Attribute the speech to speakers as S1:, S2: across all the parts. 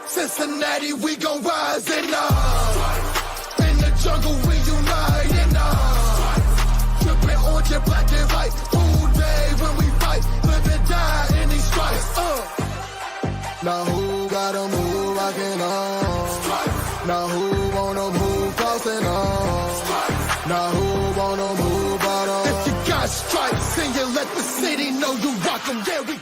S1: Cincinnati, we gon' rise and in the jungle we unite and tripping orange and black and white. All day when we fight, live and die in these stripes. Now who gotta move rockin' on? Now who wanna move crossing on? Now who wanna move bottom? If you got stripes and you let the city know you rock 'em, there we go.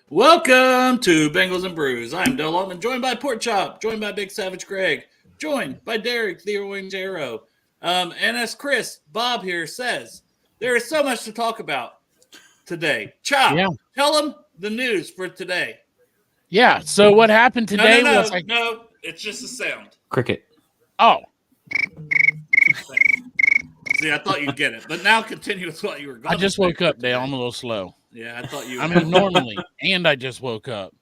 S2: Welcome to Bengals and Brews. I'm Del Altman, joined by Pork Chop, joined by Big Savage Greg, joined by Derek the Orange Arrow. And as Chris, Bob here says, there is so much to talk about today. Chop, Tell them the news for today.
S3: Yeah, so what happened today was...
S2: No, it's just a sound.
S4: Cricket.
S3: Oh.
S2: See, I thought you'd get it, but now continue with what you were going
S3: I just woke up, Dale. I'm a little slow.
S2: Yeah, I thought you...
S3: I mean, normally, and I just woke up.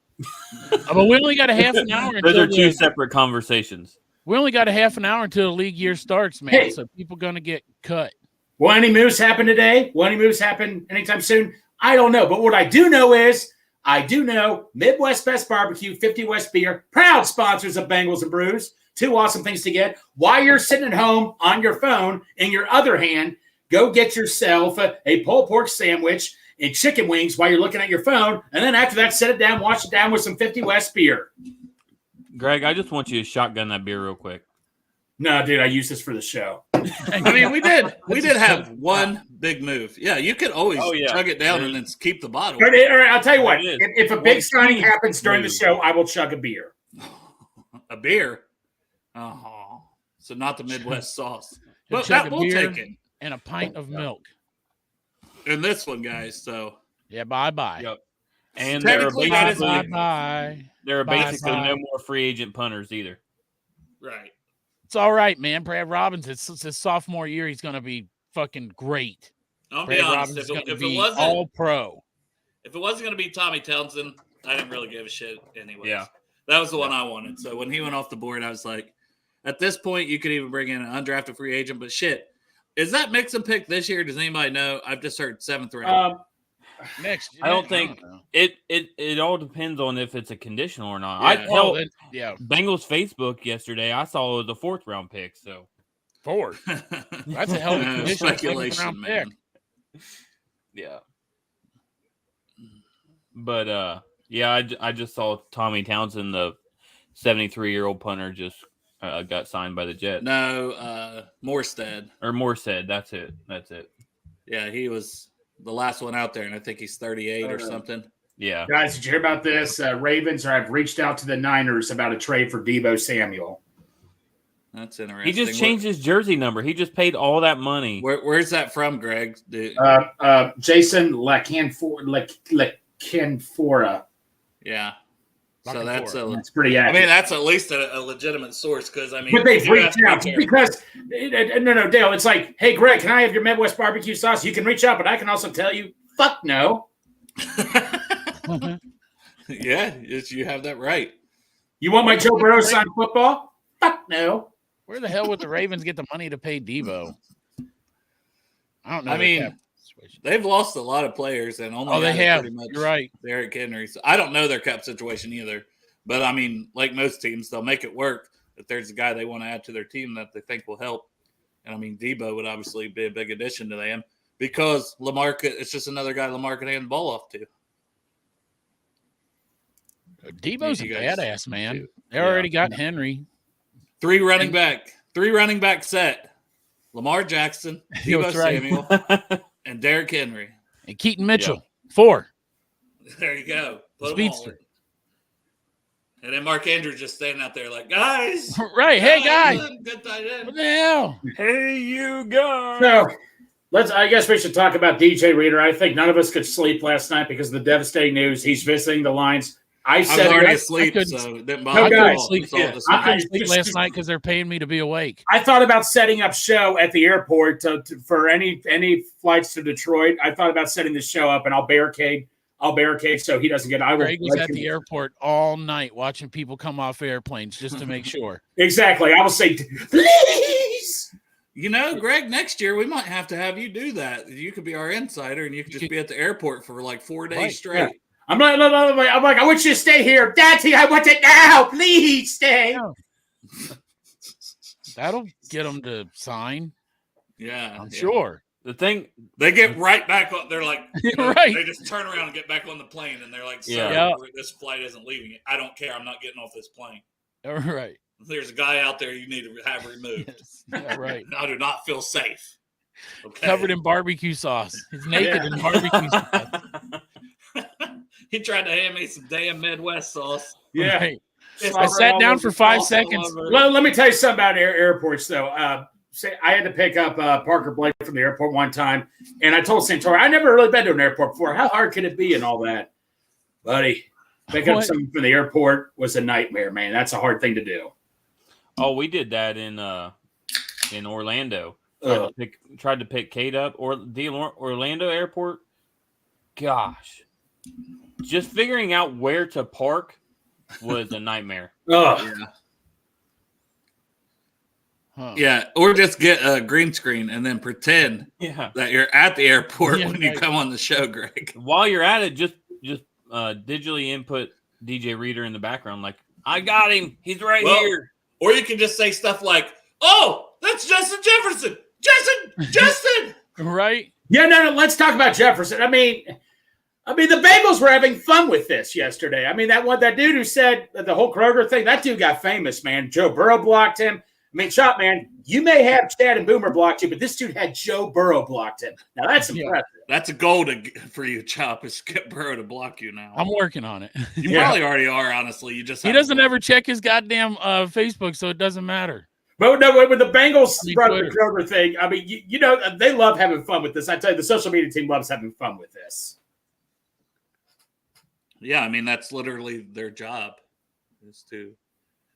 S3: But we only got a half an hour until...
S4: Those are two separate conversations.
S3: We only got a half an hour until the league year starts, man,
S5: Hey.
S3: so people going to get cut.
S5: Will any moves happen today? Will any moves happen anytime soon? I don't know. But what I do know is, Midwest Best Barbecue, 50 West Beer, proud sponsors of Bengals and Brews. Two awesome things to get. While you're sitting at home on your phone, in your other hand, go get yourself a pulled pork sandwich and chicken wings while you're looking at your phone. And then after that, sit it down, wash it down with some 50 West Beer.
S4: Greg, I just want you to shotgun that beer real quick.
S5: No, dude, I use this for the show.
S2: I mean, we did have one big move. Yeah, you could always chug it down and then keep the bottle.
S5: All right, I'll tell you what. If a big signing happens during the show, I will chug a beer.
S2: A beer? Oh, so not the Midwest sauce.
S3: He'll
S2: But
S3: chug
S2: that
S3: a
S2: will
S3: beer
S2: take it.
S3: and a pint of milk.
S2: In this one, guys, so.
S3: Yeah, bye-bye.
S4: Yep. And there are
S2: Technically, that is
S4: basically,
S3: Bye-bye.
S4: no more free agent punters either.
S2: Right.
S3: It's all right, man. Brad Robbins, it's his sophomore year. He's going to be fucking great.
S2: I'll be
S3: Brad
S2: honest.
S3: Robbins is
S2: If
S3: going to
S2: it
S3: be
S2: wasn't
S3: all-pro.
S2: If it wasn't going to be Tommy Townsend, I didn't really give a shit anyways.
S4: Yeah.
S2: That was the one I wanted. So when he went off the board, I was like, at this point, you could even bring in an undrafted free agent. But shit, is that Mixon pick this year? Does anybody know? I've just heard 7th round.
S3: Next,
S4: I don't think it all depends on if it's a conditional or not.
S2: Yeah.
S4: Bengals Facebook yesterday, I saw it was a 4th round pick. So
S3: 4th. That's a hell of a condition.
S2: Speculation, man.
S4: Yeah. But I just saw Tommy Townsend, the 73-year-old punter, just got signed by the Jets.
S2: No, Morstead.
S4: Or Morstead, that's it.
S2: Yeah, he was the last one out there, and I think he's 38 or something.
S4: Yeah.
S5: Guys, did you hear about this? Ravens have reached out to the Niners about a trade for Deebo Samuel.
S2: That's interesting.
S4: He just changed his jersey number. He just paid all that money.
S2: Where's that from, Greg?
S5: Jason Lecanfora.
S2: Yeah. So that's
S5: pretty accurate.
S2: I mean, that's at least a legitimate source because, I mean.
S5: But they've reached out because no, Dale, it's like, hey, Greg, can I have your Midwest barbecue sauce? You can reach out, but I can also tell you, fuck no.
S2: Yeah, you have that right.
S5: You want my Joe Burrow signed football? Fuck no.
S3: Where the hell would the Ravens get the money to pay Deebo? I don't know.
S2: I mean, they've lost a lot of players and only
S3: they have.
S2: pretty much
S3: You're right.
S2: Derrick Henry. So I don't know their cap situation either. But, I mean, like most teams, they'll make it work if there's a guy they want to add to their team that they think will help. And, I mean, Deebo would obviously be a big addition to them because it's just another guy Lamar could hand the ball off to.
S3: Deebo's a badass, man. They already got Henry.
S2: Three running back set. Lamar Jackson, Deebo Samuel, and Derrick Henry.
S3: And Keaton Mitchell. 4.
S2: There you go. Put
S3: Speedster.
S2: And then Mark Andrews just standing out there like, guys.
S3: Right. Hey, guys.
S2: Good tight end.
S3: What the hell?
S4: Hey, you guys.
S5: So, I guess we should talk about DJ Reader. I think none of us could sleep last night because of the devastating news. He's visiting the Lions. I was
S2: already asleep, so it didn't bother me.
S3: I couldn't sleep last night because they're paying me to be awake.
S5: I thought about setting up show at the airport for any flights to Detroit. I thought about setting the show up, and I'll barricade so he doesn't get.
S3: Greg was at the airport all night watching people come off airplanes just to make sure.
S5: Exactly. I will say, please.
S2: You know, Greg, next year we might have to have you do that. You could be our insider, and you could just be at the airport for like 4 days straight.
S5: Yeah. I'm like, I want you to stay here. Daddy, I want it now. Please stay.
S3: Yeah. That'll get them to sign.
S2: Yeah,
S3: I'm
S2: yeah.
S3: sure.
S4: The thing,
S2: They get right back on. They're like,
S3: Right.
S2: They just turn around and get back on the plane, and they're like, "Sir,
S4: Yeah.
S2: this flight isn't leaving. I don't care. I'm not getting off this plane.
S3: All right.
S2: There's a guy out there you need to have removed.
S3: Yes. Yeah, right.
S2: I do not feel safe." Okay.
S3: Covered in barbecue sauce. He's naked in barbecue sauce.
S2: He tried to hand me some damn Midwest sauce.
S5: Yeah.
S3: Right.
S2: It's
S3: I sat
S2: all
S3: down
S2: over-
S3: for 5
S2: all
S3: seconds.
S2: over.
S5: Let me tell you something about airports, though. Say I had to pick up Parker Blake from the airport one time, and I told Santori, I never really been to an airport before. How hard can it be and all that? Buddy, picking up
S3: What?
S5: something from the airport was a nightmare, man. That's a hard thing to do.
S4: oh, we did that in Orlando.
S5: Ugh.
S4: Tried to pick Kate up or the Orlando airport. Gosh, just figuring out where to park was a nightmare.
S5: Ugh.
S3: Huh.
S2: Yeah, or just get a green screen and then pretend
S4: Yeah.
S2: that you're at the airport
S3: Yeah,
S2: when you
S3: right.
S2: come on the show, Greg.
S4: While you're at it, just digitally input DJ Reader in the background. Like, I got him. He's right
S2: Well,
S4: here.
S2: Or you can just say stuff like, "Oh, that's Justin Jefferson. Justin."
S3: Right?
S5: Yeah, no. Let's talk about Jefferson. I mean, the Bengals were having fun with this yesterday. I mean, that dude who said the whole Kroger thing, that dude got famous, man. Joe Burrow blocked him. I mean, Chop, man, you may have Chad and Boomer blocked you, but this dude had Joe Burrow blocked him. Now that's
S3: Yeah.
S5: impressive.
S2: That's a goal for you, Chop, is get Burrow to block you now.
S3: I'm working on it.
S2: You
S5: Yeah.
S2: probably already are, honestly. You just
S3: He
S2: haven't-
S3: doesn't ever check his goddamn Facebook, so it doesn't matter.
S5: But no, when the Bengals
S3: I mean,
S5: brought up the
S3: Twitter.
S5: Kroger thing, I mean, you know, they love having fun with this. I tell you, the social media team loves having fun with this.
S2: Yeah, I mean, that's literally their job, is to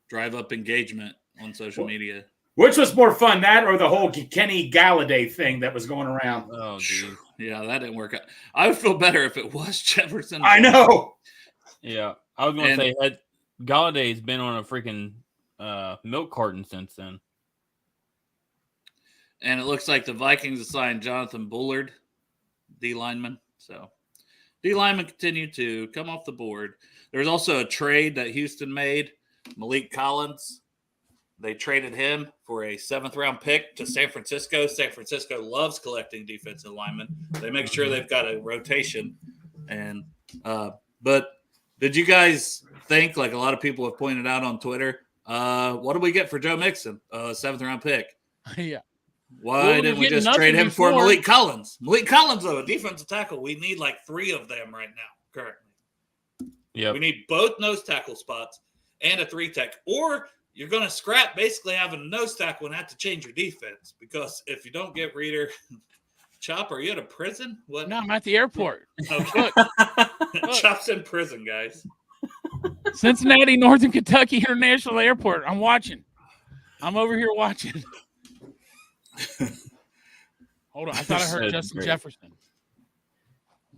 S2: drive up engagement on social media.
S5: Which was more fun, that or the whole Kenny Galladay thing that was going around?
S4: Oh, dude.
S2: Yeah, that didn't work out. I would feel better if it was Jefferson.
S5: I know.
S4: Yeah. I was going to
S2: And-
S4: say, Galladay's been on a freaking milk carton since then.
S2: And it looks like the Vikings assigned Jonathan Bullard, D lineman. So D lineman continued to come off the board. There was also a trade that Houston made. Malik Collins, they traded him for a 7th-round pick to San Francisco. San Francisco loves collecting defensive linemen. They make sure they've got a rotation. And but did you guys think, like a lot of people have pointed out on Twitter, what do we get for Joe Mixon? 7th-round pick.
S3: Yeah.
S2: Why
S3: Well, we
S2: didn't
S3: were
S2: we
S3: getting
S2: just trade
S3: nothing
S2: him for
S3: before.
S2: Malik Collins? Malik Collins, though, a defensive tackle. We need like 3 of them right now, currently.
S4: Yep.
S2: We need both nose tackle spots and a 3-tech. Or you're going to scrap basically having a nose tackle and have to change your defense. Because if you don't get Reader, Chop, are you at a prison? What?
S3: No, I'm at the airport.
S2: Okay.
S3: Look.
S2: Chop's in prison, guys.
S3: Cincinnati, Northern Kentucky International Airport. I'm watching. I'm over here watching. Hold on. I thought I heard
S4: That's
S3: Justin
S4: great.
S3: Jefferson.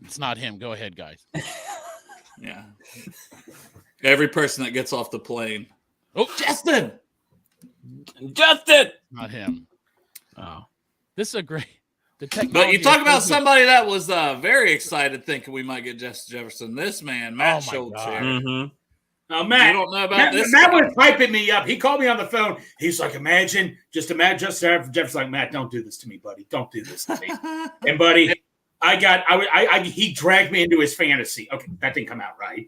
S3: It's not him. Go ahead, guys.
S2: Yeah. Every person that gets off the plane.
S3: Oh,
S2: Justin!
S4: Justin!
S3: not him.
S4: Oh.
S3: This is a great. The
S2: But you
S3: technology
S2: talk
S3: is
S2: about
S3: so good.
S2: somebody that was very excited thinking we might get Justin Jefferson. This man, Matt
S3: Oh, my God.
S2: Schultz.
S4: Mm-hmm.
S5: Oh,
S2: You
S5: Matt.
S2: don't know about
S5: Matt,
S2: this
S5: Matt
S2: guy.
S5: was piping me up. He called me on the phone. He's like, imagine Justin Jefferson's like, Matt, don't do this to me, buddy. Don't do this to me. And buddy, he dragged me into his fantasy. Okay, that didn't come out right.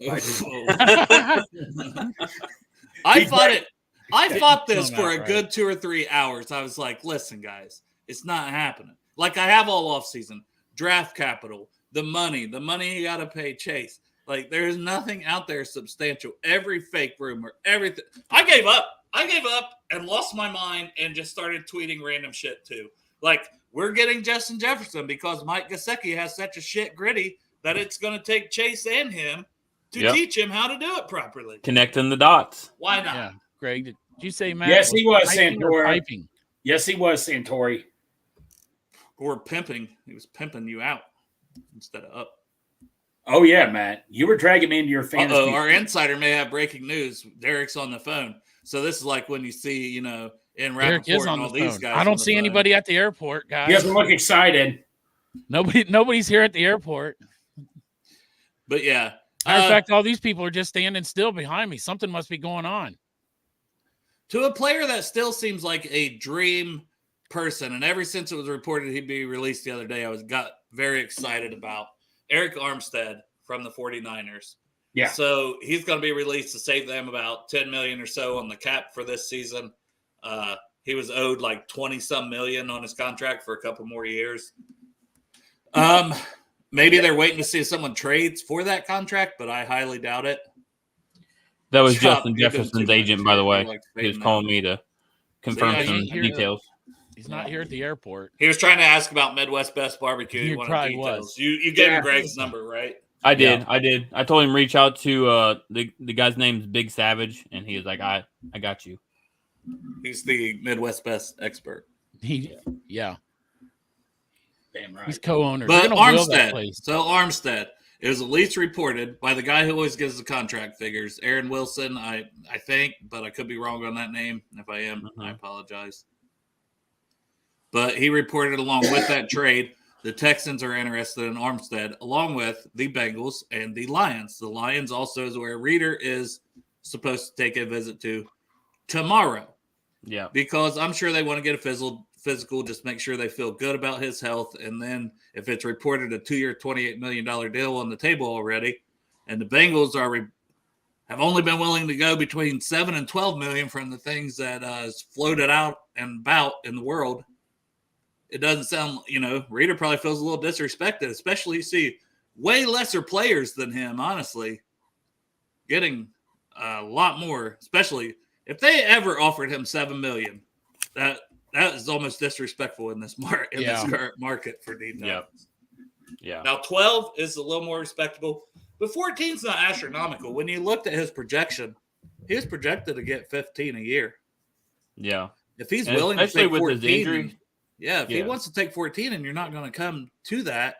S2: I fought this
S3: Come
S2: for
S3: out
S2: a
S3: right.
S2: good 2 or 3 hours. I was like, listen, guys, it's not happening. Like I have all off season, draft capital, the money you got to pay Chase. Like there's nothing out there substantial. Every fake rumor, everything. I gave up and lost my mind and just started tweeting random shit too. Like we're getting Justin Jefferson because Mike Gesicki has such a shit gritty that it's going to take Chase and him to
S4: Yep.
S2: teach him how to do it properly.
S4: Connecting the dots.
S2: Why not?
S3: Yeah, Greg, did you say Matt?
S5: Yes, he was,
S3: typing or
S5: Santora.
S3: typing?
S5: Yes, he was, Santori.
S2: Or pimping. He was pimping you out instead of up.
S5: Oh, yeah, Matt. You were dragging me into your fantasy.
S2: Uh-oh, our insider may have breaking news. Derek's on the phone. So this is like when you see, in
S3: Eric
S2: Rappaport
S3: is
S2: and
S3: on
S2: all
S3: the
S2: these
S3: phone.
S2: guys.
S3: I
S2: on
S3: don't
S2: the
S3: see
S2: phone.
S3: anybody at the airport, guys.
S5: He doesn't look excited.
S3: Nobody's here at the airport.
S2: But yeah,
S3: Matter of fact, all these people are just standing still behind me. Something must be going on.
S2: To a player that still seems like a dream person, and ever since it was reported he'd be released the other day, got very excited about Eric Armstead from the 49ers.
S5: Yeah.
S2: So he's going to be released to save them about $10 million or so on the cap for this season. He was owed like 20-some million on his contract for a couple more years. Maybe they're waiting to see if someone trades for that contract, but I highly doubt it.
S4: That was
S2: Chop,
S4: Justin
S2: you're doing
S4: Jefferson's
S2: too much.
S4: agent, by the way.
S2: Like
S4: He was
S2: fading
S4: calling
S2: out.
S4: me to confirm
S2: yeah,
S4: some
S3: he-
S4: details.
S3: He's not here at the airport.
S2: He was trying to ask about Midwest Best Barbecue.
S3: He
S2: He wanted
S3: probably
S2: details.
S3: was.
S2: You gave
S5: Yeah.
S2: him Greg's number, right?
S4: I did. I told him reach out to the guy's name's Big Savage, and he was like, I got you.
S2: He's the Midwest Best expert.
S3: Yeah.
S5: Damn right.
S3: He's co-owner.
S2: But
S3: They're gonna will that
S2: Armstead.
S3: place.
S2: So Armstead. It was at least reported by the guy who always gives the contract figures, Aaron Wilson, I think, but I could be wrong on that name. If I am, I apologize. But he reported along with that trade, the Texans are interested in Armstead, along with the Bengals and the Lions. The Lions also is where Reeder is supposed to take a visit to tomorrow,
S4: Yeah.
S2: because I'm sure they want to get a physical, just make sure they feel good about his health. And then if it's reported a 2-year, $28 million deal on the table already, and the Bengals have only been willing to go between 7 and 12 million from the things that is floated out and about in the world, it doesn't sound, Reeder probably feels a little disrespected, especially you see way lesser players than him, honestly, getting a lot more, especially if they ever offered him $7 million. That is almost disrespectful in this this current market for D.
S4: Yeah. Yeah.
S2: Now 12 is a little more respectable, but 14 is not astronomical. When you looked at his projection, he was projected to get 15 a year.
S4: Yeah.
S2: If he's
S4: And
S2: willing to
S4: especially
S2: take
S4: with
S2: 14,
S4: his injury.
S2: if he wants to take 14 and you're not going to come to that,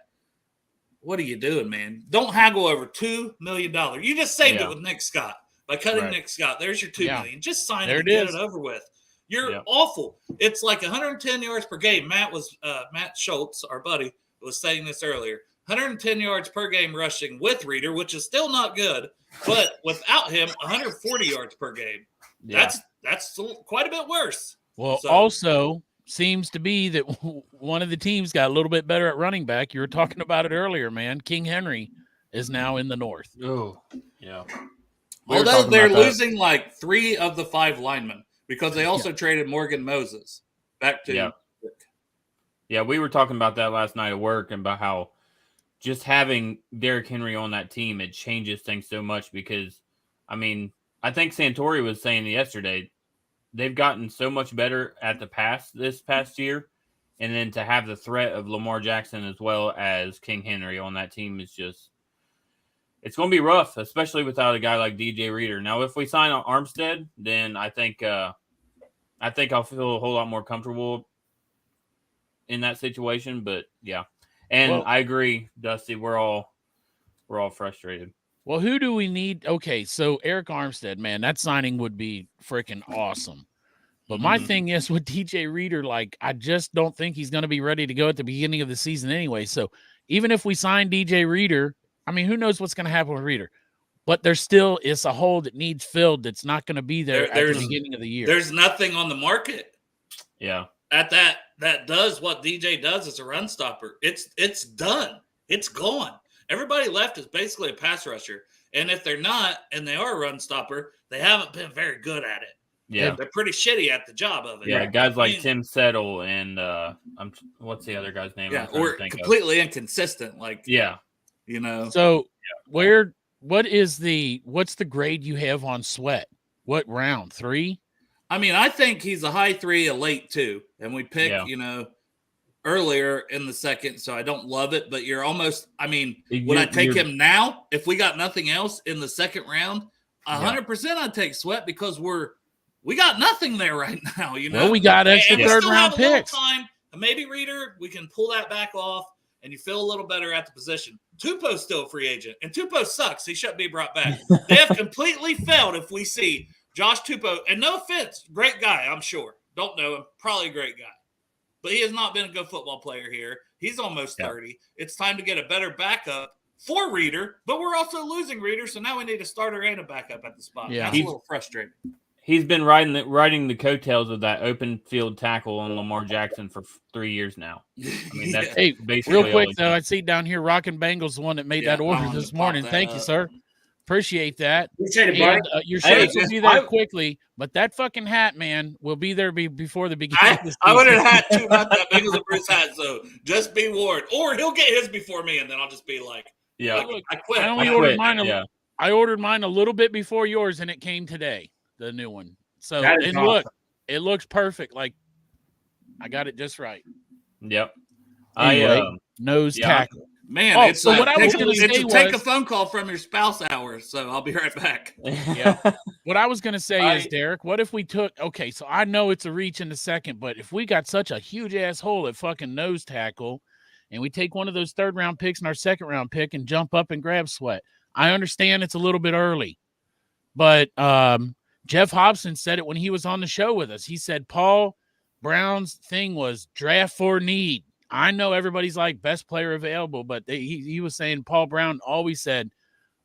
S2: what are you doing, man? Don't haggle over $2 million. You just saved it with Nick Scott by cutting Nick Scott. There's your $2 million. Just sign it and get it over with. You're awful. It's like 110 yards per game. Matt Schultz, our buddy, was saying this earlier. 110 yards per game rushing with Reeder, which is still not good, but without him, 140 yards per game.
S4: Yeah.
S2: That's quite a bit worse.
S3: Well, also seems to be that one of the teams got a little bit better at running back. You were talking about it earlier, man. King Henry is now in the North.
S4: Oh, yeah.
S2: Although they're losing like 3 of the 5 linemen because they also traded Morgan Moses back to.
S4: Yeah, we were talking about that last night at work and about how just having Derrick Henry on that team, it changes things so much because, I think Santori was saying yesterday, they've gotten so much better at the pass this past year. And then to have the threat of Lamar Jackson as well as King Henry on that team is just, it's going to be rough, especially without a guy like DJ Reeder. Now, if we sign on Armstead, then I think I'll feel a whole lot more comfortable in that situation. But yeah, and I agree, Dusty. We're all frustrated.
S3: Well, who do we need? Okay, so Eric Armstead, man, that signing would be freaking awesome. But my thing is with DJ Reeder, I just don't think he's going to be ready to go at the beginning of the season anyway. So even if we sign DJ Reeder, who knows what's going to happen with Reeder? But there still is a hole that needs filled that's not going to be there at the beginning of the year.
S2: There's nothing on the market.
S4: Yeah.
S2: At that does what DJ does as a run stopper. It's done. It's gone. Everybody left is basically a pass rusher. And if they're not, and they are a run stopper, they haven't been very good at it.
S4: Yeah.
S2: They're pretty shitty at the job of it.
S4: Yeah, guys like Tim Settle and what's the other guy's name?
S2: Yeah, or completely inconsistent.
S3: So what's the grade you have on Sweat? What round? 3?
S2: I think he's a high 3, a late 2. And we pick, earlier in the second, so I don't love it, but you're almost, would I take him now if we got nothing else in the second round? 100% I'd take Sweat because we got nothing there right now,
S3: Well, we got extra third-round picks.
S2: Time, maybe Reeder, we can pull that back off, and you feel a little better at the position. Tupou's still a free agent, and Tupou sucks. He shouldn't be brought back. They have completely failed if we see Josh Tupou, and no offense, great guy, I'm sure. Don't know him, probably a great guy. But he has not been a good football player here. He's almost 30. It's time to get a better backup for Reader, but we're also losing Reader, so now we need a starter and a backup at the spot.
S3: Yeah.
S2: That's a little frustrating.
S4: He's been riding the coattails of that open field tackle on Lamar Jackson for 3 years now. I mean, that's
S3: Hey,
S4: basically
S3: real
S4: all
S3: quick
S4: he
S3: though,
S4: did.
S3: I see down here Rockin' Bengals, the one that made
S2: Yeah,
S3: that order
S2: I wanted
S3: this
S2: to pop
S3: morning.
S2: that
S3: Thank you,
S2: up.
S3: sir. Appreciate that.
S5: Appreciate it, buddy.
S3: And your
S4: Hey,
S3: shirts will be
S4: I-
S3: there quickly, but that fucking hat, man, will be there before the beginning of the
S2: I would
S3: season.
S2: have had too much that Bengals and Bruce hat, so just be warned. Or he'll get his before me, and then I'll just be like,
S4: Yeah.
S2: like, I quit.
S3: I only
S4: I
S3: ordered
S4: quit.
S3: mine.
S4: Yeah.
S3: I ordered mine a little bit before yours, and it came today, the new one. So
S5: That is
S3: and
S5: awesome.
S3: look, it looks perfect. Like I got it just right.
S4: Yep.
S3: Anyway,
S4: I
S3: nose
S4: yeah,
S3: tackle.
S2: Man,
S3: Oh,
S2: it's
S3: so what I was
S2: take,
S3: gonna
S2: it's
S3: say
S2: a take a
S3: was-
S2: phone call from your spouse hour, so I'll be right back.
S3: Yeah. What I was going to say is,
S4: I-
S3: Derek, what if we took, okay, so I know it's a reach in a second, but if we got such a huge ass hole at fucking nose tackle and we take one of those 3rd round picks and our 2nd round pick and jump up and grab Sweat, I understand it's a little bit early, but Jeff Hobson said it when he was on the show with us. He said Paul Brown's thing was draft for need. I know everybody's like best player available, but he was saying Paul Brown always said,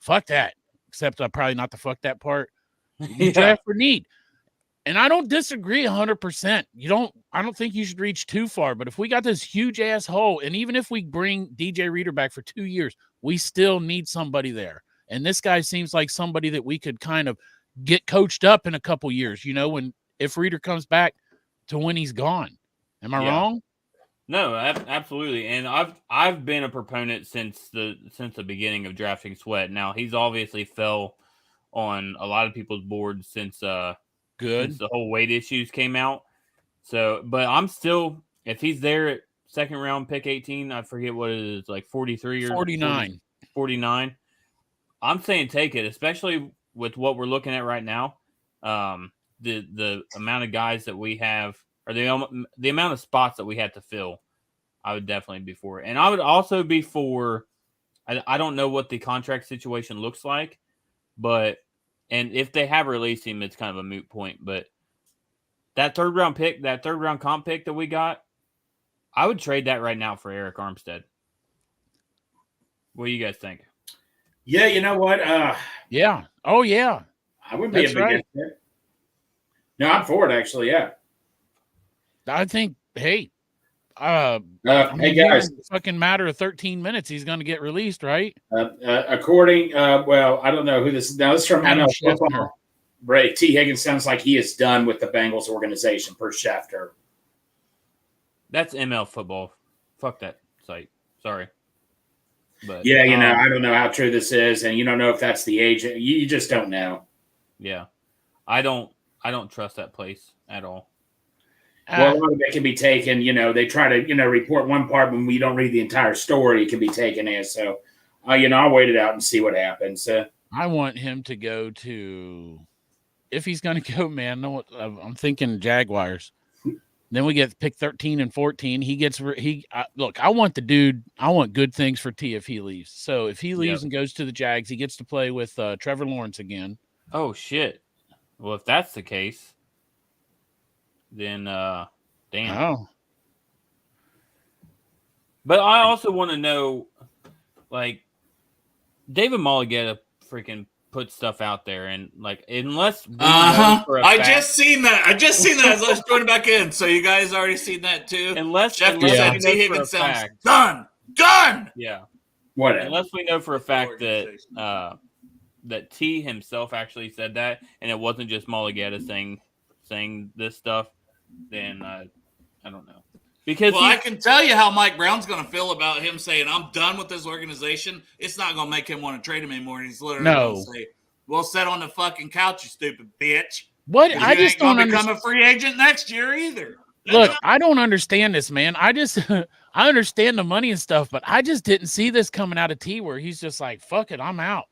S3: fuck that. Except probably not the fuck that part. You
S4: Yeah.
S3: draft for need. And I don't disagree 100%. I don't think you should reach too far, but if we got this huge ass hole, and even if we bring DJ Reader back for 2 years, we still need somebody there. And this guy seems like somebody that we could kind of get coached up in a couple years, if Reader comes back to when he's gone. Am I
S4: Yeah.
S3: wrong?
S4: No, absolutely. And I've been a proponent since the beginning of drafting Sweat. Now he's obviously fell on a lot of people's boards since
S3: Good.
S4: since the whole weight issues came out. So, but I'm still, if he's there at 2nd round pick 18, I forget what it is, like 43 or
S3: 49.
S4: 49. I'm saying take it, especially with what we're looking at right now. The amount of guys that we have, or the amount of spots that we have to fill, I would definitely be for it. And I would also be for, I don't know what the contract situation looks like, but, and if they have released him, it's kind of a moot point, but that 3rd round pick, that 3rd round comp pick that we got, I would trade that right now for Eric Armstead. What do you guys think?
S5: Yeah, you know what?
S3: Yeah. Oh, yeah.
S5: I wouldn't be
S3: That's
S5: a big
S3: right.
S5: fit. No, I'm for it, actually, yeah.
S3: I think, hey,
S5: Hey,
S3: here
S5: guys,
S3: in a fucking matter of 13 minutes, he's going to get released, right?
S5: according, well, I don't know who this is. Now, this is from
S3: Adam
S5: ML
S3: Schefter.
S5: Football. Right, T. Higgins sounds like he is done with the Bengals organization per Schefter.
S4: That's ML football. Fuck that site. Sorry. But
S5: Yeah, I don't know how true this is, and you don't know if that's the agent. You just don't know.
S4: yeah. I don't trust that place at all.
S5: Well, a lot of it can be taken, they try to, report one part when we don't read the entire story, it can be taken as. So, I'll wait it out and see what happens.
S3: I want him to go to, if he's going to go, man, I'm thinking Jaguars. Then we get pick 13 and 14. Look, I want the dude. I want good things for T if he leaves. So if he leaves and goes to the Jags, he gets to play with Trevor Lawrence again.
S4: Oh shit. Well, if that's the case, then damn.
S3: Oh,
S4: But I also want to know, like, David Mulligetta freaking put stuff out there, and like, unless we know for a
S2: I
S4: fact-
S2: just seen that. As I was joining back in. So you guys already seen that too.
S4: unless
S2: Jeff
S4: unless
S2: said
S4: we
S2: T.
S4: know for a
S2: Higgins sounds
S4: fact,
S2: done.
S4: yeah.
S5: Whatever.
S4: Unless we know for a fact that
S2: Organization.
S4: that T himself actually said that, and it wasn't just Mulligetta saying this stuff, then I don't know. Because
S2: Well, I can tell you how Mike Brown's going to feel about him saying, I'm done with this organization. It's not going to make him want to trade him anymore. And he's literally going to say, we'll sit on the fucking couch, you stupid bitch.
S3: what?
S2: You
S3: I just
S2: ain't gonna
S3: don't
S2: become
S3: understand.
S2: a free agent next year either.
S3: Look, I don't understand this, man. I understand the money and stuff, but I just didn't see this coming out of T where he's just like, fuck it, I'm out.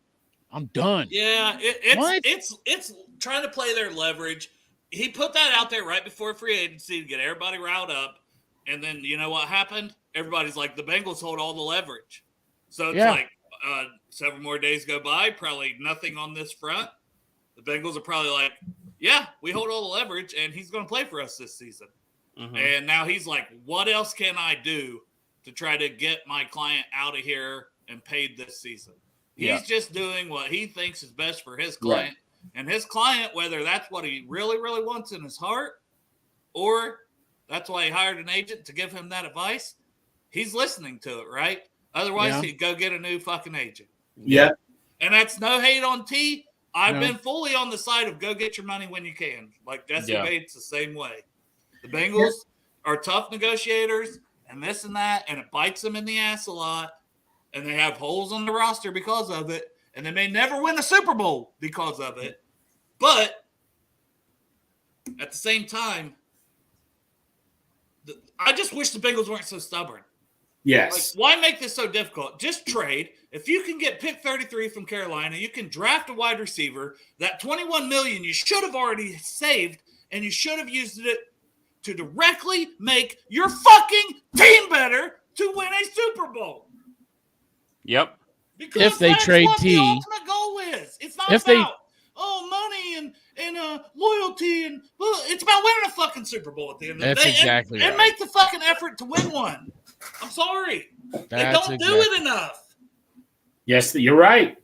S3: I'm done.
S2: Yeah,
S3: What?
S2: it's trying to play their leverage. He put that out there right before free agency to get everybody riled up. And then you know what happened? Everybody's like, the Bengals hold all the leverage. So it's like several more days go by, probably nothing on this front. The Bengals are probably like, yeah, we hold all the leverage, and he's going to play for us this season.
S4: Mhm.
S2: And now he's like, what else can I do to try to get my client out of here and paid this season.
S4: Yeah.
S2: He's just doing what he thinks is best for his client. And his client, whether that's what he really, really wants in his heart, or that's why he hired an agent to give him that advice, he's listening to it, right? Otherwise, he'd go get a new fucking agent.
S5: Yeah.
S2: And that's no hate on T. I've
S3: No.
S2: been fully on the side of go get your money when you can. Like Jesse
S4: Yeah.
S2: Bates, the same way. The Bengals are tough negotiators and this and that, and it bites them in the ass a lot. And they have holes on the roster because of it. And they may never win a Super Bowl because of it. But at the same time, I just wish the Bengals weren't so stubborn.
S5: Yes.
S2: Like, why make this so difficult? Just trade. If you can get pick 33 from Carolina, you can draft a wide receiver. That $21 million you should have already saved, and you should have used it to directly make your fucking team better to win a Super Bowl.
S4: Yep.
S2: Because
S3: If they
S2: that's
S3: trade
S2: what
S3: T-
S2: the ultimate goal is. It's not
S3: if they-
S2: about money and loyalty and it's about winning a fucking Super Bowl at the end of the
S3: That's
S2: day.
S3: exactly
S2: and
S3: right.
S2: make the fucking effort to win one. I'm sorry. They
S3: That's
S2: don't do it enough.
S5: Yes, you're right.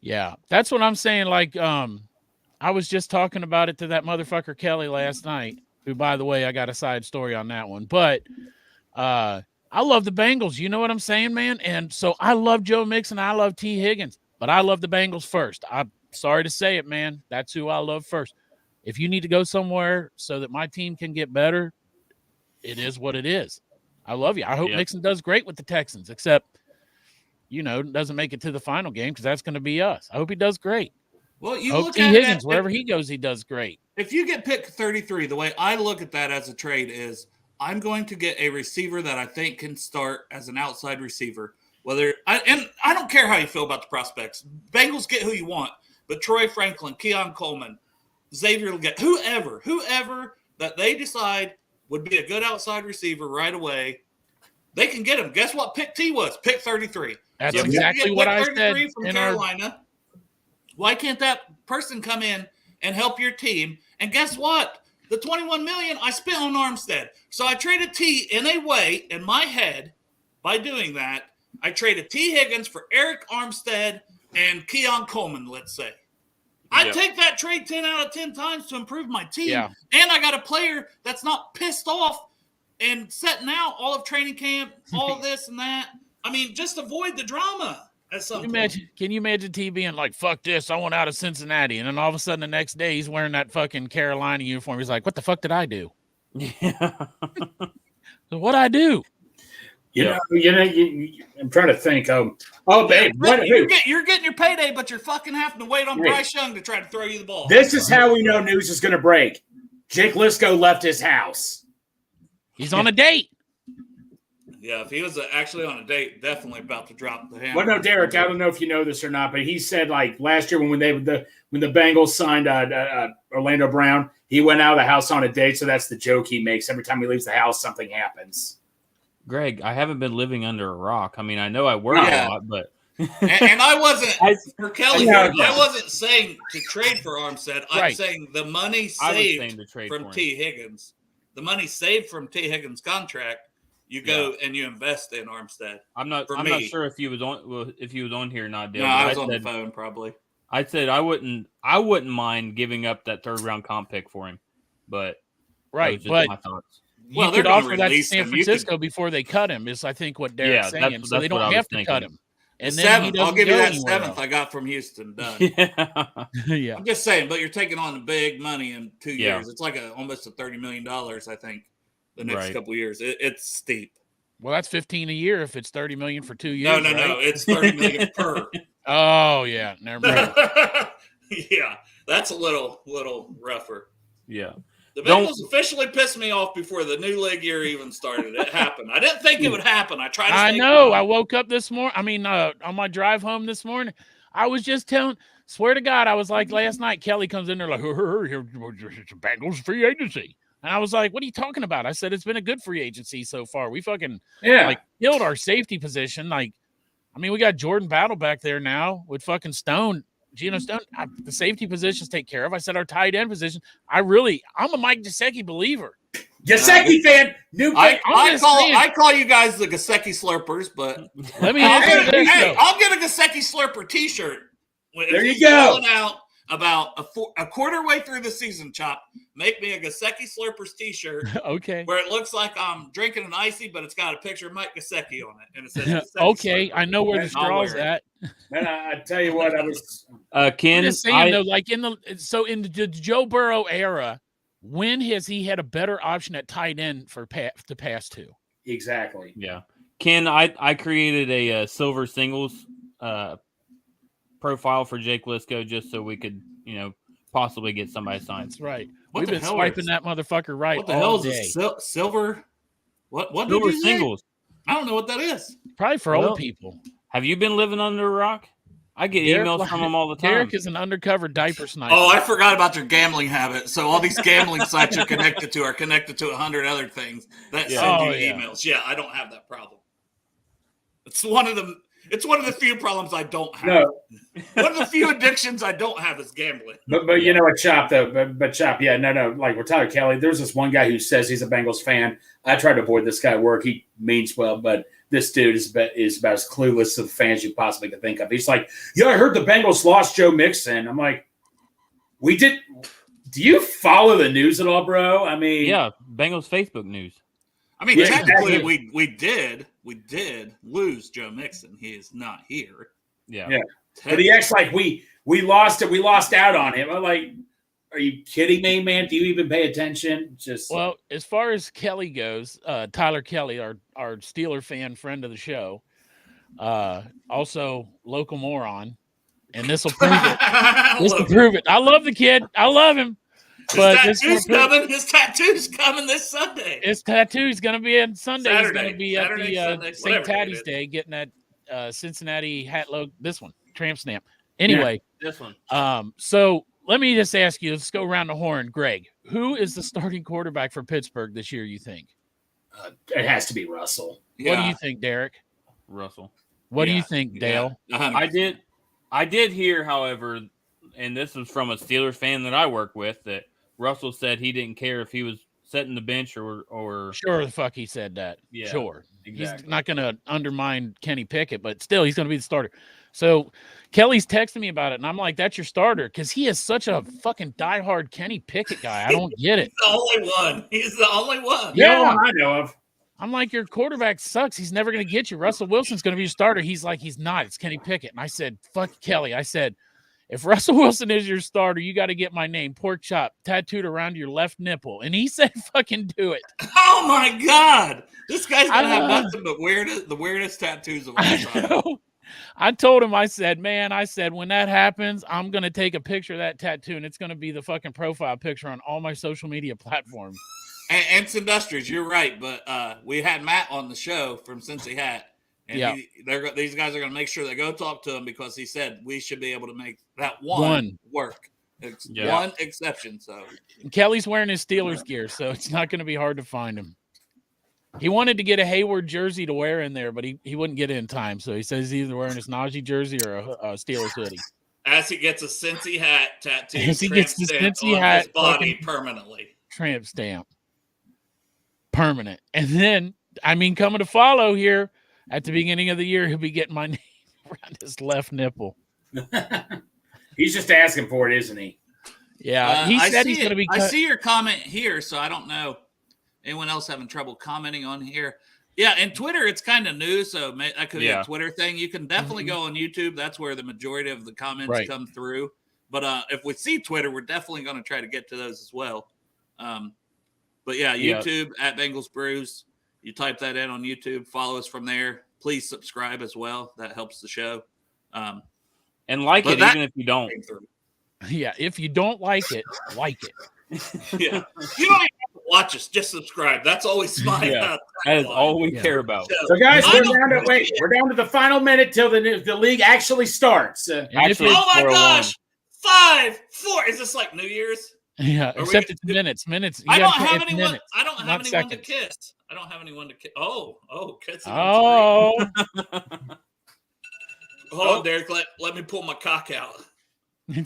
S3: Yeah, that's what I'm saying. Like, I was just talking about it to that motherfucker Kelly last night, who, by the way, I got a side story on that one. But I love the Bengals. You know what I'm saying, man? And so I love Joe Mixon. I love T. Higgins, but I love the Bengals first. I'm sorry to say it, man. That's who I love first. If you need to go somewhere so that my team can get better, it is what it is. I love you. I hope Mixon does great with the Texans, except, doesn't make it to the final game because that's going to be us. I hope he does great.
S2: Well, you
S3: Hope
S2: look
S3: T.
S2: at
S3: Higgins,
S2: it,
S3: wherever he goes, he does great.
S2: if you get pick 33, the way I look at that as a trade is I'm going to get a receiver that I think can start as an outside receiver. And I don't care how you feel about the prospects. Bengals get who you want, but Troy Franklin, Keon Coleman, Xavier Legette, whoever that they decide would be a good outside receiver right away, they can get him. Guess what pick T was? Pick 33.
S3: That's
S2: So if you
S3: exactly
S2: get
S3: what
S2: pick
S3: I
S2: 33
S3: said
S2: from
S3: in
S2: Carolina. Why can't that person come in and help your team? And guess what? The $21 million I spent on Armstead. So I traded T in a way in my head by doing that. I traded T. Higgins for Eric Armstead and Keon Coleman, let's say. I'd take that trade 10 out of 10 times to improve my team.
S3: Yeah.
S2: And I got a player that's not pissed off and setting out all of training camp, all this and that. I mean, just avoid the drama at some point.
S3: Can you imagine T being like, fuck this, I want out of Cincinnati. And then all of a sudden the next day he's wearing that fucking Carolina uniform. He's like, what the fuck did I do?
S4: Yeah.
S3: So what'd I do?
S5: I'm trying to think. Babe,
S2: You're getting your payday, but you're fucking having to wait on Bryce Young to try to throw you the ball.
S5: This is how we know news is going to break. Jake Lisco left his house.
S3: He's on a date.
S2: Yeah, if he was actually on a date, definitely about to drop the hammer.
S5: Well, no, Derek, I don't know if you know this or not, but he said like last year when the Bengals signed Orlando Brown, he went out of the house on a date. So that's the joke he makes every time he leaves the house. Something happens.
S4: Greg, I haven't been living under a rock. I mean, I know I work a lot, but
S2: and I wasn't for Kelly.
S5: I
S2: wasn't saying to trade for Armstead. I'm
S3: Right.
S2: saying the money
S4: I was saying
S2: saved
S4: to trade
S2: from
S4: for him.
S2: T. Higgins, the money saved from T. Higgins' contract. You go and you invest in Armstead.
S4: I'm not sure if he was on here or not. Dale,
S2: No,
S4: but
S2: I was on the phone probably.
S4: I said I wouldn't mind giving up that 3rd round comp pick for him, but
S3: Right.
S4: that was just
S3: But
S4: my thoughts.
S2: Well,
S3: you
S2: they're
S3: could
S2: gonna
S3: offer that to
S2: release
S3: San
S2: him. You
S3: Francisco before they cut him, is I think what Derek's saying.
S4: that's
S3: So they
S4: what I
S3: don't
S4: was
S3: have to cut
S4: thinking.
S3: him. And
S2: The
S3: then he
S2: seventh, I'll
S3: doesn't
S2: give you
S3: go
S2: that
S3: anywhere
S2: 7th
S3: else.
S2: I got from Houston. Done.
S4: Yeah.
S3: Yeah.
S2: I'm just saying, but you're taking on the big money in 2
S4: Yeah.
S2: years. It's like almost $30 million, I think, the next
S4: Right.
S2: couple of years. It's steep.
S3: Well, that's 15 a year if it's 30 million for 2 years.
S2: No.
S3: right?
S2: It's $30 million per.
S3: Oh yeah, never mind.
S2: Yeah, that's a little rougher.
S4: Yeah.
S2: The
S4: Don't-
S2: Bengals officially pissed me off before the new league year even started. It happened. I didn't think it would happen. I tried to
S3: I
S2: stay
S3: know.
S2: calm.
S3: I woke up this morning. I mean, on my drive home this morning, I was just swear to God, I was like last night, Kelly comes in there like, it's a Bengals free agency. And I was like, what are you talking about? I said, it's been a good free agency so far. We fucking killed our safety position. Like, I mean, we got Jordan Battle back there now with fucking Stone. Geno Stone, the safety positions take care of. I said our tight end position. I'm a Mike Gesicki believer.
S5: Gasecki fan. New
S2: I
S3: just saying.
S2: call you guys the Gasecki Slurpers, but
S3: Let me ask you this, though.
S2: I'll get a Gasecki Slurper T-shirt.
S5: There you go.
S2: Rolling out about a quarter way through the season, Chop. Make me a Gasecki Slurpers T-shirt
S3: Okay.
S2: where it looks like I'm drinking an icy, but it's got a picture of Mike Gasecki on it, and it says Gasecki
S3: Okay,
S2: Slurper.
S3: I know where the
S2: I'll
S3: straw's
S2: wear
S3: at.
S5: Man, I tell you what, I was.
S4: Ken,
S3: I'm just saying though, like in the Joe Burrow era, when has he had a better option at tight end for to pass to?
S5: Exactly.
S4: Yeah, Ken, I created a silver singles profile for Jake Lisco just so we could, possibly get somebody signed.
S3: That's right.
S2: What
S3: We've
S2: the
S3: been
S2: hell
S3: swiping
S2: is-
S3: that motherfucker right
S2: What the
S3: all
S2: hell is
S3: day.
S2: a silver? What did
S4: Silver
S2: you say?
S4: singles.
S2: I don't know what that is.
S3: Probably for
S4: Well,
S3: old people.
S4: Have you been living under a rock? I get
S3: Derek-
S4: emails from them all the time.
S3: Derek is an undercover diaper sniper.
S2: Oh, I forgot about your gambling habit. So all these gambling sites you're connected to are connected to 100 other things that
S4: Yeah.
S2: send
S3: Oh,
S2: you
S3: yeah.
S2: emails. Yeah, I don't have that problem. It's one of the few problems I don't have.
S5: No,
S2: One of the few addictions I don't have is gambling.
S5: but you know what, Chop though. But Chop, yeah, no. Like with Tyler Kelly, there's this one guy who says he's a Bengals fan. I try to avoid this guy at work. He means well, but this dude is about as clueless to the fans you possibly could think of. He's like, yeah, I heard the Bengals lost Joe Mixon. I'm like, we did. Do you follow the news at all, bro? I mean,
S4: Yeah, Bengals Facebook news.
S2: I mean,
S5: Yeah,
S2: technically,
S5: exactly.
S2: we did lose Joe Mixon. He is not here.
S4: Yeah.
S5: Yeah. But he acts like we lost it. We lost out on him. I'm like, are you kidding me, man? Do you even pay attention? Just
S3: Well, as far as Kelly goes, Tyler Kelly, our Steeler fan friend of the show, also local moron, and this will prove it. This will prove it. I love the kid. I love him. But
S2: His
S3: this
S2: tattoo's coming. His tattoo's coming this Sunday.
S3: His tattoo's going to be on Sunday. He's going
S2: Saturday.
S3: to be
S2: Saturday,
S3: at
S2: Sunday,
S3: the
S2: whatever
S3: St.
S2: day it
S3: Patty's
S2: is.
S3: Day getting that Cincinnati hat logo. This one, tramp stamp. Anyway,
S4: This one.
S3: so let me just ask you, let's go around the horn. Greg, who is the starting quarterback for Pittsburgh this year, you think?
S5: it has to be Russell.
S3: What do you think, Derek?
S4: Russell.
S3: What do
S2: Yeah.
S3: you think, Dale?
S2: Yeah,
S4: I did hear, however, and this was from a Steelers fan that I work with, that Russell said he didn't care if he was setting the bench or
S3: Sure, the fuck he said that.
S4: Yeah,
S3: Sure.
S4: exactly.
S3: He's not going to undermine Kenny Pickett, but still, he's going to be the starter. So Kelly's texting me about it, and I'm like, that's your starter, because he is such a fucking diehard Kenny Pickett guy. I don't get it.
S2: the only one. He's the only one.
S3: Yeah.
S5: No one I know of.
S3: I'm like, your quarterback sucks. He's never going to get you. Russell Wilson's going to be your starter. He's like, he's not. It's Kenny Pickett. And I said, fuck Kelly. I said, if Russell Wilson is your starter, you got to get my name, Pork Chop, tattooed around your left nipple. And he said, fucking do it.
S2: Oh my God. This guy's gonna have
S3: I-
S2: nothing but the weirdest tattoos of all
S3: I
S2: time.
S3: know. I told him, I said, when that happens, I'm going to take a picture of that tattoo, and it's going to be the fucking profile picture on all my social media platforms.
S2: And Ants Industries, you're right, but we had Matt on the show from Cincy Hat, and
S3: Yeah.
S2: these guys are going to make sure they go talk to him because he said we should be able to make that one
S3: One.
S2: work.
S4: Yeah.
S2: One exception. So
S3: And Kelly's wearing his Steelers gear, so it's not going to be hard to find him. He wanted to get a Hayward jersey to wear in there, but he wouldn't get it in time. So he says he's either wearing his Najee jersey or a Steelers hoodie.
S2: as he gets a Cincy Hat tattoo,
S3: As he gets the
S2: tramp stamped
S3: Cincy
S2: on
S3: hat
S2: his body
S3: fucking-
S2: permanently.
S3: Tramp stamp. Permanent. And then, coming to follow here at the beginning of the year, he'll be getting my name around his left nipple.
S5: He's just asking for it, isn't he?
S3: Yeah. He
S2: I
S3: said
S2: see
S3: he's going to be
S2: I
S3: cut.
S2: see your comment here, so I don't know anyone else having trouble commenting on here. Yeah, and Twitter, it's kind of new, so that could be
S4: Yeah.
S2: a Twitter thing. You can definitely go on YouTube. That's where the majority of the comments
S3: Right.
S2: come through. But if we see Twitter, we're definitely going to try to get to those as well. But yeah,
S4: Yeah.
S2: YouTube at Bengals Brews. You type that in on YouTube. Follow us from there. Please subscribe as well. That helps the show.
S4: and like
S2: But
S4: it
S2: that-
S4: even if you don't.
S3: Yeah. If you don't like it, like it.
S2: Yeah, you don't even have to watch us. Just subscribe. That's always my
S4: Yeah. That is all we
S3: Yeah.
S4: care about.
S5: So, guys,
S2: I
S5: we're
S2: don't-
S5: down to the final minute till the league actually starts.
S3: And if
S4: Actually,
S3: it-
S2: Oh my
S4: 401.
S2: gosh! 5, 4. Is this like New Year's?
S3: yeah,
S2: we-
S3: except it's minutes. Minutes. You
S2: I
S3: gotta
S2: don't
S3: put
S2: have
S3: it's
S2: anyone.
S3: minutes,
S2: I don't have
S3: not
S2: anyone
S3: seconds.
S2: to kiss. I don't have anyone to kiss. Oh, kissing.
S3: Oh,
S2: Hold on, Derek. Let me pull my cock out.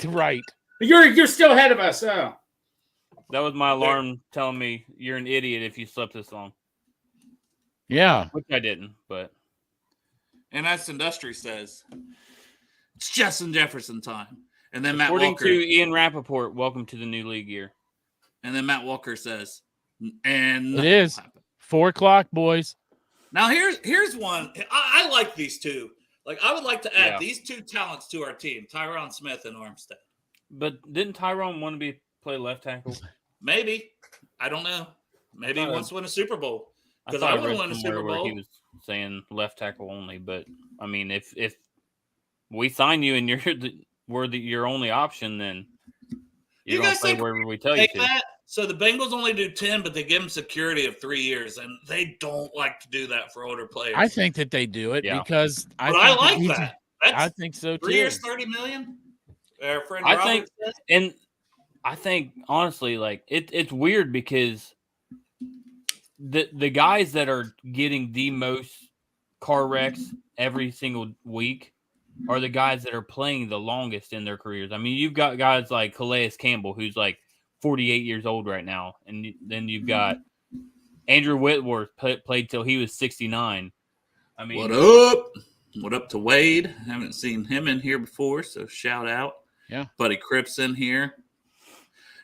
S3: right.
S5: You're still ahead of us. Oh.
S4: That was my alarm telling me you're an idiot if you slept this long.
S3: Yeah.
S4: Which I didn't, but.
S2: And as Industry says, it's Justin Jefferson time. And then Matt
S4: According
S2: Walker.
S4: to Ian Rappaport, welcome to the new league year.
S2: And then Matt Walker says, and
S3: It is. 4 o'clock, boys.
S2: Now here's one. I like these two. Like I would like to add
S4: Yeah.
S2: these two talents to our team, Tyron Smith and Armstead.
S4: But didn't Tyrone want to play left tackle?
S2: Maybe. I don't know. Maybe he wants to win a Super Bowl. Because
S4: thought
S2: I want
S4: read
S2: to win a
S4: somewhere
S2: Super
S4: where
S2: Bowl.
S4: he was saying left tackle only, but I mean, if we sign you and we're your only option, then you're going to play wherever we tell you to.
S2: That? So the Bengals only do 10, but they give them security of 3 years, and they don't like to do that for older players.
S3: I think that they do it
S4: Yeah.
S3: because
S2: I like
S3: think
S2: that.
S3: I think so too.
S2: 3 years, $30 million. Our friend
S4: I
S2: Robert
S4: think,
S2: says.
S4: and I think honestly, like it's weird because the guys that are getting the most car wrecks every single week are the guys that are playing the longest in their careers. I mean, you've got guys like Calais Campbell, who's like 48 years old right now, and then you've got Andrew Whitworth played till he was 69. I mean,
S2: What up? What up to Wade? Haven't seen him in here before, so shout out.
S3: Yeah.
S2: Buddy Cripps in here.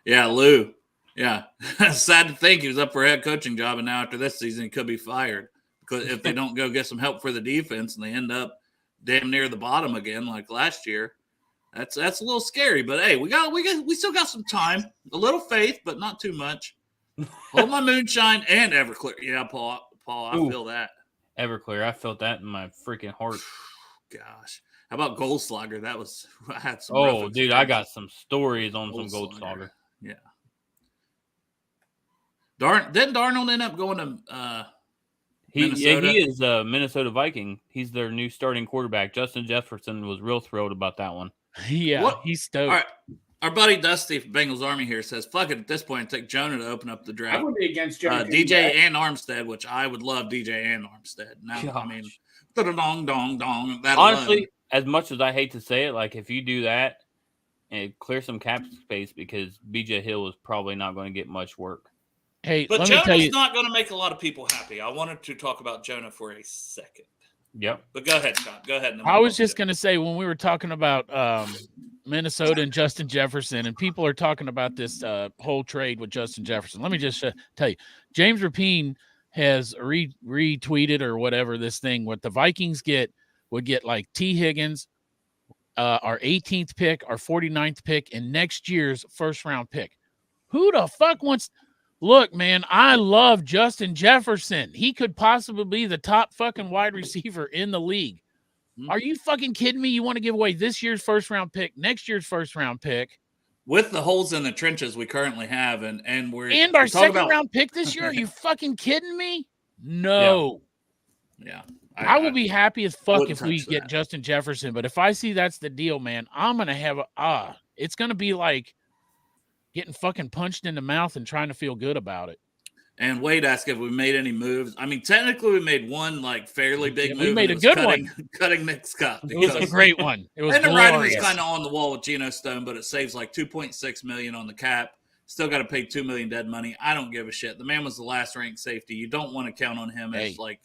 S2: Yeah, Lou. Yeah. Sad to think he was up for a head coaching job, and now after this season, he could be fired. Because if they don't go get some help for the defense and they end up damn near the bottom again like last year, that's a little scary. But hey, we still got some time. A little faith, but not too much. Hold my moonshine and Everclear. Yeah, Paul, I
S4: Ooh.
S2: feel that.
S4: Everclear. I felt that in my freaking heart.
S2: Gosh. How about Goldslager? That was I had some.
S4: Oh,
S2: rough
S4: dude, I got some stories on some
S2: Goldslager.
S4: Goldslager.
S2: Yeah. Didn't Darnold end up going to Minnesota?
S4: He is a Minnesota Viking. He's their new starting quarterback. Justin Jefferson was real thrilled about that one.
S3: Yeah,
S2: What?
S3: he's stoked.
S2: All right. Our buddy Dusty from Bengals Army here says, fuck it at this point, take Jonah to open up the
S5: I
S2: draft.
S5: would be against Jonah.
S2: DJ and Armstead, which I would love DJ and Armstead. Now, I mean, dong, dong, dong. That
S4: Honestly, as much as I hate to say it, like if you do that and clear some cap space, because BJ Hill is probably not going to get much work.
S3: Hey,
S2: but
S3: let me tell
S2: Jonah's
S3: you,
S2: not going to make a lot of people happy. I wanted to talk about Jonah for a second.
S4: Yep.
S2: But go ahead, Scott. Go ahead.
S3: I was just going to say when we were talking about Minnesota and Justin Jefferson, and people are talking about this whole trade with Justin Jefferson. Let me just tell you, James Rapine has retweeted or whatever this thing. What the Vikings would get like T. Higgins, our 18th pick, our 49th pick, and next year's first-round pick. Who the fuck wants? Look, man, I love Justin Jefferson. He could possibly be the top fucking wide receiver in the league. Are you fucking kidding me? You want to give away this year's first-round pick, next year's first-round pick,
S2: with the holes in the trenches we currently have, and
S3: our second-round pick this year? Are you fucking kidding me? No.
S2: Yeah.
S3: I will be happy as fuck if we
S2: touch
S3: get
S2: that.
S3: Justin Jefferson, but if I see that's the deal, man, I'm gonna have it's gonna be like getting fucking punched in the mouth and trying to feel good about it.
S2: And Wade asked if we made any moves. I mean, technically, we made one like fairly big move.
S3: We made
S2: and
S3: a
S2: it was
S3: good one.
S2: Cutting Nick Scott.
S3: It was a great one. It was
S2: and the writing was
S3: glorious.
S2: kind of on the wall with Geno Stone, but it saves like $2.6 million on the cap. Still got to pay $2 million dead money. I don't give a shit. The man was the last ranked safety. You don't want to count on him as like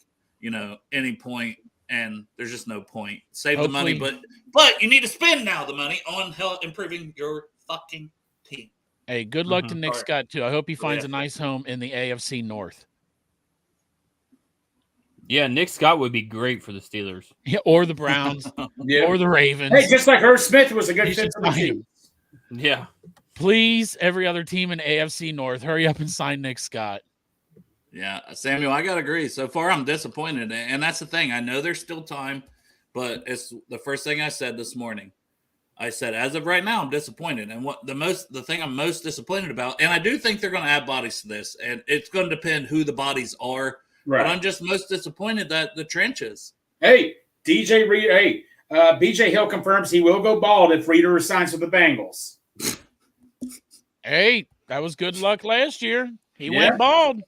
S2: any point, and there's just no point. Save the money, but you need to spend now the money on improving your fucking team.
S3: Hey, good luck to Nick
S2: All right.
S3: Scott too. I hope he finds
S2: Yeah.
S3: a nice home in the AFC North.
S4: Yeah, Nick Scott would be great for the Steelers.
S3: Yeah, or the Browns,
S5: Yeah.
S3: or the Ravens.
S5: Hey, just like Irv Smith was a good
S3: You
S5: fit
S3: should
S5: for the
S3: sign
S5: team.
S3: him.
S4: Yeah.
S3: Please, every other team in AFC North, hurry up and sign Nick Scott.
S2: Yeah, Samuel, I gotta agree. So far, I'm disappointed, and that's the thing. I know there's still time, but it's the first thing I said this morning. I said, as of right now, I'm disappointed. And the thing I'm most disappointed about, and I do think they're going to add bodies to this, and it's going to depend who the bodies are.
S5: Right.
S2: But I'm just most disappointed that the trenches.
S5: Hey, DJ Reader. Hey, BJ Hill confirms he will go bald if Reader resigns with the Bengals.
S3: Hey, that was good luck last year. He
S5: Yeah.
S3: went bald.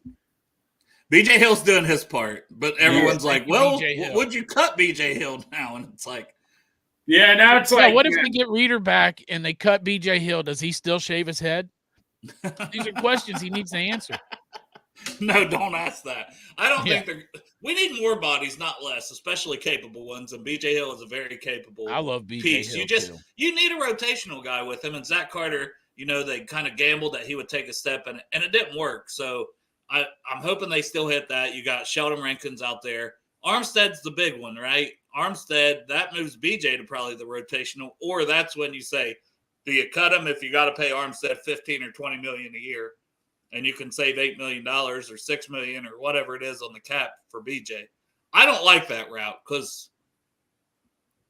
S2: BJ Hill's doing his part, but everyone's like,
S3: thank you,
S2: well,
S3: BJ Hill.
S2: would you cut BJ Hill now? And it's like,
S5: Yeah, now it's
S3: Yeah,
S5: like,
S3: what if we get Reader back and they cut BJ Hill? Does he still shave his head? These are questions he needs to answer.
S2: No, don't ask that. I don't
S3: Yeah.
S2: think we need more bodies, not less, especially capable ones. And BJ Hill is a very capable
S3: I love BJ
S2: piece.
S3: Hill too.
S2: You need a rotational guy with him. And Zach Carter, they kind of gambled that he would take a step and it didn't work. So I'm hoping they still hit that. You got Sheldon Rankins out there. Armstead's the big one, right? Armstead, that moves BJ to probably the rotational, or that's when you say, do you cut him if you got to pay Armstead $15 or $20 million a year? And you can save $8 million or $6 million or whatever it is on the cap for BJ. I don't like that route because,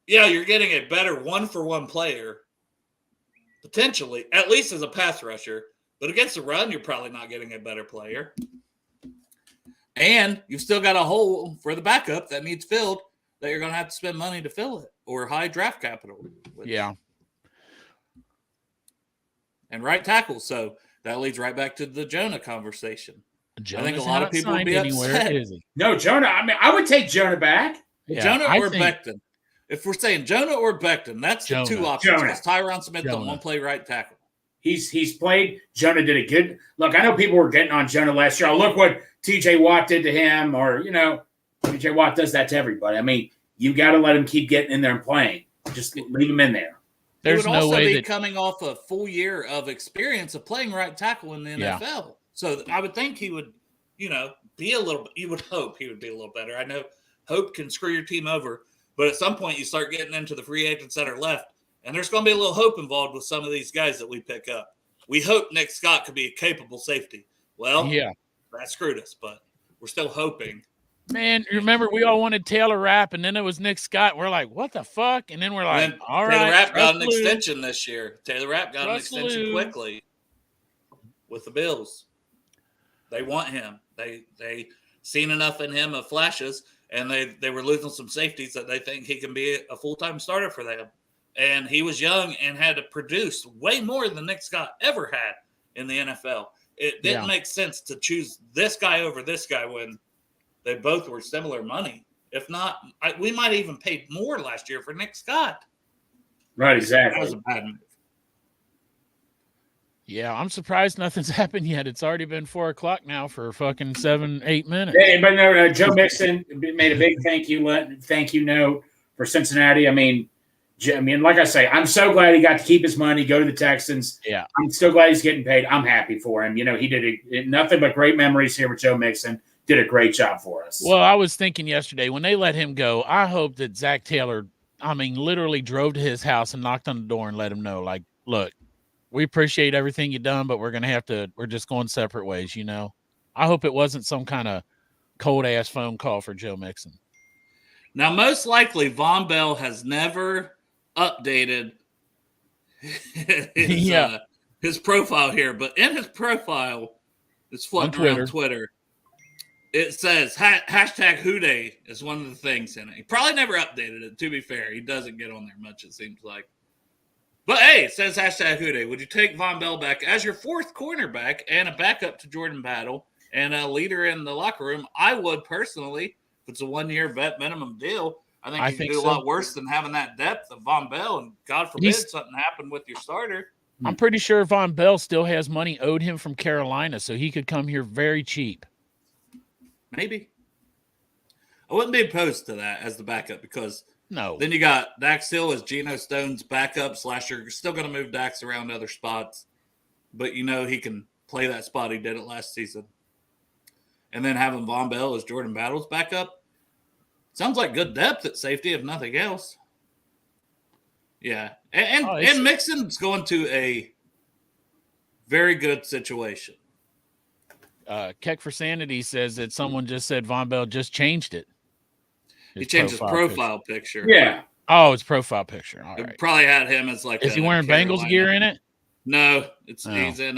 S2: you're getting a better one-for-one player, potentially, at least as a pass rusher. But against the run, you're probably not getting a better player. And you've still got a hole for the backup that needs filled that you're going to have to spend money to fill it or high draft capital.
S3: Yeah.
S2: And right tackle. So that leads right back to the Jonah conversation.
S3: Jonah's
S2: I think a lot of
S3: not
S2: people would
S3: signed
S2: be
S3: anywhere,
S2: upset.
S3: is he?
S5: No, Jonah. I mean, I would take Jonah back.
S3: Yeah,
S2: Jonah
S3: I
S2: or
S3: think
S2: Becton. If we're saying Jonah or Becton, that's the two
S3: Jonah.
S2: options.
S5: Jonah.
S2: Because Tyron Smith
S3: Jonah.
S2: don't want to play right tackle.
S5: He's played. Jonah did a good look. I know people were getting on Jonah last year. Oh, look what TJ Watt did to him, or TJ Watt does that to everybody. I mean, you got to let him keep getting in there and playing. Just leave him in there.
S3: there's
S2: He would
S3: no
S2: also
S3: way
S2: be
S3: that
S2: coming off a full year of experience of playing right tackle in the
S3: Yeah.
S2: NFL. So I would think he would, be a little. You would hope he would be a little better. I know hope can screw your team over, but at some point you start getting into the free agents that are left, and there's going to be a little hope involved with some of these guys that we pick up. We hope Nick Scott could be a capable safety. Well, that screwed us, but we're still hoping.
S3: Man, remember we all wanted Taylor Rapp, and then it was Nick Scott. We're like, what the fuck? And then we're like,
S2: And
S3: all
S2: Taylor
S3: right.
S2: Rapp got an
S3: trust Lou.
S2: extension this year. Taylor Rapp got an
S3: Trust
S2: extension
S3: Lou.
S2: quickly with the Bills. They want him. They seen enough in him of flashes, and they were losing some safeties that they think he can be a full-time starter for them. And he was young and had to produce way more than Nick Scott ever had in the NFL. It didn't make sense to choose this guy over this guy when they both were similar money. If not, we might even paid more last year for Nick Scott.
S5: Right,
S2: That
S5: exactly.
S2: was a bad move.
S3: Yeah, I'm surprised nothing's happened yet. It's already been 4:00 now for fucking 7-8 minutes.
S5: Hey, but no, Joe Mixon made a big thank you note for Cincinnati. I mean, like I say, I'm so glad he got to keep his money, go to the Texans.
S3: Yeah.
S5: I'm still glad he's getting paid. I'm happy for him. He did nothing but great memories here with Joe Mixon. Did a great job for us.
S3: Well, I was thinking yesterday when they let him go, I hope that Zach Taylor, literally drove to his house and knocked on the door and let him know, like, look, we appreciate everything you've done, but we're just going separate ways, I hope it wasn't some kind of cold ass phone call for Joe Mixon.
S2: Now, most likely, Von Bell has never updated his profile here, but in his profile, it's floating around Twitter. It says hashtag Houday is one of the things in it. He probably never updated it, to be fair. He doesn't get on there much, it seems like. But hey, it says hashtag Houday. Would you take Von Bell back as your fourth cornerback and a backup to Jordan Battle and a leader in the locker room? I would personally, if it's a 1-year vet minimum deal. I think you can do a lot worse than having that depth of Von Bell, and God forbid something happened with your starter.
S3: I'm pretty sure Von Bell still has money owed him from Carolina, so he could come here very cheap.
S2: Maybe. I wouldn't be opposed to that as the backup because
S3: no.
S2: Then you got Dax Hill as Geno Stone's backup / you're still going to move Dax around other spots, but he can play that spot. He did it last season. And then having Von Bell as Jordan Battle's backup sounds like good depth at safety, if nothing else. Yeah. And Mixon's going to a very good situation.
S3: Keck for Sanity says that someone just said Von Bell just changed it.
S2: He changed his profile picture.
S5: Yeah.
S3: Oh, it's profile picture. All
S2: It
S3: right.
S2: probably had him as like.
S3: Is he wearing Bengals gear in it?
S2: No, he's in.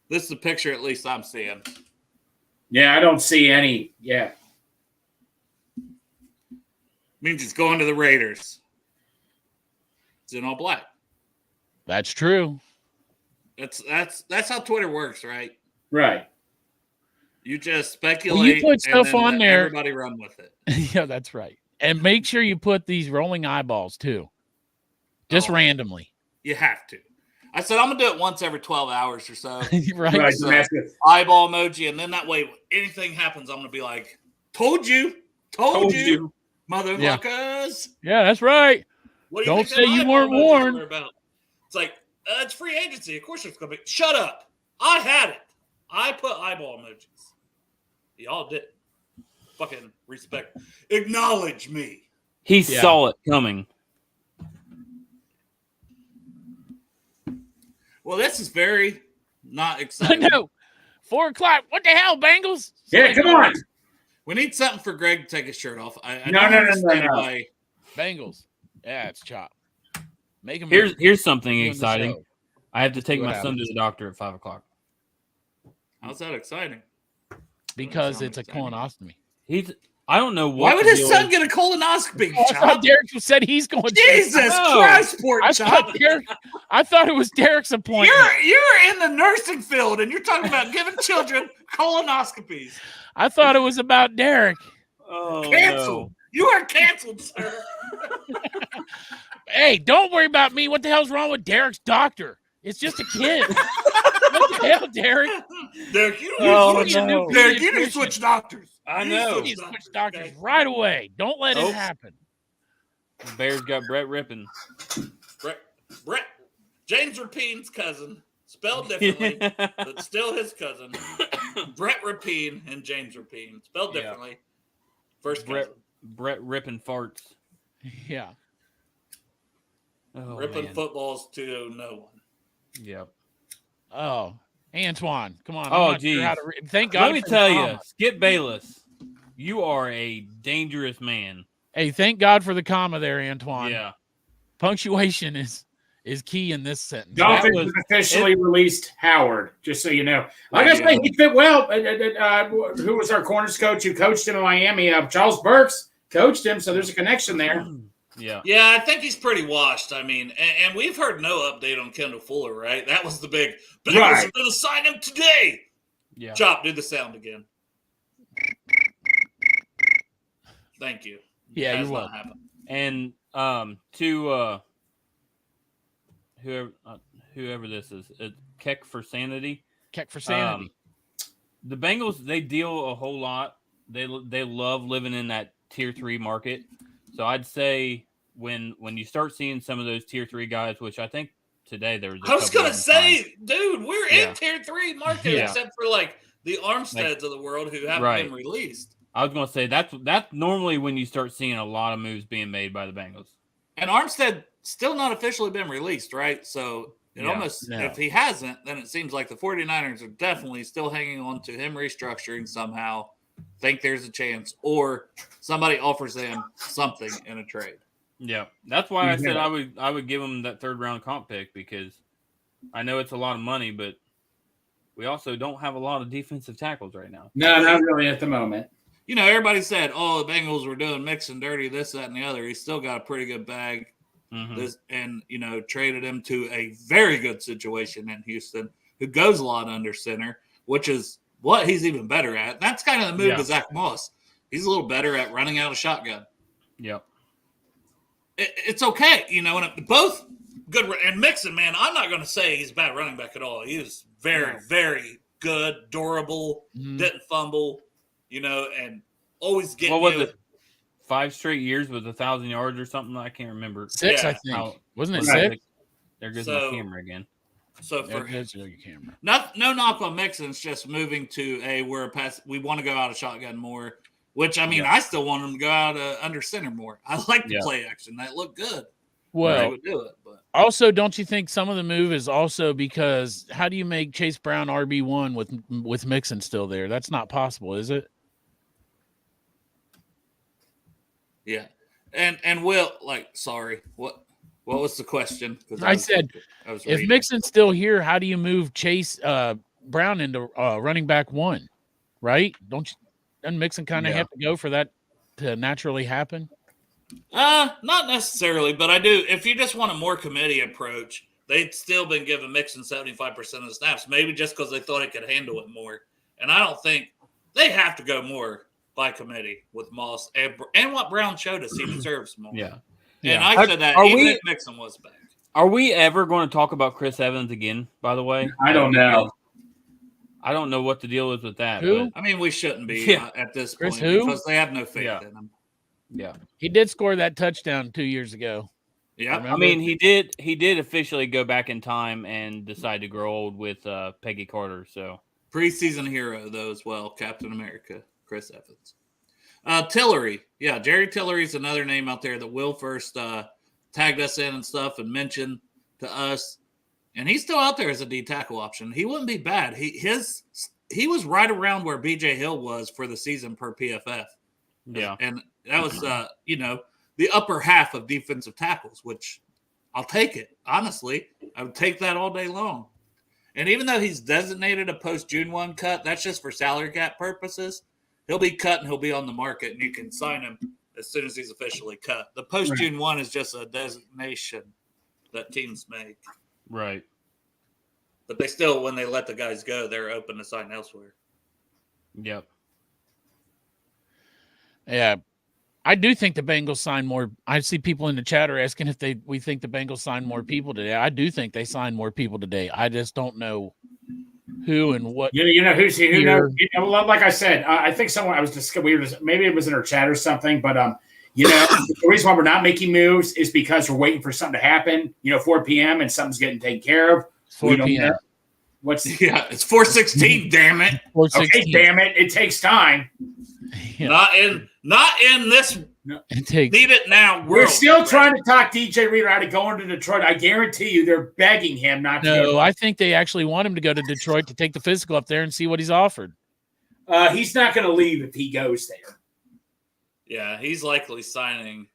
S2: This is the picture at least I'm seeing.
S5: Yeah, I don't see any. Yeah.
S2: Means he's going to the Raiders. It's in all black.
S3: That's true.
S2: That's how Twitter works, right?
S5: Right.
S2: You just speculate.
S3: Well, you put stuff
S2: and then
S3: on there.
S2: Everybody run with it.
S3: Yeah, that's right. And make sure you put these rolling eyeballs too. Just randomly.
S2: You have to. I said I'm gonna do it once every 12 hours or so.
S3: right?
S5: Right,
S2: So,
S5: that's good.
S2: eyeball emoji, and then that way, when anything happens, I'm gonna be like, "Told you, told you, motherfuckers."
S3: Yeah, that's right.
S2: What do you
S3: Don't
S2: think
S3: say
S2: them
S3: you
S2: eyeball
S3: weren't
S2: emojis
S3: warned.
S2: were about? It's like it's free agency. Of course, it's gonna be. Shut up. I had it. I put eyeball emojis. Y'all did. Fucking respect. Acknowledge me.
S4: He
S3: Yeah.
S4: saw it coming.
S2: Well, this is very not
S3: I
S2: exciting.
S3: know. 4 o'clock. What the hell, Bengals?
S5: Yeah, come on.
S2: We need something for Greg to take his shirt off. I
S5: No,
S2: don't
S5: no, no,
S2: understand
S5: no, no.
S2: why.
S3: Bengals. Yeah, it's Chop. Make him
S4: Here's something
S3: doing the
S4: exciting.
S3: show.
S4: I have to take
S3: What
S4: my son to
S3: happens?
S4: the doctor at 5 o'clock.
S2: How's that exciting?
S3: Because
S2: Sound
S3: it's a
S2: exciting.
S4: I
S3: colonoscmy.
S4: don't know what.
S2: Why would
S4: the
S2: his
S4: deal
S2: son
S4: is.
S2: get a colonoscopy?
S3: Oh, I thought
S2: Chop?
S3: Derek said he's going to.
S2: Jesus
S4: No.
S2: Christ, poor
S3: I
S2: Chop.
S3: thought Derek. I thought it was Derek's appointment.
S2: You're in the nursing field and you're talking about giving children colonoscopies.
S3: I thought it was about Derek.
S4: Oh,
S2: Canceled. You are canceled, sir.
S3: Hey, don't worry about me. What the hell's wrong with Derek's doctor? It's just a kid. What the hell, Derek?
S2: Derek, you
S4: Oh,
S2: need to switch.
S4: no.
S2: Derek, you need to switch doctors.
S4: I
S2: You need to
S4: know.
S3: You
S2: switch
S3: need to switch
S2: doctors,
S3: doctors
S2: okay?
S3: right away. Don't let
S4: Oh.
S3: it happen.
S4: The Bears got Brett Rippon.
S2: Brett, James Rapin's cousin, spelled differently, but still his cousin. Brett Rapine and James Rapine, spelled
S4: Yeah.
S2: differently. First
S4: Brett
S2: cousin.
S4: Brett Rippon farts.
S3: Yeah.
S4: Oh,
S2: Ripping
S4: man.
S2: footballs to no one.
S4: Yep.
S3: Oh, Antoine, come on. I'm
S4: Oh,
S3: not sure
S4: geez.
S3: how to thank God.
S4: Let me
S3: for
S4: tell
S3: the
S4: you,
S3: comma.
S4: Skip Bayless, you are a dangerous man.
S3: Hey, thank God for the comma there, Antoine.
S4: Yeah.
S3: Punctuation is key in this sentence.
S5: Dolphins
S4: was-
S5: has officially released Howard, just so you know. Like I
S2: Yeah.
S5: say, he fit well. Who was our corners coach who coached him in Miami? Charles Burks coached him, so there's a connection there.
S4: Yeah.
S2: Yeah, I think he's pretty washed. I mean, and we've heard no update on Kendall Fuller, right? That was the big. Bengals
S5: Right.
S2: are going to sign him today.
S4: Yeah.
S2: Chop, do the sound again. Thank you.
S3: Yeah,
S2: Has
S3: you're
S2: not
S3: welcome.
S2: happened.
S4: And to whoever this is, Keck for Sanity.
S3: Keck for sanity.
S4: The Bengals, they deal a whole lot. They love living in that tier 3 market. So I'd say when you start seeing some of those tier 3 guys, which I think today there was.
S2: I was going to
S4: say.
S2: say, dude, we're
S4: Yeah.
S2: in tier 3 market,
S4: Yeah.
S2: except for like the Armsteads of the world who haven't
S4: Right.
S2: been released.
S4: I was going to say that's normally when you start seeing a lot of moves being made by the Bengals.
S2: And Armstead still not officially been released, right? So it
S4: Yeah.
S2: almost,
S3: No.
S2: if he hasn't, then it seems like the 49ers are definitely still hanging on to him restructuring somehow. Think there's a chance, or somebody offers them something in a trade.
S4: Yeah, that's why I said
S5: Yeah.
S4: I would give him that 3rd round comp pick, because I know it's a lot of money, but we also don't have a lot of defensive tackles right now.
S5: No, not really at the moment.
S2: You know, everybody said, "Oh, the Bengals were doing mixing dirty, this, that, and the other." He's still got a pretty good bag.
S4: Mhm.
S2: This, and traded him to a very good situation in Houston, who goes a lot under center, which is what he's even better at. That's kind of the move
S4: Yeah.
S2: to Zach Moss. He's a little better at running out a shotgun.
S4: Yep.
S2: It's okay, and both good. And Mixon, man, I'm not going to say he's a bad running back at all. He is very, very good, durable,
S3: Mhm.
S2: didn't fumble, and always getting
S4: What was
S2: you.
S4: it? 5 straight years with 1,000 yards or something. I can't remember.
S3: 6,
S2: Yeah.
S3: I think.
S4: How-
S3: Wasn't it
S5: Right.
S3: 6?
S4: There goes
S2: So-
S4: my camera again.
S2: So
S3: There
S2: for
S3: goes your camera.
S2: no knock on Mixon, it's just moving to we want to go out of shotgun more. Which I mean,
S4: Yeah.
S2: I still want him to go out under center more. I like the
S4: Yeah.
S2: play action; that looked good.
S3: Well,
S2: They would do it, but
S3: also, don't you think some of the move is also because how do you make Chase Brown RB1 with Mixon still there? That's not possible, is it?
S2: yeah. And Will, sorry, what was the question? 'Cause
S3: I said,
S2: I was
S3: If
S2: reading.
S3: Mixon's still here, how do you move Chase Brown into running back 1? Right? Doesn't Mixon kind of
S4: Yeah.
S3: have to go for that to naturally happen?
S2: Not necessarily, but I do. If you just want a more committee approach, they'd still been giving Mixon 75% of the snaps, maybe just because they thought he could handle it more. And I don't think they have to go more by committee with Moss and what Brown showed us. He deserves more.
S4: Yeah.
S2: And I said that
S4: Are
S2: even
S4: we-
S2: if Mixon was back.
S4: Are we ever going to talk about Chris Evans again, by the way?
S5: I don't know.
S4: I don't know what the deal is with that.
S3: Who?
S2: I mean, we shouldn't be
S4: Yeah.
S2: at this
S3: Chris
S2: point
S3: who?
S2: because they have no faith
S4: Yeah.
S2: in him.
S4: Yeah.
S3: He did score that touchdown 2 years ago.
S2: Yeah.
S3: Remember?
S4: I mean, he did officially go back in time and decide to grow old with Peggy Carter. So
S2: Preseason hero, though, as well. Captain America, Chris Evans. Tillery. Yeah, Jerry Tillery's another name out there that Will first tagged us in and stuff and mentioned to us. And he's still out there as a D tackle option. He wouldn't be bad. He was right around where BJ Hill was for the season per PFF.
S4: yeah,
S2: And that was, the upper half of defensive tackles, which I'll take it. Honestly, I would take that all day long. And even though he's designated a post-June 1 cut, that's just for salary cap purposes. He'll be cut and he'll be on the market, and you can sign him as soon as he's officially cut. The post-June 1 is just a designation that teams make.
S4: right.
S2: But they still, when they let the guys go, they're open to sign elsewhere.
S4: Yep.
S3: Yeah. I do think the Bengals sign more. I see people in the chat are asking if we think the Bengals sign more people today. I do think they sign more people today. I just don't know who and what.
S5: You know who
S3: Here.
S5: knows? Like I said, I think someone I was just maybe it was in our chat or something, but the reason why we're not making moves is because we're waiting for something to happen. 4 p.m. and something's getting taken care of.
S3: 4 p.m.
S5: What's
S2: Yeah, it's 4:16. Damn it!
S3: 4:16.
S5: okay? Damn it! It takes time.
S3: Yeah.
S2: Not in this.
S3: It takes.
S2: Need it now.
S5: We're
S2: world.
S5: still trying to talk DJ Reader out of going to Detroit. I guarantee you, they're begging him not to.
S3: No, I think they actually want him to go to Detroit to take the physical up there and see what he's offered.
S5: He's not going to leave if he goes there.
S2: Yeah, he's likely signing.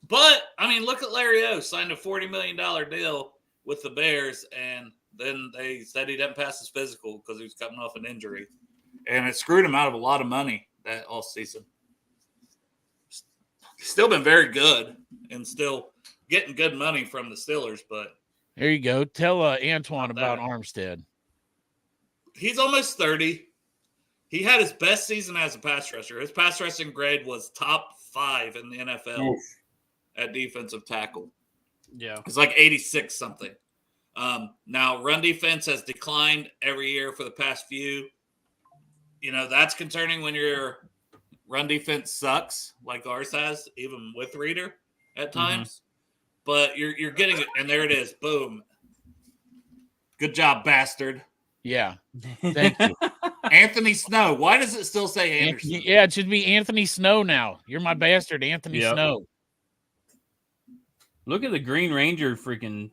S2: But, I mean, look at Larry O. Signed a $40 million deal with the Bears, and then they said he didn't pass his physical because he was coming off an injury. And it screwed him out of a lot of money that all season. He's still been very good and still getting good money from the Steelers, but
S3: There you go. Tell Antoine about Armstead.
S2: he's almost 30. He had his best season as a pass rusher. His pass rushing grade was top 5 in the NFL at defensive tackle.
S4: Yeah.
S2: It's like 86 something. Now, run defense has declined every year for the past few. That's concerning when your run defense sucks, like ours has, even with Reader at times. But you're getting it, and there it is. Boom. Good job, bastard.
S3: Yeah. Thank you.
S2: Anthony Snow. Why does it still say Anderson?
S3: Yeah, it should be Anthony Snow now. You're my bastard, Anthony
S4: Yep.
S3: Snow.
S4: Look at the Green Ranger freaking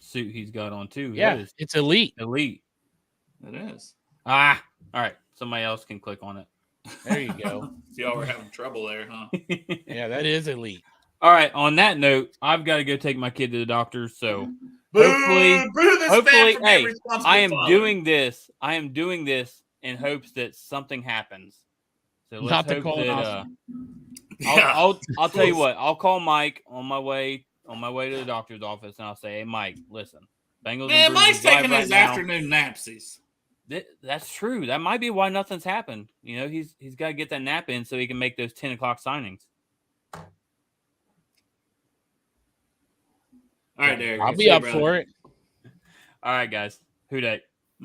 S4: suit he's got on too.
S3: Yeah,
S4: That is
S3: it's elite.
S4: elite.
S2: It is.
S4: All right. Somebody else can click on it.
S3: There you go.
S2: Y'all were having trouble there, huh?
S3: Yeah, that is elite.
S4: All right. On that note, I've got to go take my kid to the doctor. So
S2: Boo
S4: hopefully,
S2: this man for being
S4: hey,
S2: responsible
S4: I am
S2: father.
S4: doing this. I am doing this in hopes that something happens. So let's
S3: Not the
S4: hope
S3: colonoscopy.
S4: that. I'll tell you what. I'll call Mike on my way to the doctor's office, and I'll say, "Hey, Mike, listen, Bengals."
S2: Man,
S4: and
S2: Mike's
S4: Bruins live
S2: taking
S4: right
S2: his
S4: now.
S2: afternoon napsies.
S4: That's true. That might be why nothing's happened. He's got to get that nap in so he can make those 10 o'clock signings.
S2: All right, Derek.
S3: I'll be up for it.
S4: All right, guys. Who dat?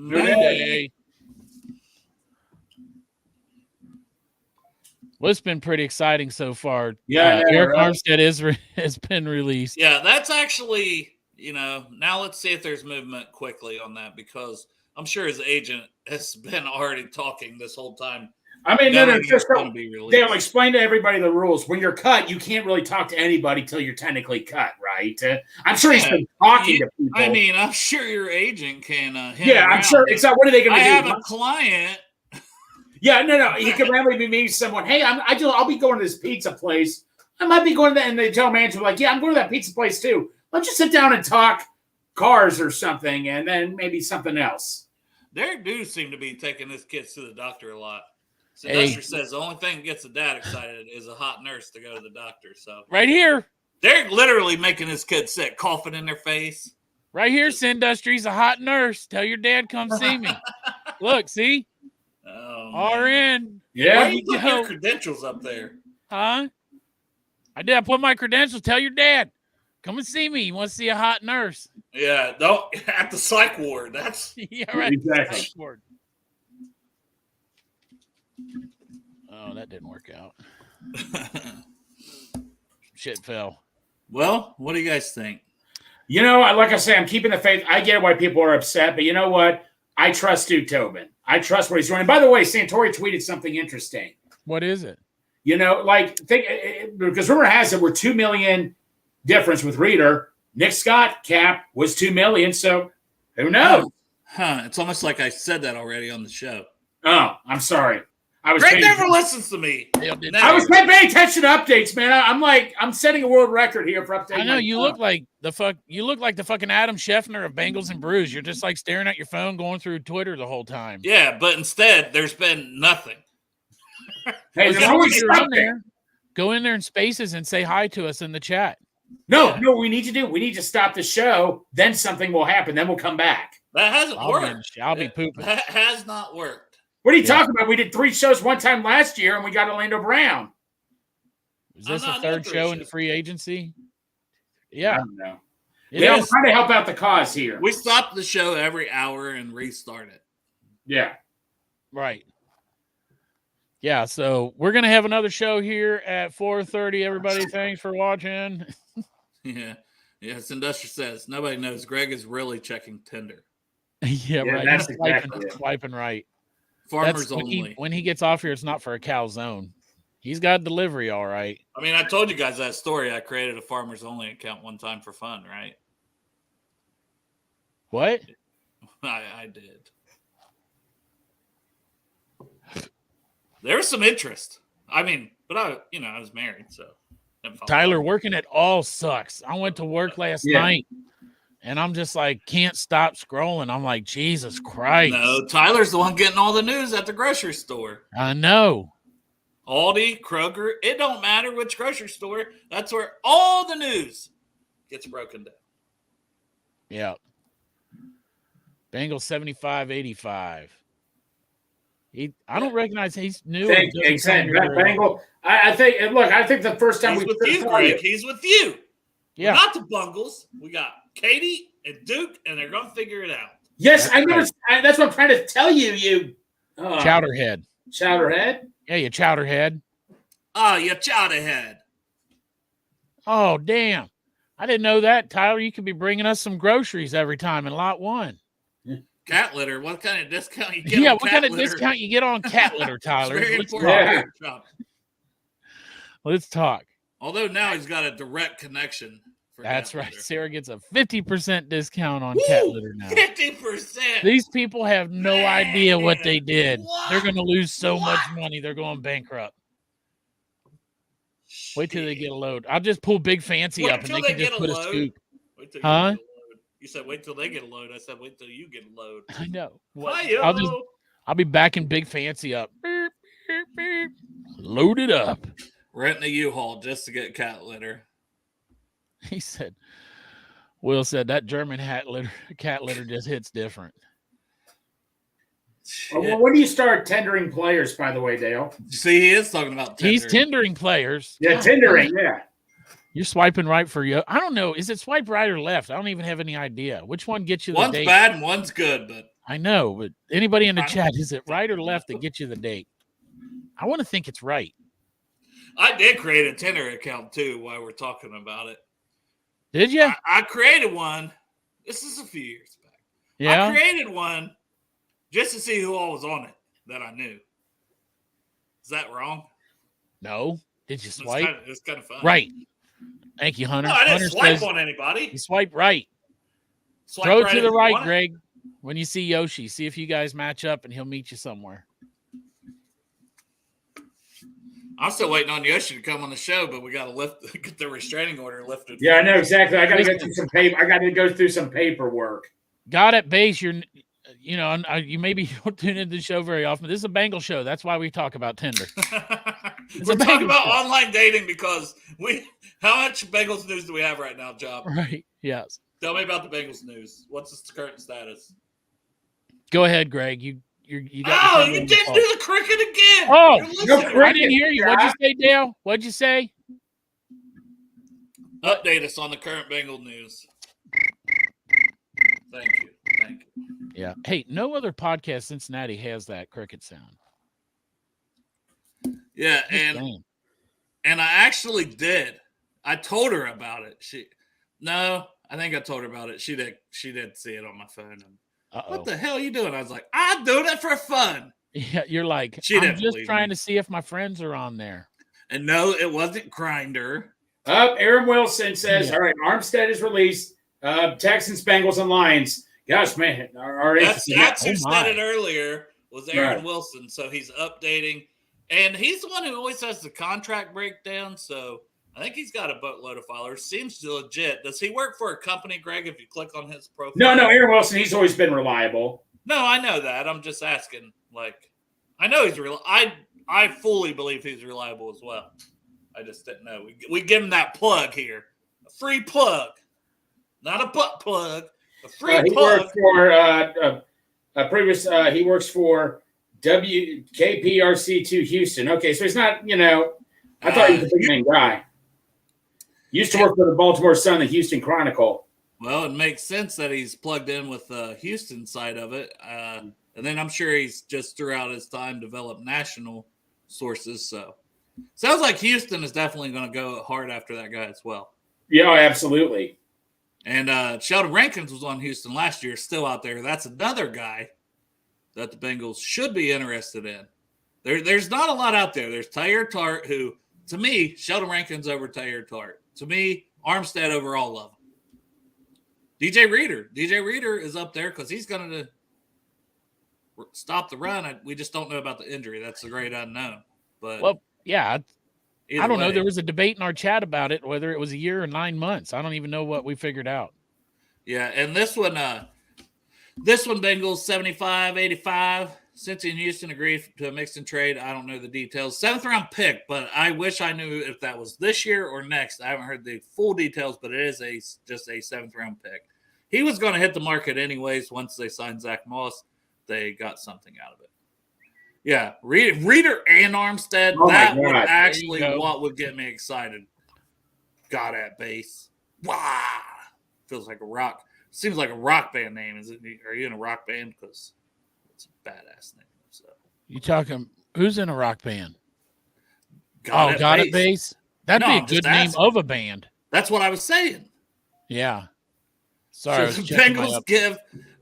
S3: Hey. Well, it's been pretty exciting so far.
S5: Yeah,
S3: Eric
S5: right.
S3: Armstead has been released.
S2: Yeah, that's actually, now let's see if there's movement quickly on that because I'm sure his agent has been already talking this whole time.
S5: I mean, no, just
S2: going to be released.
S5: Dale, explain to everybody the rules. When you're cut, you can't really talk to anybody till you're technically cut, right? I'm sure he's been talking to people.
S2: I mean, I'm sure your agent can.
S5: yeah, I'm sure. Exactly. What are they going
S2: I
S5: to do?
S2: have a client.
S5: Yeah, no. He could randomly be meeting someone. Hey, I'll be going to this pizza place. I might be going to that, and the general manager will be like, yeah, I'm going to that pizza place too. Let's just sit down and talk cars or something, and then maybe something else.
S2: Derek do seem to be taking his kids to the doctor a lot. So
S3: Hey.
S2: Dusty says the only thing that gets the dad excited is a hot nurse to go to the doctor. So
S3: Right here.
S2: Derek literally making his kids sick, coughing in their face.
S3: Right here, Sindustry's a hot nurse. Tell your dad come see me. Look, see?
S2: Oh, man.
S3: RN.
S5: Yeah.
S2: Why do you put
S3: Yo.
S2: your credentials up there?
S3: Huh? I did. I put my credentials. Tell your dad. Come and see me. You want to see a hot nurse?
S2: Yeah, don't at the psych ward. That's
S3: Yeah, right.
S5: Exactly.
S3: Psych ward. Oh, that didn't work out. Shit fell.
S2: well. What do you guys think?
S5: You know, like I say, I'm keeping the faith. I get why people are upset, but you know what? I trust Stu Tobin. I trust what he's doing. And by the way, Santori tweeted something interesting.
S3: What is it?
S5: You know, like because rumor has it we're $2 million difference with Reader. Nick Scott cap was $2 million, so who knows?
S2: It's almost like I said that already on the show.
S5: Oh, I'm sorry.
S2: Greg never listens to me.
S5: I was paying attention to updates, man. I'm setting a world record here for updates.
S3: I know you look like the fucking Adam Scheffner of Bengals and Brews. You're just like staring at your phone, going through Twitter the whole time.
S2: Yeah, but instead, there's been nothing.
S5: Hey, there's always
S3: You're in
S5: something.
S3: there. Go in there in Spaces and say hi to us in the chat.
S5: No, we need to stop the show. Then something will happen. Then we'll come back.
S2: That hasn't worked.
S3: I'll be pooping.
S2: That has not worked.
S5: What are you talking about? We did 3 shows one time last year, and we got Orlando Brown.
S3: Is this
S2: I'm
S3: the
S2: not
S3: third
S2: into
S3: show
S2: it.
S3: in the free agency?
S5: I
S3: Yeah,
S5: don't know.
S3: it
S5: Yeah, I'm
S3: is.
S5: trying to help out the cause here.
S2: We stop the show every hour and restart it.
S5: Yeah.
S3: Right. Yeah, so we're gonna have another show here at 4:30. Everybody, thanks for watching.
S2: Yeah. Yes, Industrial says nobody knows. Greg is really checking Tinder.
S3: Yeah, right.
S5: that's
S3: He's swiping,
S5: exactly it.
S3: swiping right.
S2: Farmers
S3: That's when
S2: only.
S3: when he gets off here, it's not for a calzone. He's got delivery, all right.
S2: I mean, I told you guys that story. I created a farmers only account one time for fun, right?
S3: What?
S2: I did. There was some interest. I mean, but I was married, so. didn't follow
S3: Tyler,
S2: up.
S3: working at all sucks. I went to work last
S5: Yeah.
S3: night and I'm just like, can't stop scrolling. I'm like, Jesus Christ.
S2: No, Tyler's the one getting all the news at the grocery store.
S3: I know.
S2: Aldi, Kroger, it don't matter which grocery store. That's where all the news gets broken down.
S3: Yeah. Bengals 75-85. I don't recognize he's new.
S5: Thank you. Exactly. Bengal. I think the first time
S2: He's
S5: we
S2: with you, Greg. He's with you.
S3: Yeah.
S2: We're not the Bungles. We got Katie and Duke, and they're going to figure it out.
S5: Yes,
S3: That's
S5: I know.
S3: right.
S5: That's what I'm trying to tell you. You
S3: Chowderhead.
S5: Chowderhead.
S3: Yeah, you chowderhead.
S2: Oh, you chowderhead.
S3: Oh, damn. I didn't know that, Tyler. You could be bringing us some groceries every time in lot 1.
S2: Cat litter. What kind of discount you get
S3: Yeah,
S2: on
S3: what
S2: cat
S3: kind of
S2: litter?
S3: discount you get on cat litter,
S2: It's
S3: Tyler?
S2: very
S3: Let's
S2: important.
S3: talk. Let's talk.
S2: Although now he's got a direct connection. For
S3: That's
S2: cat
S3: right.
S2: litter.
S3: Sarah gets a 50% discount on cat litter now.
S2: 50%.
S3: These people have no idea what they did.
S2: What?
S3: They're going to lose so much
S2: What?
S3: money. They're going bankrupt. Wait till they get a load. I'll just pull Big Fancy
S2: Wait
S3: up and
S2: till
S3: they
S2: they
S3: can just
S2: get a
S3: put a
S2: load.
S3: scoop.
S2: Wait till you
S3: Huh?
S2: get a load. You said wait till they get a load. I said wait till you get a load.
S3: I know.
S2: Hi-yo.
S3: I'll be backing Big Fancy up. Beep, beep, beep. Load it up.
S2: Renting a U-Haul just to get cat litter.
S3: He said, Will said that German cat litter just hits different.
S5: Well, when do you start tendering players? By the way, Dale.
S2: See, he is talking about tender.
S3: He's tendering players.
S5: Yeah, tendering. Yeah.
S3: You're swiping right for you. I don't know. Is it swipe right or left? I don't even have any idea. Which one gets you the
S2: One's
S3: date?
S2: bad and one's good, but
S3: I know, but anybody in the chat, is it right or left that gets you the date? I want to think it's right.
S2: I did create a Tinder account too while we're talking about it.
S3: Did you?
S2: I created one. This is a few years back. I
S3: Yeah.
S2: created one just to see who all was on it that I knew. Is that wrong?
S3: No. Did you swipe?
S2: It's kind of fun.
S3: Right. Thank you, Hunter.
S2: No, I didn't
S3: Hunter
S2: swipe
S3: says
S2: on anybody.
S3: you swipe right.
S2: Swipe
S3: Throw it
S2: right
S3: to
S2: if
S3: the
S2: you
S3: right,
S2: want it.
S3: Greg. When you see Yoshi, see if you guys match up and he'll meet you somewhere.
S2: I'm still waiting on Yoshi to come on the show, but we got to get the restraining order lifted.
S5: Yeah, I know exactly. I got to go through some paper. I got to go through some paperwork.
S3: God at base, you maybe don't tune into the show very often. This is a Bengal show. That's why we talk about Tinder.
S2: We're talking about online dating because how much Bengals news do we have right now, Job?
S3: Right. Yes.
S2: Tell me about the Bengals news. What's its current status?
S3: Go ahead, Greg. You got
S2: Oh,
S3: your finger
S2: you
S3: on the
S2: didn't
S3: pulse.
S2: do the cricket again.
S3: Oh,
S2: You're
S5: no
S2: listening.
S5: cricket.
S3: I didn't hear you. What'd you say, Dale? What'd you say?
S2: Update us on the current Bengal news. Thank you.
S3: Yeah. Hey, no other podcast Cincinnati has that cricket sound.
S2: Yeah,
S3: Just saying.
S2: and I actually did. I told her about it. I think I told her about it. She did see it on my phone. And, what the hell are you doing? I was like, I'm doing it for fun.
S3: Yeah, you're like,
S2: She
S3: I'm
S2: didn't
S3: just
S2: believe
S3: trying
S2: me.
S3: to see if my friends are on there.
S2: And no, it wasn't Grindr.
S5: Aaron Wilson says,
S3: Yeah.
S5: all right, Armstead is released. Texans, Bengals, and Lions. Gosh, man.
S2: That's who
S3: Oh, my.
S2: said it earlier was Aaron
S5: Right.
S2: Wilson. So he's updating. And he's the one who always has the contract breakdown. So I think he's got a boatload of followers. Seems legit. Does he work for a company, Greg, if you click on his profile?
S5: No, Aaron Wilson, he's always been reliable.
S2: No, I know that. I'm just asking. Like, I know he's real. I fully believe he's reliable as well. I just didn't know. We give him that plug here, a free plug, not a butt plug, a free
S5: He
S2: plug.
S5: worked for he works for WKPRC2 Houston. Okay, so he's not, I thought he was a big name guy. Used to work for the Baltimore Sun, the Houston Chronicle.
S2: Well, it makes sense that he's plugged in with the Houston side of it. And then I'm sure he's just throughout his time developed national sources. So sounds like Houston is definitely going to go hard after that guy as well.
S5: Yeah, absolutely.
S2: And Sheldon Rankins was on Houston last year, still out there. That's another guy that the Bengals should be interested in. There's not a lot out there. There's Tyler Tart, who, to me, Sheldon Rankins over Tyler Tart. To me, Armstead over all of them. DJ Reader is up there because he's going to stop the run. We just don't know about the injury. That's the great unknown. But
S3: Well, yeah, I don't know.
S2: way.
S3: There was a debate in our chat about it, whether it was a year or 9 months. I don't even know what we figured out.
S2: Yeah, and this one Bengals 75-85. Cincy and Houston agreed to a mixed in trade. I don't know the details. 7th round pick, but I wish I knew if that was this year or next. I haven't heard the full details, but it is just a 7th round pick. He was going to hit the market anyways. Once they signed Zach Moss, they got something out of it. Yeah, Reader and Armstead.
S5: Oh my
S2: that would
S5: God.
S2: actually
S3: There you go.
S2: what would get me excited. Got at base. Wow, feels like a rock. Seems like a rock band name. Are you in a rock band? Because it's a badass name. So
S3: You talking? Who's in a rock band?
S2: Got
S3: It Base. That'd
S2: No,
S3: be
S2: I'm
S3: a
S2: just
S3: good name
S2: asking.
S3: of a band.
S2: That's what I was saying.
S3: Yeah. Sorry, I
S2: So
S3: was
S2: the
S3: checking my
S2: Bengals
S3: up.
S2: give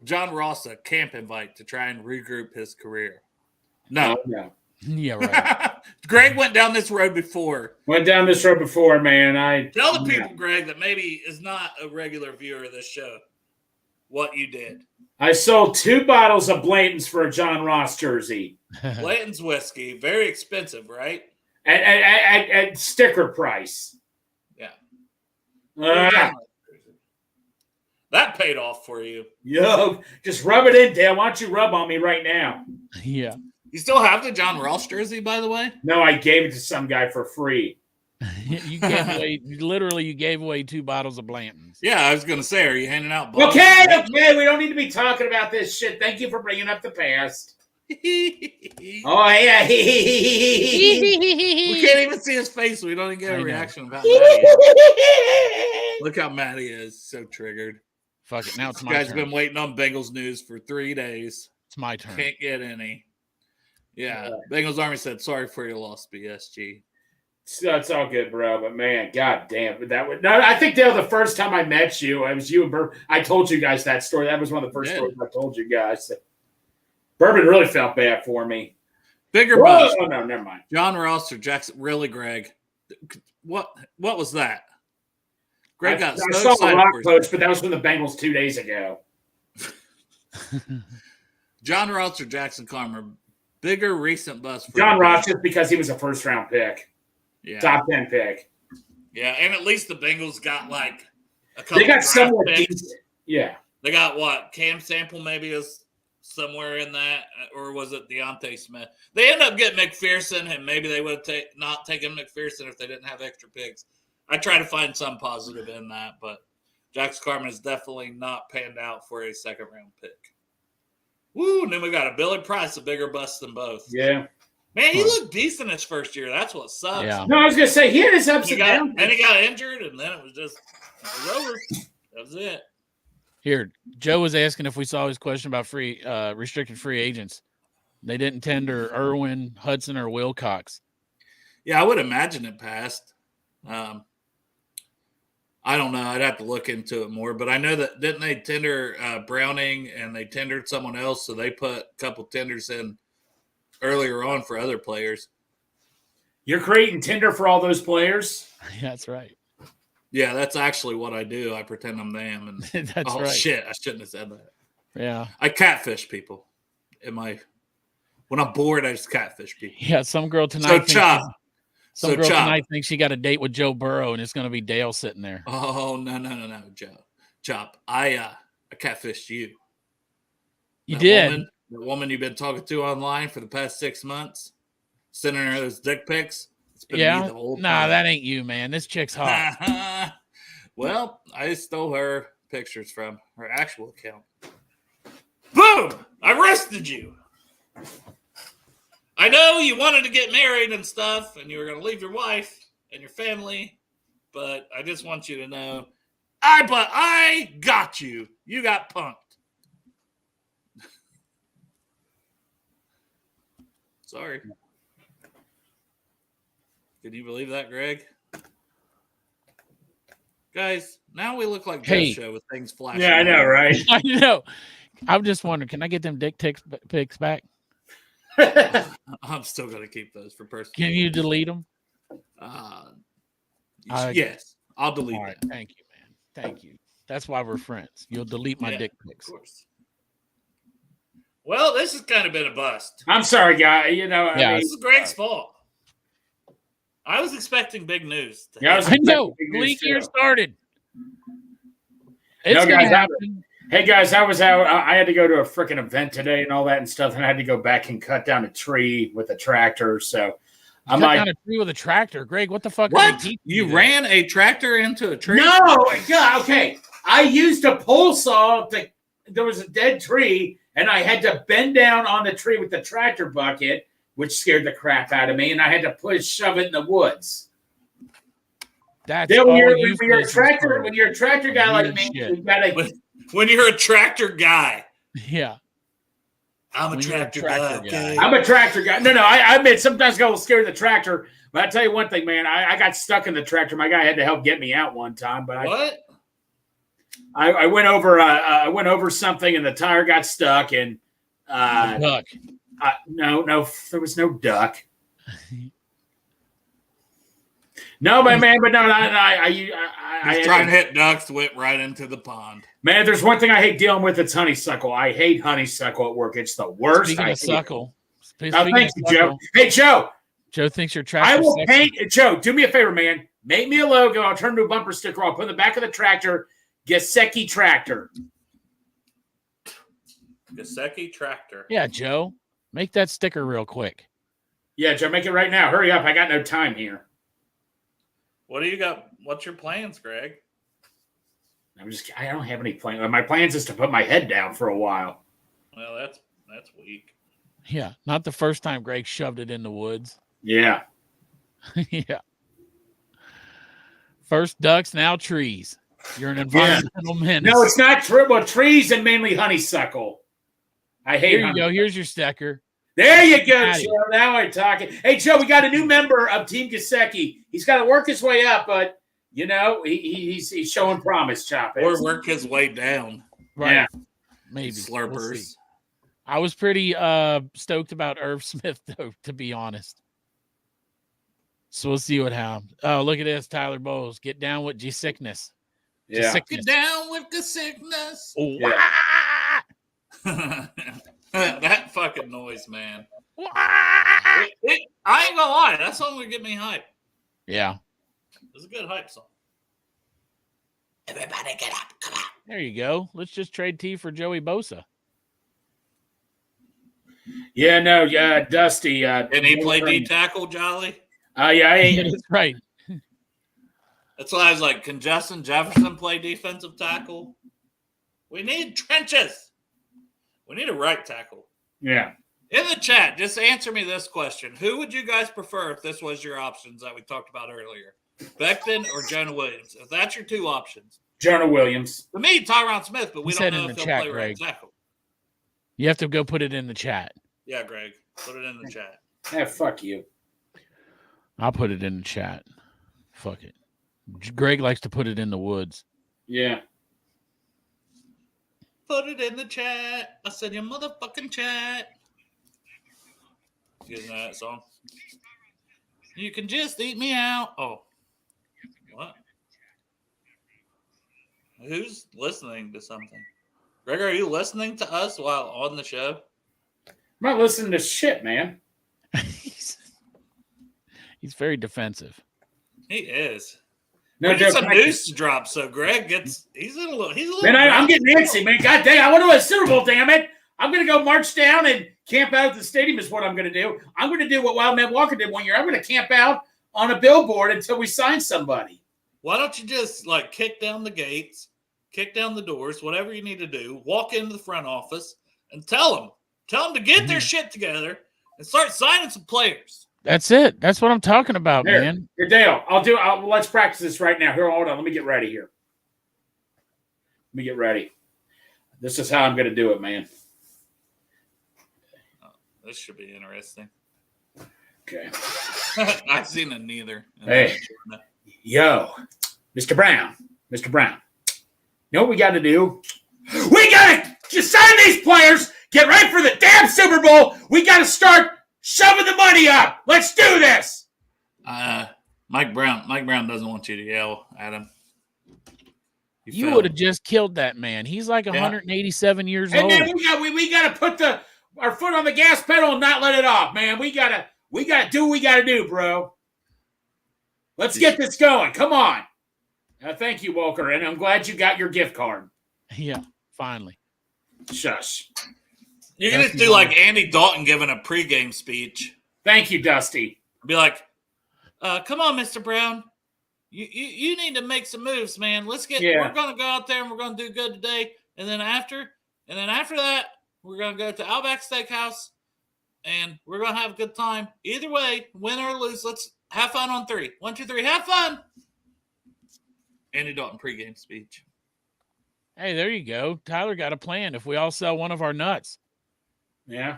S2: John Ross a camp invite to try and regroup his career. No.
S5: No.
S3: Yeah, right.
S2: Greg went down this road before.
S5: Went down this road before, man.
S2: Tell the people, Greg, that maybe is not a regular viewer of this show, what you did.
S5: I sold 2 bottles of Blanton's for a John Ross jersey
S2: Blanton's whiskey, very expensive, right?
S5: at sticker price.
S2: Yeah.
S5: Ah,
S2: That paid off for you.
S5: yo, just rub it in, Dale. Why don't you rub on me right now?
S3: Yeah.
S2: You still have the John Ross jersey, by the way?
S5: No, I gave it to some guy for free.
S3: You gave away you gave away 2 bottles of Blanton's.
S2: Yeah, I was going to say, are you handing out bottles?
S5: Okay, we don't need to be talking about this shit. Thank you for bringing up the past. Oh, yeah.
S2: We can't even see his face. We don't even get
S3: I
S2: a
S3: know.
S2: reaction of how mad he is. Look how mad he is. So triggered.
S3: Fuck it. Now it's
S2: This
S3: my
S2: guy's
S3: turn.
S2: been waiting on Bengals news for 3 days.
S3: It's my turn.
S2: Can't get any. Yeah. Bengals Army said, sorry for your loss, BSG.
S5: It's all good, bro. But man, god damn, I think Dale, the first time I met you, it was you and Bourbon. I told you guys that story. That was one of the first
S2: Yeah.
S5: stories I told you guys. Bourbon really felt bad for me.
S2: Bigger
S5: Whoa,
S2: bust.
S5: oh, no, never mind.
S2: John Ross or Jackson. Really, Greg? What was that? Greg got
S5: I
S2: so
S5: saw the
S2: excited
S5: rock
S2: for his-
S5: post, but that was from the Bengals 2 days ago.
S2: John Ross or Jackson Carmer. Bigger recent bust for
S5: John
S2: the
S5: Ross,
S2: Bengals.
S5: just because he was a first-round pick,
S2: Yeah.
S5: top 10 pick.
S2: Yeah, and at least the Bengals got like a couple
S5: They got
S2: draft
S5: somewhat
S2: picks.
S5: decent. Yeah.
S2: They got what? Cam Sample maybe is somewhere in that, or was it Deontay Smith? They end up getting McPherson, and maybe they would have not taken McPherson if they didn't have extra picks. I try to find some positive in that, but Jackson Carmen is definitely not panned out for a second-round pick. Woo! And then we got a Billy Price, a bigger bust than both.
S5: Yeah.
S2: Man, he looked decent his first year. That's what sucks.
S3: Yeah.
S5: No, I was gonna say he had his ups
S2: He
S5: and
S2: got,
S5: downs.
S2: and he got injured, and then it was over. That was it.
S3: Here, Joe was asking if we saw his question about restricted free agents. They didn't tender Irwin, Hudson, or Wilcox.
S2: Yeah, I would imagine it passed. I don't know. I'd have to look into it more, but I know that didn't they tender Browning and they tendered someone else, so they put a couple tenders in earlier on for other players.
S5: You're creating Tinder for all those players.
S3: That's right.
S2: Yeah, that's actually what I do. I pretend I'm them, and
S3: That's right.
S2: Shit, I shouldn't have said that.
S3: Yeah.
S2: I catfish people. When I'm bored, I just catfish people.
S3: Yeah. Some girl tonight.
S2: So
S3: thinks
S2: Chop.
S3: Some girl tonight thinks she got a date with Joe Burrow, and it's going to be Dale sitting there.
S2: Oh no, Joe. Chop. I catfished you.
S3: You did.
S2: The woman you've been talking to online for the past 6 months, sending her those dick pics. It's been me
S3: Yeah.
S2: the whole
S3: Nah,
S2: time.
S3: that ain't you, man. This chick's hot.
S2: Well, I stole her pictures from her actual account. Boom! I arrested you. I know you wanted to get married and stuff, and you were going to leave your wife and your family, but I just want you to know, I got you. You got punked. Sorry. Can you believe that, Greg? Guys, now we look like
S3: Hey.
S2: Jeff Show with things flashing.
S5: Yeah, I know, right?
S3: I know. I'm just wondering, can I get them dick pics back?
S2: I'm still going to keep those for personal.
S3: Can you delete them?
S2: Yes, I'll delete
S3: All right.
S2: them.
S3: Thank you, man. Thank you. That's why we're friends. You'll delete my
S2: Yeah,
S3: dick
S2: Of
S3: pics.
S2: course. Well, this has kind of been a bust.
S5: I'm sorry, guy. You know,
S3: Yeah,
S5: I mean,
S2: This is Greg's fault. I was expecting big news.
S5: Yeah, I was
S3: I know.
S5: expecting big news,
S3: League year
S5: too.
S3: started. It's
S5: No,
S3: gonna
S5: guys,
S3: happen.
S5: Hey guys, I was out. I had to go to a freaking event today and all that and stuff, and I had to go back and cut down a tree with a tractor. So I'm
S3: Cut
S5: like,
S3: down a tree with a tractor. Greg, what the fuck? are
S2: What?
S3: they teaching
S2: You
S3: that?
S2: ran a tractor into a tree?
S5: no, God, okay. I used a pole saw. There was a dead tree, and I had to bend down on the tree with the tractor bucket, which scared the crap out of me, and I had to shove it in the woods.
S3: That's
S5: Then
S3: all
S5: when you're,
S3: you
S5: when you're a
S3: business
S5: tractor,
S3: for.
S5: when you're a tractor guy like
S3: Weird
S5: me,
S3: shit.
S5: you gotta.
S2: When you're a tractor guy.
S3: Yeah.
S2: I'm a
S3: When you're a
S2: tractor
S3: tractor
S2: guy.
S3: guy.
S2: okay?
S5: I'm a tractor guy. No, I admit sometimes I will scare the tractor. But I tell you one thing, man, I got stuck in the tractor. My guy had to help get me out one time, but
S2: What?
S5: I went over something and the tire got stuck and
S3: Duck.
S5: no, there was no duck. No, but I
S2: He's trying to hit ducks, went right into the pond.
S5: man, if there's one thing I hate dealing with, it's honeysuckle. I hate honeysuckle at work. It's the worst.
S3: Speaking
S5: I
S3: of
S5: hate it.
S3: suckle.
S5: Oh,
S3: Speaking
S5: thank
S3: of
S5: you,
S3: suckle,
S5: Joe. Hey, Joe,
S3: Joe thinks your
S5: I
S3: tractor
S5: will
S3: sexy.
S5: paint. Joe, do me a favor, man. Make me a logo. I'll turn to a bumper sticker. I'll put in the back of the tractor. Gesecki tractor.
S2: Gasecki tractor.
S3: Yeah, Joe. Make that sticker real quick.
S5: Yeah, Joe, make it right now. Hurry up. I got no time here.
S2: What do you got? What's your plans, Greg?
S5: I don't have any plans. My plans is to put my head down for a while.
S2: Well, that's weak.
S3: Yeah. Not the first time Greg shoved it in the woods.
S5: Yeah.
S3: Yeah. First ducks, now trees. You're an environmental menace.
S5: No, it's not true. Well, trees and mainly honeysuckle. I hate
S3: Here you
S5: honeysuckle.
S3: go. Here's your sticker.
S5: There you go,
S3: Patty.
S5: Joe. Now I'm talking. Hey, Joe, we got a new member of Team Gesecki. He's got to work his way up, but, you know, he's showing promise, Chop.
S2: Or work his way down.
S3: Right.
S5: Yeah.
S3: Maybe. We'll
S2: Slurpers.
S3: see. I was pretty stoked about Irv Smith, though, to be honest. So we'll see what happens. Oh, look at this, Tyler Bowles. Get down with G-sickness.
S5: Yeah.
S2: Get down with the sickness.
S5: Yeah.
S2: That fucking noise, man.
S3: Wah!
S2: I ain't gonna lie, that song would get me hype.
S3: Yeah.
S2: It's a good hype song. Everybody get up, come on.
S3: There you go. Let's just trade T for Joey Bosa.
S5: Yeah, no, yeah, Dusty.
S2: And he played D tackle, Jolly.
S5: Yeah, I ain't.
S3: That's right.
S2: That's why I was like, can Justin Jefferson play defensive tackle? We need trenches. We need a right tackle.
S5: Yeah.
S2: In the chat, just answer me this question. Who would you guys prefer if this was your options that we talked about earlier? Becton or Jonah Williams? If that's your two options.
S5: Jonah Williams.
S2: To me, Tyron Smith, but we
S3: He
S2: don't
S3: said
S2: know
S3: in
S2: if
S3: the
S2: he'll
S3: chat,
S2: play right
S3: Greg.
S2: tackle.
S3: You have to go put it in the chat.
S2: Yeah, Greg. Put it in the chat.
S5: Yeah, fuck you.
S3: I'll put it in the chat. Fuck it. Greg likes to put it in the woods.
S5: Yeah.
S2: Put it in the chat. I said your motherfucking chat. You guys know that song? You can just eat me out. Oh. What? Who's listening to something? Greg, are you listening to us while on the show?
S5: I'm not listening to shit, man.
S3: He's very defensive.
S2: He is.
S5: No,
S2: We need
S5: dude,
S2: some news to drop, so Greg gets he's a little
S5: man, I'm
S2: grouchy.
S5: getting antsy, man. God dang, I want to win a Super Bowl, damn it. I'm going to go march down and camp out at the stadium is what I'm going to do. I'm going to do what Wild Man Walker did one year. I'm going to camp out on a billboard until we sign somebody.
S2: Why don't you just like kick down the gates, kick down the doors, whatever you need to do, walk into the front office and tell them to get their shit together and start signing some players.
S3: That's it. That's what I'm talking about,
S5: Here,
S3: man.
S5: here, Dale, let's practice this right now. Here, hold on. Let me get ready here. Let me get ready. This is how I'm going to do it, man.
S2: This should be interesting.
S5: Okay.
S2: I've seen it neither.
S5: Hey. Yo, Mr. Brown. You know what we got to do? We got to sign these players, get ready for the damn Super Bowl. We got to start shoving the money up. Let's do this.
S2: Mike Brown doesn't want you to yell at him.
S3: You
S2: failed.
S3: would have just killed that man. He's like 187 years
S5: And
S3: old.
S5: then we got to put our foot on the gas pedal and not let it off, man. We got to do what we got to do, bro. Let's get this going. Come on. Thank you, Walker, and I'm glad you got your gift card.
S3: Yeah, finally.
S5: Shush.
S2: You can just do like Andy Dalton giving a pregame speech.
S5: Thank you, Dusty.
S2: Be like, come on, Mr. Brown. You need to make some moves, man. We're gonna go out there and we're gonna do good today. And then after that, we're gonna go to Outback Steakhouse and we're gonna have a good time. Either way, win or lose, let's have fun on 3. 1, 2, 3, have fun. Andy Dalton pregame speech.
S3: Hey, there you go. Tyler got a plan. If we all sell one of our nuts,
S5: Yeah.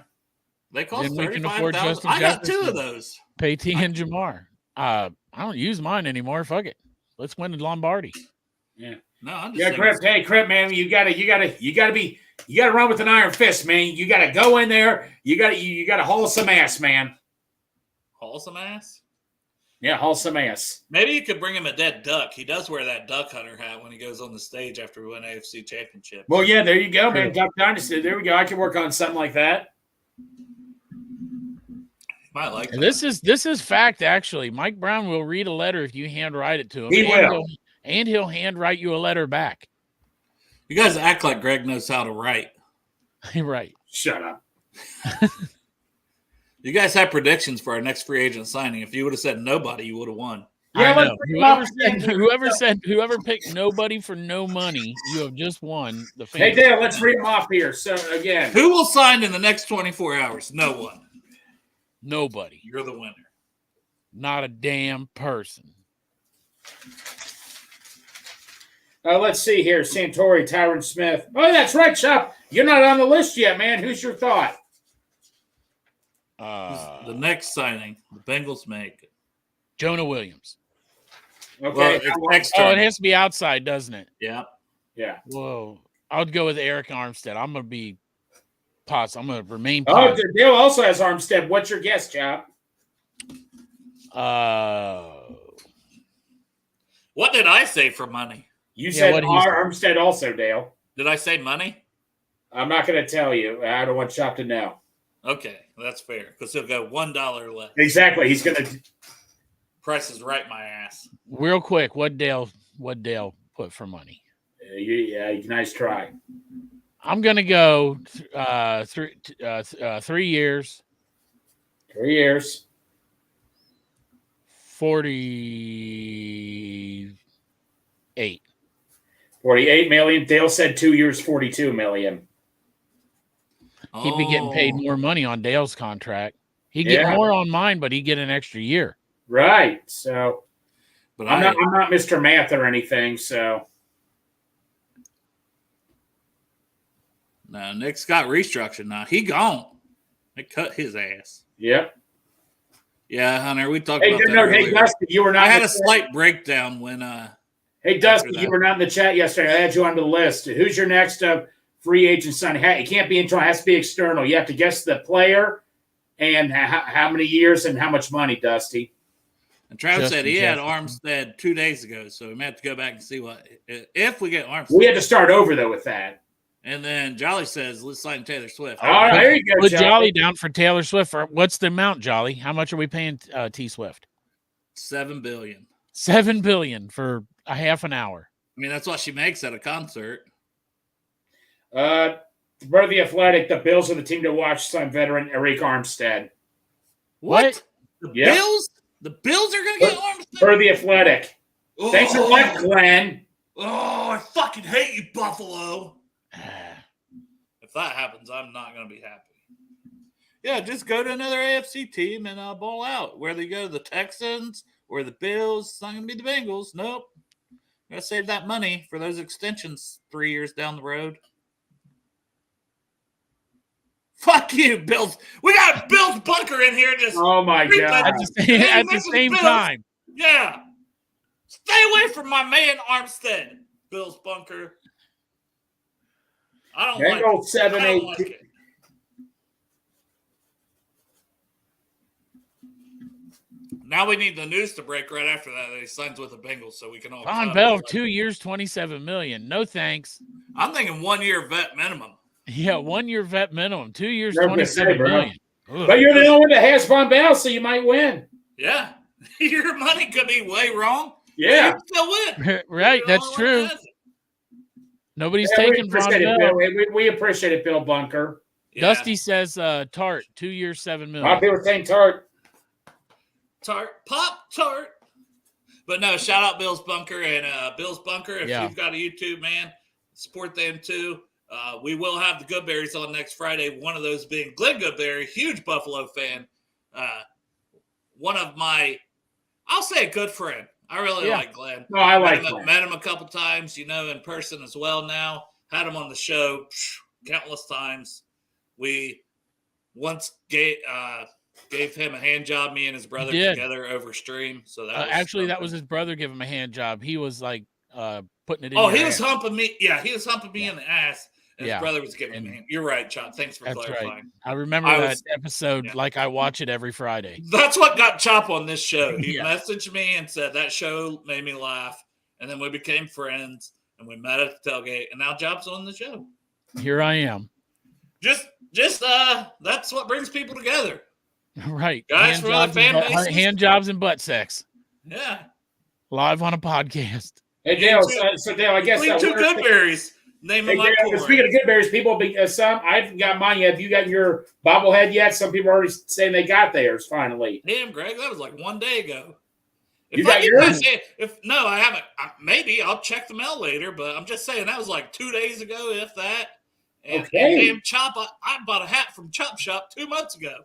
S2: They cost
S3: Then we can afford
S2: $35,000.
S3: Justin
S2: I got 2
S3: Jefferson.
S2: of those.
S3: pay T and Jamar. I don't use mine anymore. Fuck it. Let's win the Lombardi.
S5: Yeah.
S2: No, I'm just
S5: Yeah,
S2: saying.
S5: Crip. Hey, Crip, man, you gotta run with an iron fist, man. You gotta go in there. You gotta haul some ass, man.
S2: Haul some ass.
S5: Yeah, haul some ass.
S2: Maybe you could bring him a dead duck. He does wear that duck hunter hat when he goes on the stage after we win AFC Championship.
S5: Well, yeah, there you go, man.
S3: True.
S5: Duck Dynasty. There we go. I can work on something like that.
S2: Might like that.
S3: And this is fact. Actually, Mike Brown will read a letter if you handwrite it to him.
S5: He will.
S3: And he'll handwrite you a letter back.
S2: You guys act like Greg knows how to write.
S3: Right.
S5: Shut up.
S2: You guys have predictions for our next free agent signing. If you would have said nobody, you would have won.
S5: Yeah,
S3: I
S5: let's
S3: know.
S5: bring him off.
S3: Whoever picked nobody for no money, you have just won the
S5: Hey,
S3: fantasy.
S5: Dale, let's read them off here. So again,
S2: Who will sign in the next 24 hours? No one.
S3: Nobody.
S2: You're the winner.
S3: Not a damn person.
S5: let's see here. Santori, Tyron Smith. Oh, that's right, Chop. You're not on the list yet, man. Who's your thought?
S2: The next signing, the Bengals make.
S3: Jonah Williams.
S5: Okay.
S2: Well, it's
S3: Oh,
S2: external.
S3: it has to be outside, doesn't it?
S2: Yeah.
S5: yeah.
S3: Whoa. I would go with Eric Armstead. I'm going to be positive. I'm going to remain
S5: Oh,
S3: positive.
S5: Dale also has Armstead. What's your guess, Chop?
S2: What did I say for money?
S5: You
S3: Yeah,
S5: said
S3: what he's-
S5: Armstead also, Dale.
S2: Did I say money?
S5: I'm not going to tell you. I don't want Chop to know.
S2: Okay, that's fair because he'll go $1 less.
S5: Exactly. He's going to.
S2: Price is right, my ass.
S3: Real quick, what Dale put for money?
S5: Yeah, nice try.
S3: I'm going to go 3 years,
S5: 3 years.
S3: 48.
S5: 48 million. Dale said 2 years, 42 million.
S3: He'd be getting paid
S2: Oh,
S3: more money on Dale's contract. He'd get
S5: Yeah.
S3: more on mine, but he'd get an extra year.
S5: Right. So
S2: but
S5: I'm not Mr. Math or anything. So
S2: no, Nick's got restructured now. He gone. They cut his ass.
S5: yep.
S2: Yeah, Hunter, we talked
S5: Hey,
S2: about that
S5: no,
S2: earlier.
S5: hey, Dusty, you were not.
S2: I had
S5: in
S2: a
S5: the
S2: slight breakdown when
S5: Hey, Dusty,
S2: that.
S5: you were not in the chat yesterday. I had you on the list. Who's your next free agent signing? It can't be internal. It has to be external. You have to guess the player and how many years and how much money, Dusty.
S2: and Travis
S3: Justin
S2: said he had
S3: Jefferson.
S2: Armstead 2 days ago, so we may have to go back and see what if we get Armstead.
S5: We had to start over, though, with that.
S2: And then Jolly says, let's sign Taylor Swift.
S5: All right, there you go,
S3: Put
S5: Jolly.
S3: Jolly down for Taylor Swift. What's the amount, Jolly? How much are we paying T Swift?
S2: $7 billion.
S3: $7 billion for a half an hour.
S2: I mean, that's what she makes at a concert.
S5: For the Athletic, the Bills are the team to watch, sign veteran Eric Armstead.
S2: What? The
S5: Yeah.
S2: Bills? The Bills are going to get Armstead?
S5: For the Athletic.
S2: Oh,
S5: Thanks for what, Glenn?
S2: Oh, I fucking hate you, Buffalo. If that happens, I'm not going to be happy. Yeah, just go to another AFC team and ball out. Whether you go to the Texans or the Bills, it's not going to be the Bengals. Nope. Got to save that money for those extensions 3 years down the road. Fuck you, Bills. We got Bills Bunker in here just
S5: Oh, my
S2: Read
S5: God.
S3: At the same time.
S2: yeah. Stay away from my man Armstead, Bills Bunker. I don't like it.
S5: Bengals 7
S2: I don't
S5: 8.
S2: like it. Now we need the news to break right after that he signs with the Bengals so we can all.
S3: Von
S2: cut
S3: Bell,
S2: him.
S3: 2 years, $27 million. No thanks.
S2: I'm thinking 1 year vet minimum.
S3: Yeah, 1 year vet minimum. 2 years,
S5: Never gonna say,
S3: $27
S5: bro.
S3: million. Ugh.
S5: But you're the only one that has Von Bell, so you might win.
S2: Yeah, your money could be way wrong.
S5: Yeah.
S2: You still win.
S3: Right,
S2: You're the
S3: that's
S2: only one
S3: true.
S2: that has it.
S3: Nobody's
S5: Yeah, we
S3: taking Von
S5: appreciate it,
S3: Bell.
S5: Bill. We appreciate it, Bill Bunker.
S2: Yeah.
S3: Dusty says Tart, 2 years, $7
S5: A lot of
S3: million.
S5: people are saying Tart.
S2: Tart, Pop Tart. But no, shout out Bill's Bunker and Bill's Bunker. If
S3: Yeah.
S2: you've got a YouTube, man, support them too. We will have the Goodberries on next Friday. One of those being Glenn Goodberry, huge Buffalo fan. One of my, I'll say a good friend. I really
S3: Yeah.
S2: like Glenn.
S5: No, I like Glenn.
S2: Met him a couple times, in person as well now. Had him on the show countless times. We once gave him a hand job, me and his brother
S3: did.
S2: together over stream. So that was
S3: Actually, that
S2: something.
S3: was his brother giving him a hand job. He was like putting it in.
S2: Oh,
S3: your
S2: he was
S3: ass.
S2: humping me. Yeah, he was humping me in the ass. And
S3: Yeah.
S2: his brother was giving
S3: And-
S2: me. You're right, Chop. Thanks for
S3: That's
S2: clarifying.
S3: right. I remember
S2: I
S3: that
S2: was-
S3: episode
S2: yeah.
S3: like I watch it every Friday.
S2: That's what got Chop on this show. He
S3: Yeah.
S2: messaged me and said that show made me laugh. And then we became friends and we met at the tailgate. And now Chop's on the show.
S3: Here I am.
S2: Just that's what brings people together.
S3: Right.
S2: Guys from other fan bases.
S3: hand jobs and butt sex.
S2: Yeah.
S3: Live on a podcast.
S5: Hey, Dale. So Dale, I guess.
S2: Leave two Goodberries. Name
S5: Hey,
S2: of my
S5: Dale,
S2: pool.
S5: speaking of Goodberries, people be some. I haven't got mine yet. Have you got your bobblehead yet? Some people are already saying they got theirs finally.
S2: Damn, Greg, that was like 1 day ago.
S5: You
S2: If I
S5: got
S2: get
S5: yours?
S2: no, I haven't. Maybe I'll check the mail later, but I'm just saying that was like 2 days ago, if that. And,
S5: Okay.
S2: and damn Chop, I bought a hat from Chop Shop 2 months ago.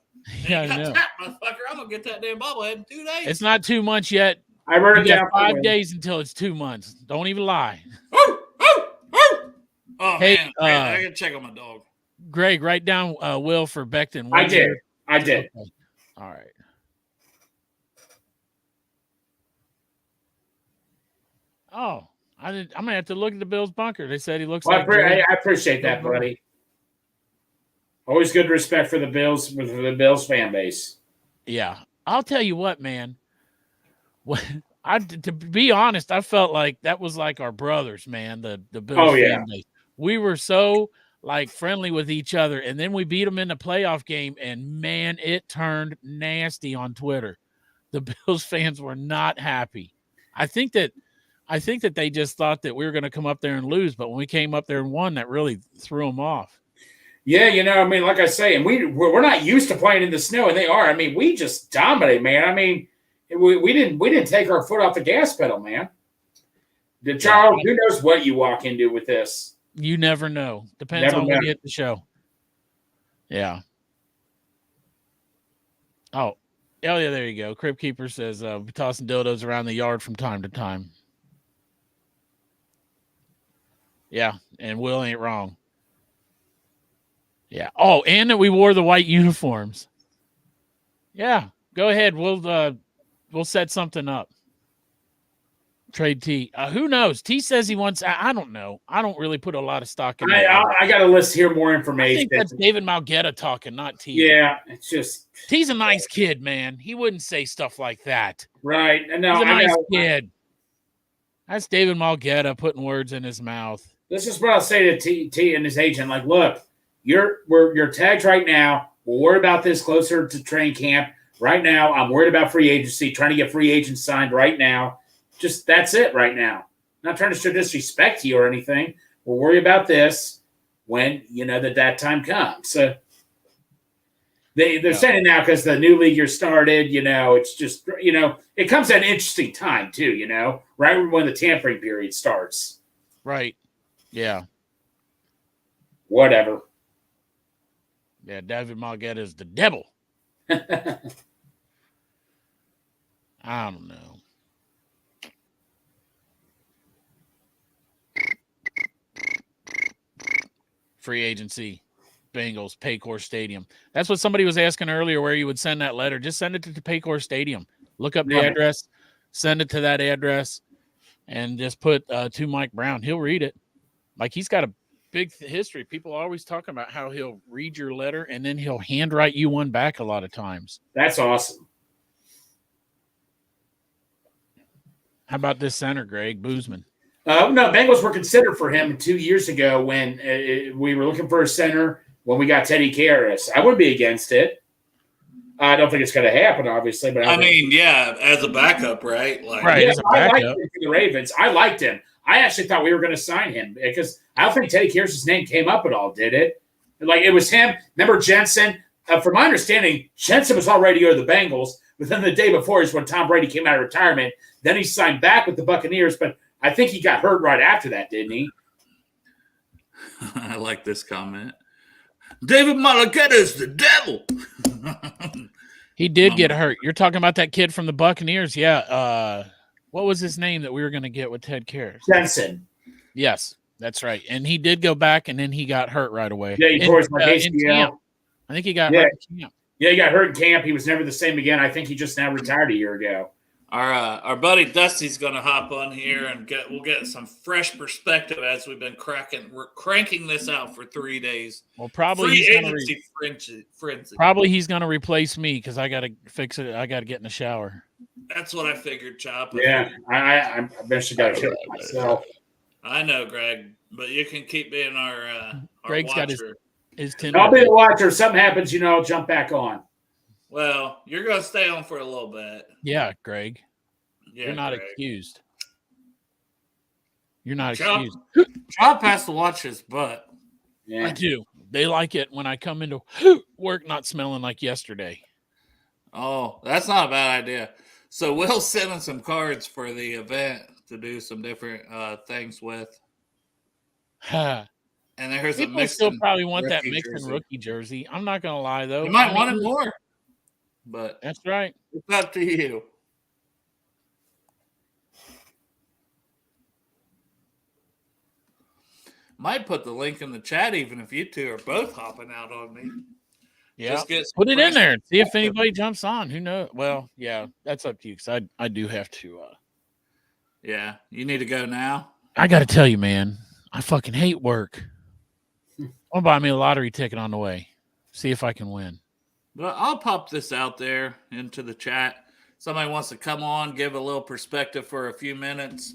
S3: Yeah, I
S2: And
S3: know.
S2: that motherfucker, I'm gonna get that damn bobblehead in 2 days.
S3: It's not 2 months yet.
S5: I wrote
S3: You
S5: it down.
S3: got
S5: for
S3: 5
S5: you.
S3: days until it's 2 months. Don't even lie.
S2: Oh
S3: Hey,
S2: man, I gotta check on my dog.
S3: Greg, write down Will for Becton.
S5: I did. I did.
S3: Okay. All right. Oh, I did. I'm gonna have to look at the Bills bunker. They said he looks
S5: Well,
S3: like. Jordan.
S5: I appreciate that, buddy. Always good respect for the Bills, for the Bills fan base.
S3: Yeah, I'll tell you what, man. To be honest, I felt like that was like our brothers, man. The Bills
S5: Oh, yeah.
S3: fan base. We were so like friendly with each other, and then we beat them in the playoff game, and man, it turned nasty on Twitter. The Bills fans were not happy. I think that they just thought that we were going to come up there and lose, but when we came up there and won, that really threw them off.
S5: Yeah, I mean, like I say, and we're not used to playing in the snow, and they are. I mean, we just dominate, man. I mean, we didn't take our foot off the gas pedal, man. Charles, who knows what you walk into with this?
S3: You never know. Depends
S5: Never
S3: on when
S5: know.
S3: you hit the show. Yeah. Oh, yeah, there you go. Crypt Keeper says, "Be tossing dildos around the yard from time to time." Yeah, and Will ain't wrong. Yeah. Oh, and that we wore the white uniforms. Yeah, go ahead. We'll set something up. Trade T. Who knows? T says he wants. I don't know. I don't really put a lot of stock in that.
S5: I got a list here, more
S3: I
S5: information.
S3: think that's David Malgetta talking, not T.
S5: Yeah, it's just
S3: T's a nice kid, man. He wouldn't say stuff like that.
S5: right. And now
S3: He's a nice kid. That's David Malgetta putting words in his mouth.
S5: This is what I'll say to T and his agent. Like, look, you're tagged right now. We'll worry about this closer to training camp. Right now, I'm worried about free agency, trying to get free agents signed right now. Just that's it right now. Not trying to disrespect you or anything. We'll worry about this when that time comes. So they're saying now because the new league year started. It's just it comes at an interesting time too. Right when the tampering period starts.
S3: Right. Yeah.
S5: Whatever.
S3: Yeah, David Malgetta is the devil. I don't know. Free agency, Bengals, Paycor Stadium. That's what somebody was asking earlier, where you would send that letter. Just send it to Paycor Stadium. Look up the address, send it to that address, and just put to Mike Brown. He'll read it. Like, he's got a big history. People are always talking about how he'll read your letter and then he'll handwrite you one back a lot of times.
S5: That's awesome.
S3: How about this center, Greg Boozman?
S5: No, Bengals were considered for him 2 years ago when we were looking for a center when we got Teddy Karras. I wouldn't be against it. I don't think it's going to happen, obviously. But
S2: as a backup, right?
S5: Yeah, I liked him for the Ravens. I liked him. I actually thought we were going to sign him because I don't think Teddy Karras' name came up at all, did it? Like, it was him. Remember Jensen? From my understanding, Jensen was all ready to go to the Bengals, but then the day before is when Tom Brady came out of retirement. Then he signed back with the Buccaneers, but I think he got hurt right after that, didn't he?
S2: I like this comment. David Malgetta is the devil.
S3: He did get hurt. You're talking about that kid from the Buccaneers. Yeah. What was his name that we were going to get with Ted Karras?
S5: Jensen.
S3: Yes, that's right. And he did go back, and then he got hurt right away.
S5: Yeah, he tore his ACL.
S3: I think he got hurt in camp.
S5: Yeah, he got hurt in camp. He was never the same again. I think he just now retired a year ago.
S2: Our buddy Dusty's going to hop on here and we'll get some fresh perspective as we've been cranking this out for 3 days.
S3: Well, probably he's going to replace me because I got to fix it. I got to get in the shower.
S2: That's what I figured, Chop.
S5: Yeah, I eventually got to kill it myself.
S2: I know, Greg, but you can keep being our
S3: Greg's
S2: watcher.
S3: got his Tinder.
S5: I'll be the watcher. If something happens, I'll jump back on.
S2: Well, you're going to stay on for a little bit.
S3: Yeah, Greg.
S2: Yeah,
S3: you're not
S2: Greg.
S3: excused. You're not excused.
S2: Chop has to watch his butt.
S5: Yeah.
S3: I do. They like it when I come into work not smelling like yesterday.
S2: Oh, that's not a bad idea. So we'll send him some cards for the event to do some different things with.
S3: And
S2: there's
S3: people still probably want that Mixon rookie jersey. I'm not going to lie, though.
S2: You might want it more. But
S3: that's right.
S2: It's up to you. Might put the link in the chat even if you two are both hopping out on me.
S3: Yeah, put it in there and see if anybody jumps on. Who knows? Well, yeah, that's up to you because I do have to.
S2: Yeah, you need to go now.
S3: I got to tell you, man, I fucking hate work. I'll buy me a lottery ticket on the way. See if I can win.
S2: But I'll pop this out there into the chat. Somebody wants to come on, give a little perspective for a few minutes.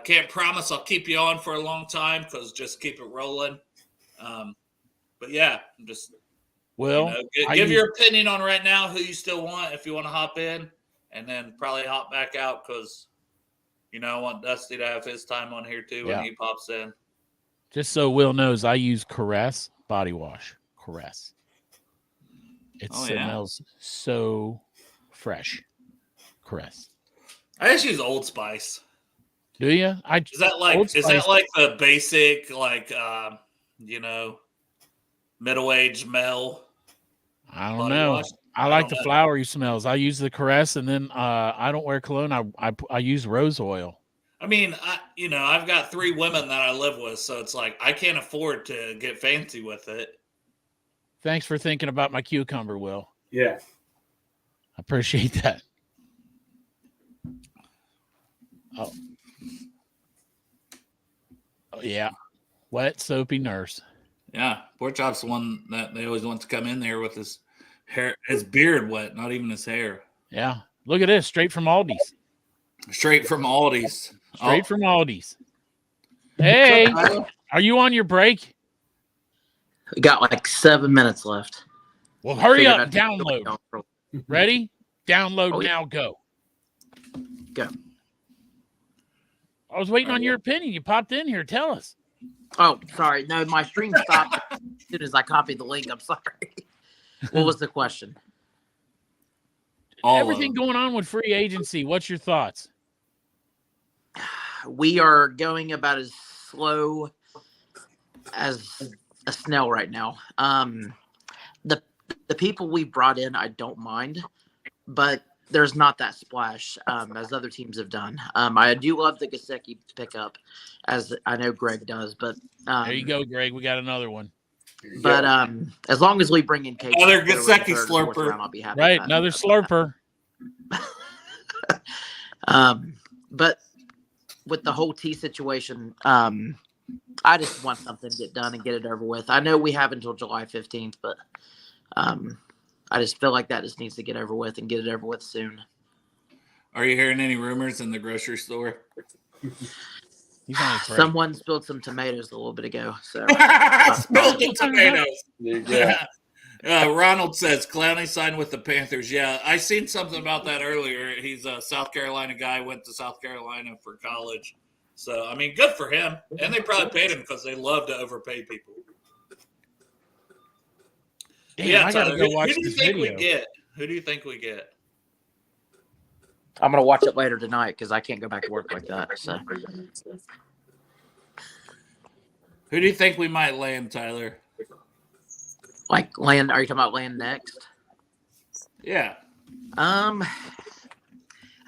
S2: Can't promise I'll keep you on for a long time because just keep it rolling. But yeah, just give your opinion on right now who you still want if you want to hop in, and then probably hop back out because I want Dusty to have his time on here too when he pops in.
S3: Just so Will knows, I use Caress body wash. Caress. It smells so fresh. Caress.
S2: I just use Old Spice.
S3: Do you?
S2: Is that like the basic middle-aged Mel?
S3: I don't
S2: Body
S3: know.
S2: wash?
S3: I
S2: I
S3: like
S2: don't
S3: the
S2: know.
S3: flowery smells. I use the Caress, and then I don't wear cologne. I use rose oil.
S2: I mean, I've got 3 women that I live with, so it's like I can't afford to get fancy with it.
S3: Thanks for thinking about my cucumber, Will.
S5: Yeah.
S3: I appreciate that. Oh yeah. Wet, soapy nurse.
S2: Yeah, Pork Chop's the one that they always want to come in there with his hair, his beard wet, not even his hair.
S3: Yeah. Look at this. Straight from Aldi's.
S2: Straight from Aldi's.
S3: Straight from Aldi's. Hey, are you on your break?
S6: We got like 7 minutes left.
S3: Well, hurry
S6: Figured
S3: up
S6: I'd
S3: and
S6: be
S3: download.
S6: going for-
S3: Ready? Download
S6: Oh, yeah.
S3: now. Go.
S6: Go.
S3: I was waiting on your opinion. You popped in here. Tell us.
S6: Oh, sorry. No, my stream stopped as soon as I copied the link. I'm sorry. What was the question?
S3: Everything going on with free agency. What's your thoughts?
S6: We are going about as slow as a snail right now. The people we brought in, I don't mind, but there's not that splash as other teams have done. I do love the Gesicki pickup, as I know Greg does, but
S3: There you go, Greg. We got another one.
S6: But as long as we bring in Cage,
S2: Another Gesicki slurper.
S6: I'll be happy.
S3: Right,
S6: with that.
S3: another slurper.
S6: But with the whole T situation, I just want something to get done and get it over with. I know we have until July 15th, but I just feel like that just needs to get over with and get it over with soon.
S2: Are you hearing any rumors in the grocery store?
S3: He's only afraid.
S6: Someone spilled some tomatoes a little bit ago, so
S2: Spilled the tomatoes.
S7: Yeah.
S2: Ronald says Clowney signed with the Panthers. Yeah, I seen something about that earlier. He's a South Carolina guy, went to South Carolina for college. So, I mean, good for him. And they probably paid him because they love to overpay people.
S3: Damn, I gotta
S2: Tyler,
S3: go watch
S2: who do you
S3: this
S2: think
S3: video.
S2: we get? Who do you think we get?
S6: I'm gonna watch it later tonight because I can't go back to work like that. So
S2: Who do you think we might land, Tyler?
S6: like land, are you talking about land next?
S2: Yeah.
S6: I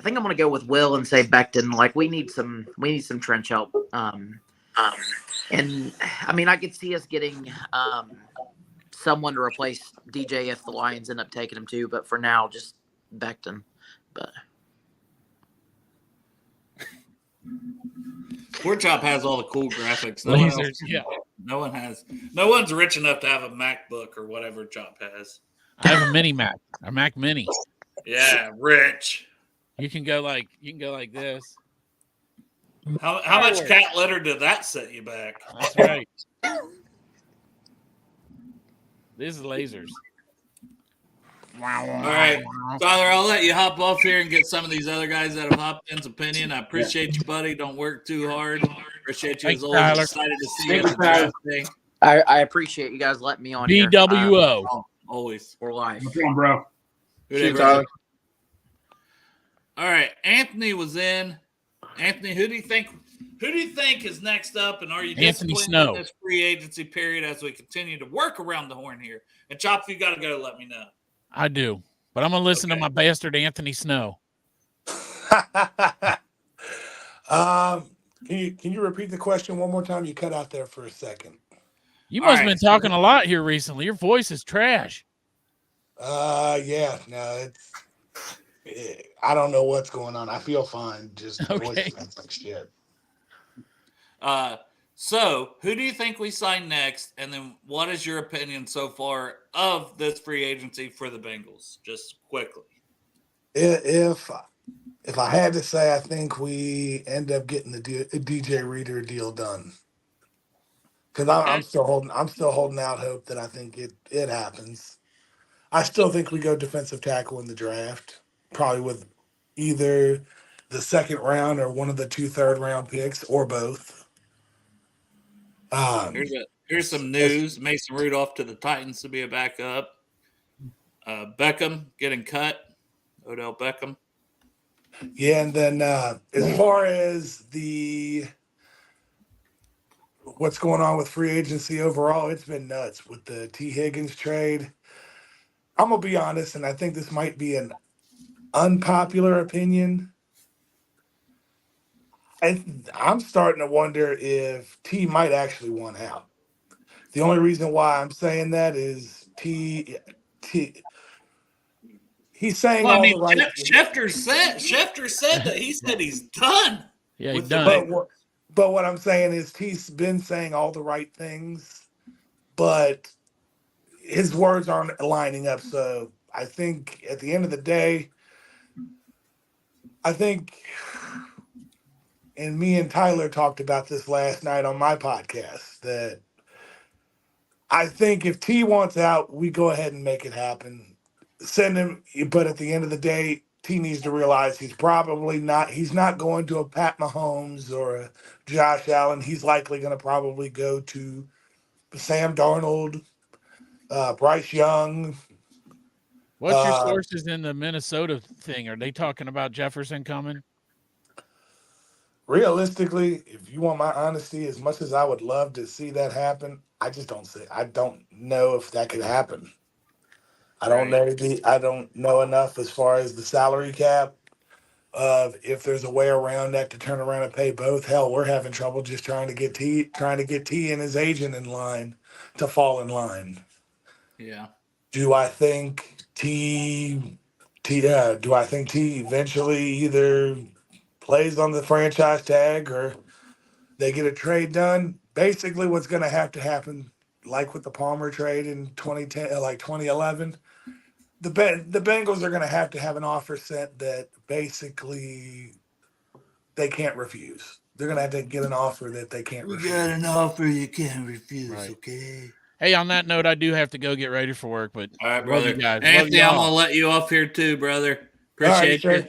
S6: think I'm gonna go with Will and say Becton. Like we need some trench help. And I mean I could see us getting someone to replace DJ if the Lions end up taking him too, but for now just Becton. But
S2: Pork Chop has all the cool graphics.
S3: Lasers, yeah.
S2: No one's rich enough to have a MacBook or whatever Chop has.
S3: I have a mini Mac, a Mac Mini.
S2: Yeah, rich.
S3: You can go like this.
S2: How much cat litter did that set you back?
S3: That's right. This is lasers.
S2: All right, Tyler, I'll let you hop off here and get some of these other guys that have hopped in's opinion. I appreciate you, buddy. Don't work too hard. Appreciate you
S3: Thanks,
S2: as always.
S3: Tyler.
S2: Excited to see you
S5: Thanks,
S2: at the
S5: Tyler.
S2: draft thing.
S6: I appreciate you guys letting me on here.
S3: BWO.
S2: Always.
S6: For life.
S5: Come on, bro.
S2: Who
S7: See you,
S2: they
S7: Tyler.
S2: All right, Anthony was in. Anthony, who do you think is next up? And are you
S3: Anthony
S2: disappointed
S3: Snow.
S2: in this free agency period as we continue to work around the horn here? And Chop, if you got to go, let me know.
S3: I do. But I'm gonna listen to my bastard Anthony Snow.
S7: Can you repeat the question one more time? You cut out there for a second.
S3: You
S2: All
S3: must have
S2: right.
S3: been talking a lot here recently. Your voice is trash.
S7: Yeah, no, I don't know what's going on. I feel fine. Just the voice
S3: Okay.
S7: sounds like shit.
S2: So, who do you think we sign next? And then what is your opinion so far of this free agency for the Bengals? Just quickly.
S7: If I had to say, I think we end up getting the DJ Reader deal done. Because I'm still holding out hope that I think it happens. I still think we go defensive tackle in the draft, probably with either the second round or one of the 2 third-round picks or both.
S2: Here's some news. Mason Rudolph to the Titans to be a backup. Beckham getting cut. Odell Beckham.
S7: Yeah, and then as far as what's going on with free agency overall, it's been nuts with the T. Higgins trade. I'm gonna be honest, and I think this might be an unpopular opinion. I'm starting to wonder if T might actually want out. The only reason why I'm saying that is T he's saying
S2: Well, I
S7: all
S2: mean,
S7: the right things.
S2: Schefter said that. He said he's done.
S3: Yeah, he's
S2: with the
S3: done.
S7: But what I'm saying is T's been saying all the right things, but his words aren't lining up. So I think at the end of the day, I think, and me and Tyler talked about this last night on my podcast, that I think if T wants out, we go ahead and make it happen. Send him, but at the end of the day, T needs to realize he's not going to a Pat Mahomes or a Josh Allen. He's likely going to probably go to Sam Darnold, Bryce Young.
S3: What's your sources in the Minnesota thing? Are they talking about Jefferson coming?
S7: Realistically, if you want my honesty, as much as I would love to see that happen, I don't know if that could happen. I don't know enough as far as the salary cap of if there's a way around that to turn around and pay both. Hell, we're having trouble just trying to get T and his agent in line to fall in line.
S2: Yeah.
S7: Do I think T eventually either plays on the franchise tag or they get a trade done? Basically, what's going to happen, like with the Palmer trade in 2011, the Bengals are going to have an offer sent that basically they can't refuse. They're going to have to get an offer that they can't refuse.
S2: We got an offer you can't refuse,
S3: Right.
S2: okay?
S3: Hey, on that note, I do have to go get ready for work, but
S2: All right,
S3: love
S2: brother.
S3: you guys. Love
S2: Anthony,
S3: you
S2: I'm
S3: all.
S2: going to let you off here too, brother.
S7: All right,
S2: Appreciate
S7: sir.
S2: you.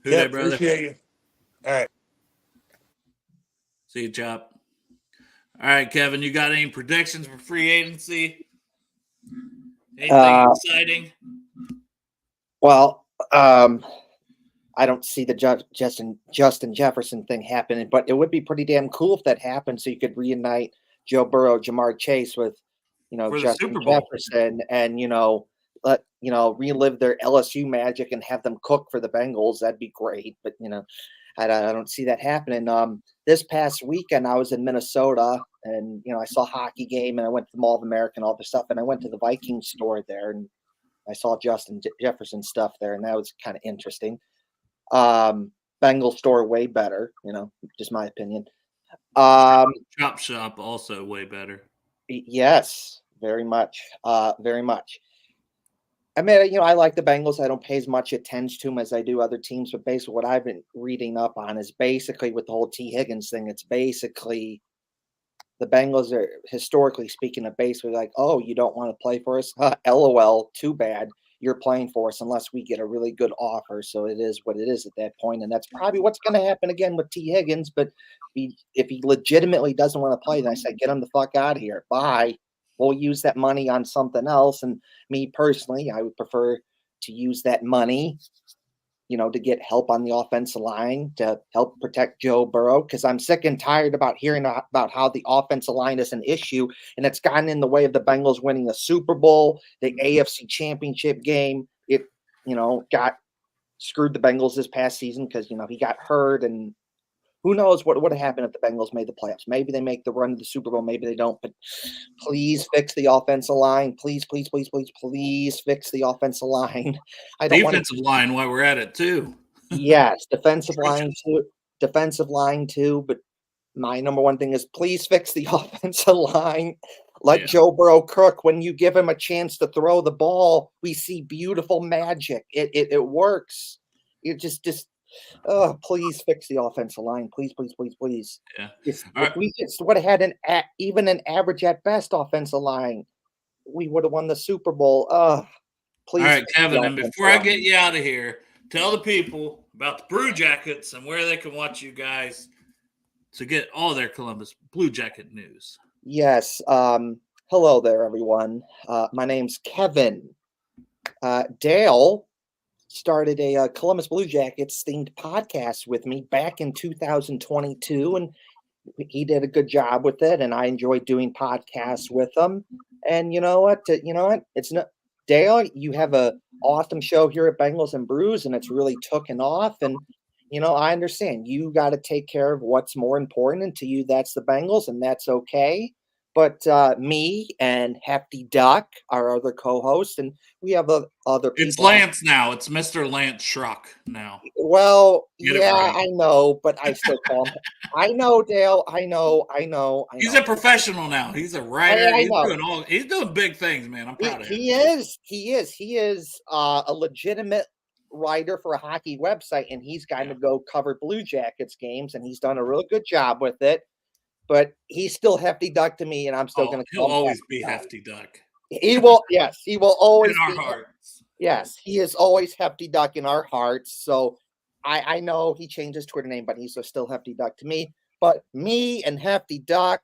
S2: Who that, brother?
S7: Appreciate you. All right.
S2: See you, Chop. All right, Kevin, you got any predictions for free agency? Anything exciting?
S8: Well, I don't see the Justin Jefferson thing happening, but it would be pretty damn cool if that happened. So you could reunite Joe Burrow, Jamar Chase with,
S2: For the
S8: Justin
S2: Super Bowl.
S8: Jefferson, and let relive their LSU magic and have them cook for the Bengals. That'd be great. But I don't see that happening. This past weekend, I was in Minnesota, and I saw a hockey game, and I went to the Mall of America and all this stuff, and I went to the Vikings store there, and I saw Justin Jefferson stuff there, and that was kind of interesting. Bengal store way better, just my opinion.
S2: Chop shop also way better.
S8: Yes, very much. Very much. I mean, I like the Bengals. I don't pay as much attention to them as I do other teams, but basically what I've been reading up on is basically with the whole T. Higgins thing, it's basically the Bengals are, historically speaking, are basically like, oh, you don't want to play for us? LOL, too bad. You're playing for us unless we get a really good offer. So it is what it is at that point. And that's probably what's going to happen again with T. Higgins. But if he legitimately doesn't want to play, then I say, get him the fuck out of here. Bye. We'll use that money on something else. And me personally, I would prefer to use that money, to get help on the offensive line, to help protect Joe Burrow, because I'm sick and tired about hearing about how the offensive line is an issue, and it's gotten in the way of the Bengals winning the Super Bowl, the AFC Championship game. It, got screwed the Bengals this past season because, he got hurt, and who knows what would have happened if the Bengals made the playoffs. Maybe they make the run to the Super Bowl. Maybe they don't. But please fix the offensive line. Please, please, please, please, please fix the offensive line. I don't
S2: Defensive line while we're at it, too.
S8: Yes, defensive line too. But my number one thing is please fix the offensive line. Let Joe Burrow cook. When you give him a chance to throw the ball, we see beautiful magic. It works. It just please fix the offensive line. Please, please, please, please.
S2: Yeah.
S8: If we just would have had even an average at best offensive line, we would have won the Super Bowl. Please.
S2: All right, Kevin, and before I get you out of here, tell the people about the Brew Jackets and where they can watch you guys to get all their Columbus Blue Jacket news.
S8: Yes. Hello there, everyone. My name's Kevin. Dale started a Columbus Blue Jackets themed podcast with me back in 2022, and he did a good job with it, and I enjoyed doing podcasts with him. And you know what? It's not Dale, you have a awesome show here at Bengals and Brews, and it's really taken off. And I understand you got to take care of what's more important, and to you, that's the Bengals, and that's okay. But me and Hefty Duck, our other co-host, and we have other people.
S2: It's Lance now. It's Mr. Lance Schrock now.
S8: Well,
S2: Get it
S8: yeah,
S2: right.
S8: I know, but I still call him. I know, Dale. I know.
S2: He's a professional now. He's a writer.
S8: I know.
S2: He's doing big things, man. I'm proud of him.
S8: He is a legitimate writer for a hockey website, and he's gotten to go cover Blue Jackets games, and he's done a really good job with it. But he's still Hefty Duck to me, and I'm still going to
S2: He'll always be Hefty Duck.
S8: He will. Yes, he will always
S2: in our
S8: be.
S2: hearts.
S8: Yes, he is always Hefty Duck in our hearts. So I know he changed his Twitter name, but he's still Hefty Duck to me. But me and Hefty Duck,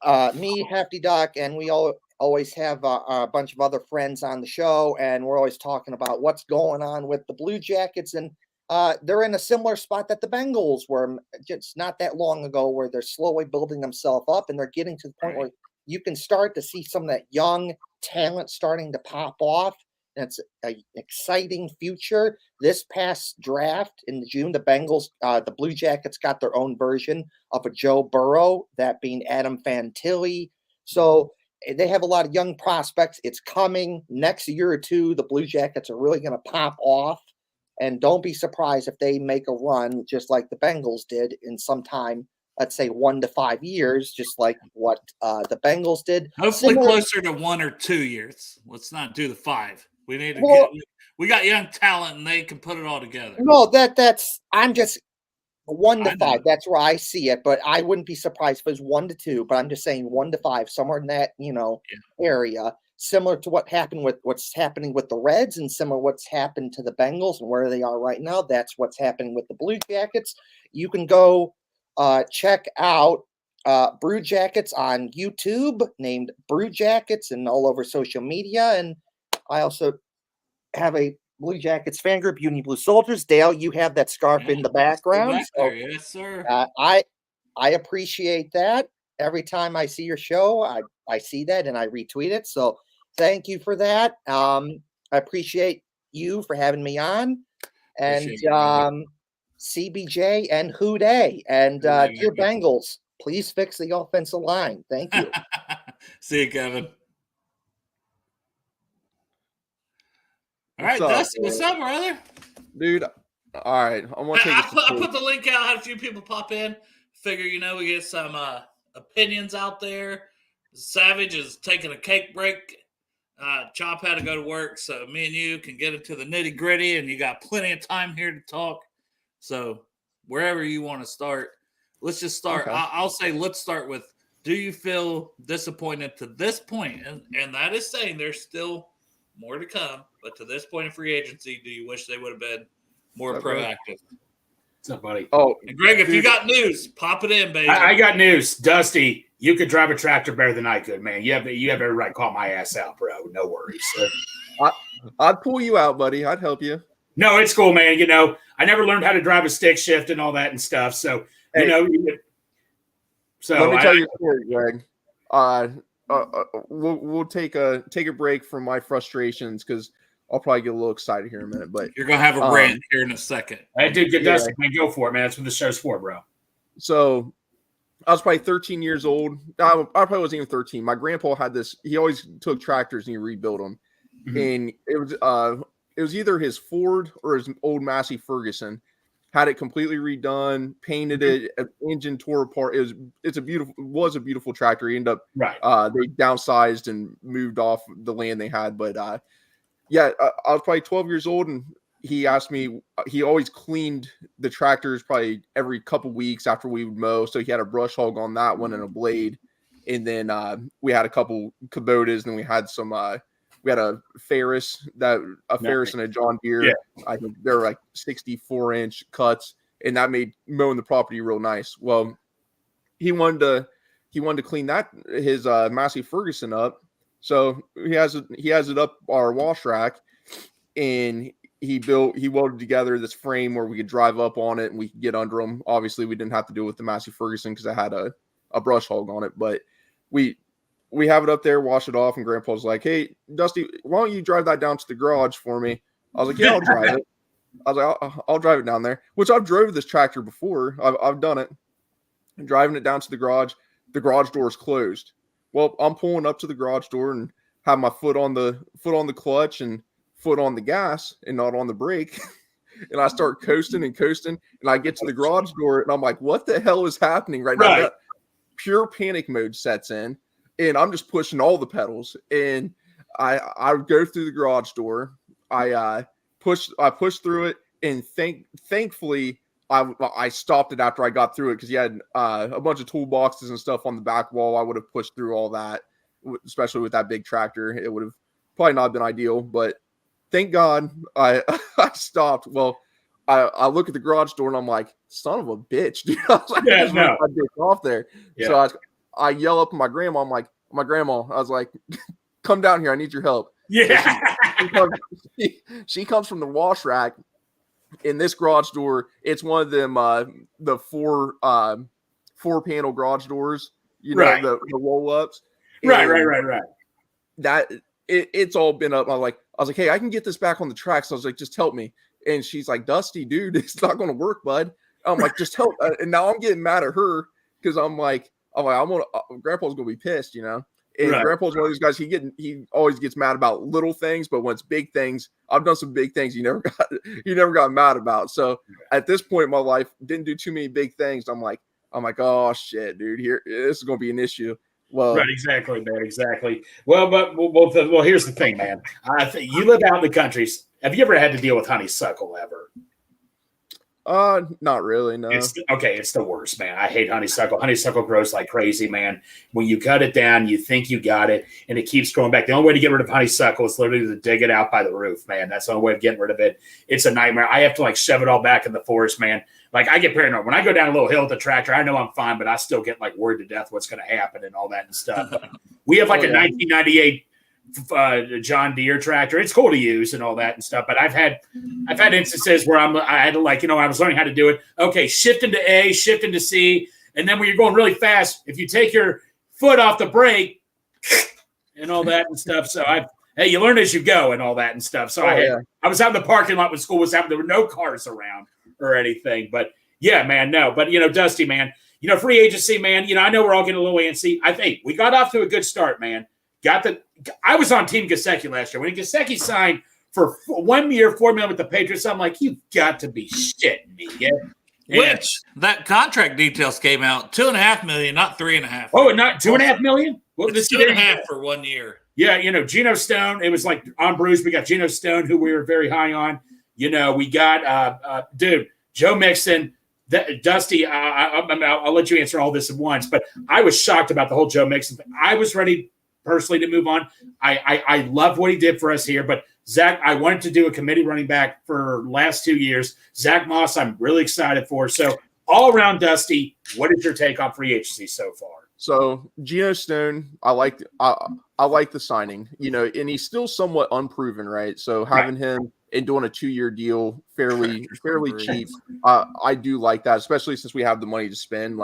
S8: and we always have a bunch of other friends on the show, and we're always talking about what's going on with the Blue Jackets, and they're in a similar spot that the Bengals were just not that long ago, where they're slowly building themselves up, and they're getting to the point where you can start to see some of that young talent starting to pop off. And it's an exciting future. This past draft in June, the Bengals, the Blue Jackets got their own version of a Joe Burrow, that being Adam Fantilli. So they have a lot of young prospects. It's coming next year or two. The Blue Jackets are really going to pop off. And don't be surprised if they make a run just like the Bengals did in some time, let's say 1 to 5 years, just like what the Bengals did.
S2: Hopefully closer to 1 or 2 years. Let's not do the 5. We need to we got young talent, and they can put it all together.
S8: No, I'm just 1 to 5. That's where I see it, but I wouldn't be surprised if it was 1 to 2. But I'm just saying 1 to 5, somewhere in that area. Similar to what's happening with the Reds, and similar to what's happened to the Bengals and where they are right now. That's what's happening with the Blue Jackets. You can go check out Brew Jackets on YouTube, named Brew Jackets, and all over social media. And I also have a Blue Jackets fan group, Union Blue Soldiers. Dale, you have that scarf in the background.
S2: So, yes, sir.
S8: I appreciate that. Every time I see your show, I see that and I retweet it. So thank you for that. I appreciate you for having me on. And CBJ and Houday. And dear Bengals, please fix the offensive line. Thank you.
S2: See you, Kevin. All right, Dusty, what's up, brother?
S9: Dude, all right. I want to take
S2: I put the link out, had a few people pop in. Figure, we get some opinions out there. Savage is taking a cake break. Chop had to go to work, so me and you can get into the nitty gritty, and you got plenty of time here to talk. So wherever you want to start, let's just start. Okay. I'll say let's start with, do you feel disappointed to this point? And that is saying there's still more to come, but to this point in free agency, do you wish they would have been more proactive?
S5: What's up, buddy?
S2: Oh, and Greg, if you got news, pop it in, baby.
S5: I got news. Dusty, you could drive a tractor better than I could, man. You have every right to call my ass out, bro. No worries.
S9: I'd pull you out, buddy. I'd help you.
S5: No, it's cool, man. I never learned how to drive a stick shift and all that and stuff. So,
S9: let me tell you a story, Greg. We'll take a break from my frustrations, because I'll probably get a little excited here in a minute. But
S2: you're gonna have a rant here in a second.
S5: I did get Dusty. Man, go for it, man. That's what the show's for, bro.
S9: So I was probably 13 years old. I probably wasn't even 13. My grandpa had this. He always took tractors and he rebuilt them. Mm-hmm. And it was either his Ford or his old Massey Ferguson. Had it completely redone, painted it, engine tore apart. It was a beautiful tractor. He ended up they downsized and moved off the land they had. But I was probably 12 years old, and he asked me. He always cleaned the tractors probably every couple weeks after we would mow. So he had a brush hog on that one and a blade, and then we had a couple Kubotas, and we had some. We had a Ferris Ferris and a John Deere. Yeah. I think they're like 64-inch cuts, and that made mowing the property real nice. Well, he wanted to clean his Massey Ferguson up, so he has it up our wash rack, and he welded together this frame where we could drive up on it and we could get under them. Obviously, we didn't have to do it with the Massey Ferguson because I had a brush hog on it, but we have it up there, wash it off, and Grandpa's like, "Hey, Dusty, why don't you drive that down to the garage for me?" I was like, "Yeah, I'll drive it." I was like, I'll drive it down there, which I've drove this tractor before. I've done it. I'm driving it down to the garage. The garage door is closed. Well, I'm pulling up to the garage door and have my foot on the clutch and foot on the gas and not on the brake. And I start coasting, and I get to the garage door, and I'm like, what the hell is happening right now? That pure panic mode sets in, and I'm just pushing all the pedals. And I go through the garage door. I push through it, and thankfully I stopped it after I got through it, because you had a bunch of toolboxes and stuff on the back wall. I would have pushed through all that, especially with that big tractor. It would have probably not been ideal, but thank God I stopped. Well, I look at the garage door and I'm like, son of a bitch, dude. I was like, my dick off there. Yeah. So I yell up at my grandma. I'm like, my grandma, I was like, come down here. I need your help.
S5: Yeah.
S9: She comes from the wash rack in this garage door. It's one of them, the four panel garage doors, you know, the roll ups.
S5: Right.
S9: That it's all been up. I was like, hey, I can get this back on the track. So I was like, just help me. And she's like, Dusty, dude, it's not going to work, bud. I'm like, just help. And now I'm getting mad at her, because I'm like, Grandpa's going to be pissed, you know? And Grandpa's one of these guys, he always gets mad about little things, but when it's big things, I've done some big things he never got mad about. So at this point in my life, didn't do too many big things. I'm like, oh shit, dude, this is going to be an issue. Well,
S5: right, exactly, man, exactly. Well, here's the thing, man. You live out in the countries. Have you ever had to deal with honeysuckle ever?
S9: Not really, no.
S5: It's the worst, man. I hate honeysuckle. Honeysuckle grows like crazy, man. When you cut it down, you think you got it, and it keeps growing back. The only way to get rid of honeysuckle is literally to dig it out by the roof, man. That's the only way of getting rid of it. It's a nightmare. I have to shove it all back in the forest, man. Like, I get paranoid. When I go down a little hill with the tractor, I know I'm fine, but I still get worried to death what's going to happen and all that and stuff. We have a 1998 John Deere tractor. It's cool to use and all that and stuff, but I've had instances where I had to I was learning how to do it. Okay, shift into A, shift into C, and then when you're going really fast, if you take your foot off the brake and all that and stuff. So you learn as you go and all that and stuff. So I was out in the parking lot when school was happening. There were no cars around or anything, but yeah, man, no. But Dusty, man, free agency, man. I know we're all getting a little antsy. I think we got off to a good start, man. I was on Team Gesicki last year. When Gesicki signed for 1 year, $4 million with the Patriots, I'm like, you've got to be shitting me. Yeah.
S2: Which that contract details came out $2.5 million, not $3.5.
S5: Oh, not $2.5 million? Well,
S2: it's $2.5 for 1 year.
S5: Yeah, Geno Stone. It was on Bruce. We got Geno Stone, who we were very high on. We got Joe Mixon. Dusty, I'll let you answer all this at once, but I was shocked about the whole Joe Mixon thing. I was ready personally to move on. I love what he did for us here, but Zach, I wanted to do a committee running back for last 2 years. Zach Moss, I'm really excited for. So all around, Dusty, what is your take on free agency so far?
S9: So Geno Stone, I like the signing, and he's still somewhat unproven, right? So having him and doing a 2-year deal fairly cheap, I do like that, especially since we have the money to spend.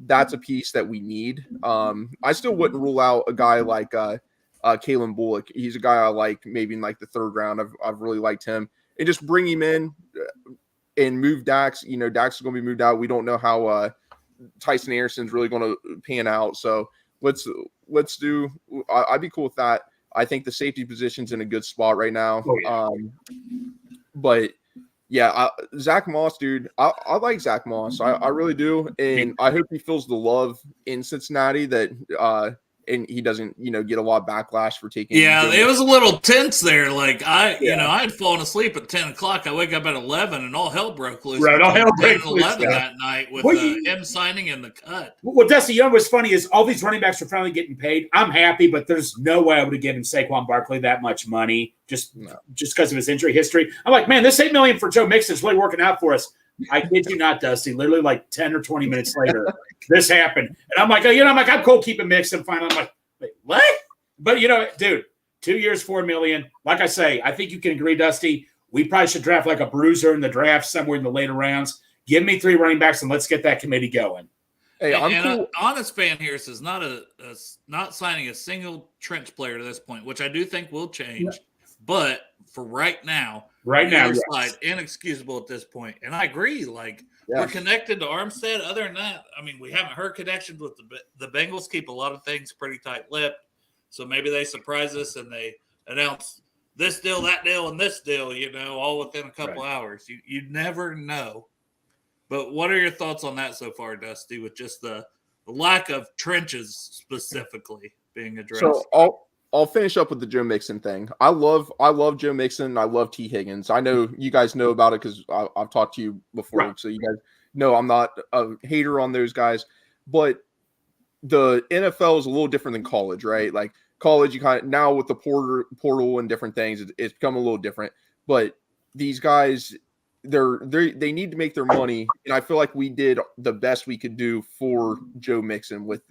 S9: That's a piece that we need. I still wouldn't rule out a guy like Kalen Bullock. He's a guy I like, maybe in the third round. I've really liked him, and just bring him in and move Dax. Dax is going to be moved out. We don't know how Tyson Anderson's really going to pan out. So let's do. I'd be cool with that. I think the safety position's in a good spot right now. Oh, yeah. But yeah, Zach Moss, dude, I like Zach Moss. I really do. And I hope he feels the love in Cincinnati that and he doesn't, get a lot of backlash for taking.
S2: Yeah, it was a little tense there. I had fallen asleep at 10 o'clock. I wake up at 11 and all hell broke loose.
S5: Right, all hell broke loose
S2: 11 that night with him signing in the cut.
S5: Well, Dusty, what's funny is all these running backs are finally getting paid. I'm happy, but there's no way I would have given Saquon Barkley that much money just because of his injury history. I'm like, man, this $8 million for Joe Mixon is really working out for us. I kid you not, Dusty. Literally 10 or 20 minutes later, this happened. And I'm like, I'm cool keeping Mixon. Fine. I'm like, wait, what? But, dude, 2 years, $4 million. Like I say, I think you can agree, Dusty. We probably should draft a bruiser in the draft somewhere in the later rounds. Give me 3 running backs and let's get that committee going.
S9: Hey, I'm
S2: and
S9: cool.
S2: Honest fan here says not signing a single trench player to this point, which I do think will change. But for right now,
S5: yes.
S2: side, inexcusable at this point. And I agree. Like we're connected to Armstead. Other than that, I mean, we haven't heard connections with the Bengals. Keep a lot of things pretty tight-lipped. So maybe they surprise us and they announce this deal, that deal, and this deal. All within a couple hours. You never know. But what are your thoughts on that so far, Dusty, with just the lack of trenches specifically being addressed?
S9: So I'll finish up with the Joe Mixon thing. I love Joe Mixon. I love T. Higgins. I know you guys know about it because I've talked to you before. Right. So you guys know I'm not a hater on those guys. But the NFL is a little different than college, right? Like college, you kind of now with the portal and different things, it's become a little different. But these guys – they need to make their money, and I feel like we did the best we could do for Joe Mixon with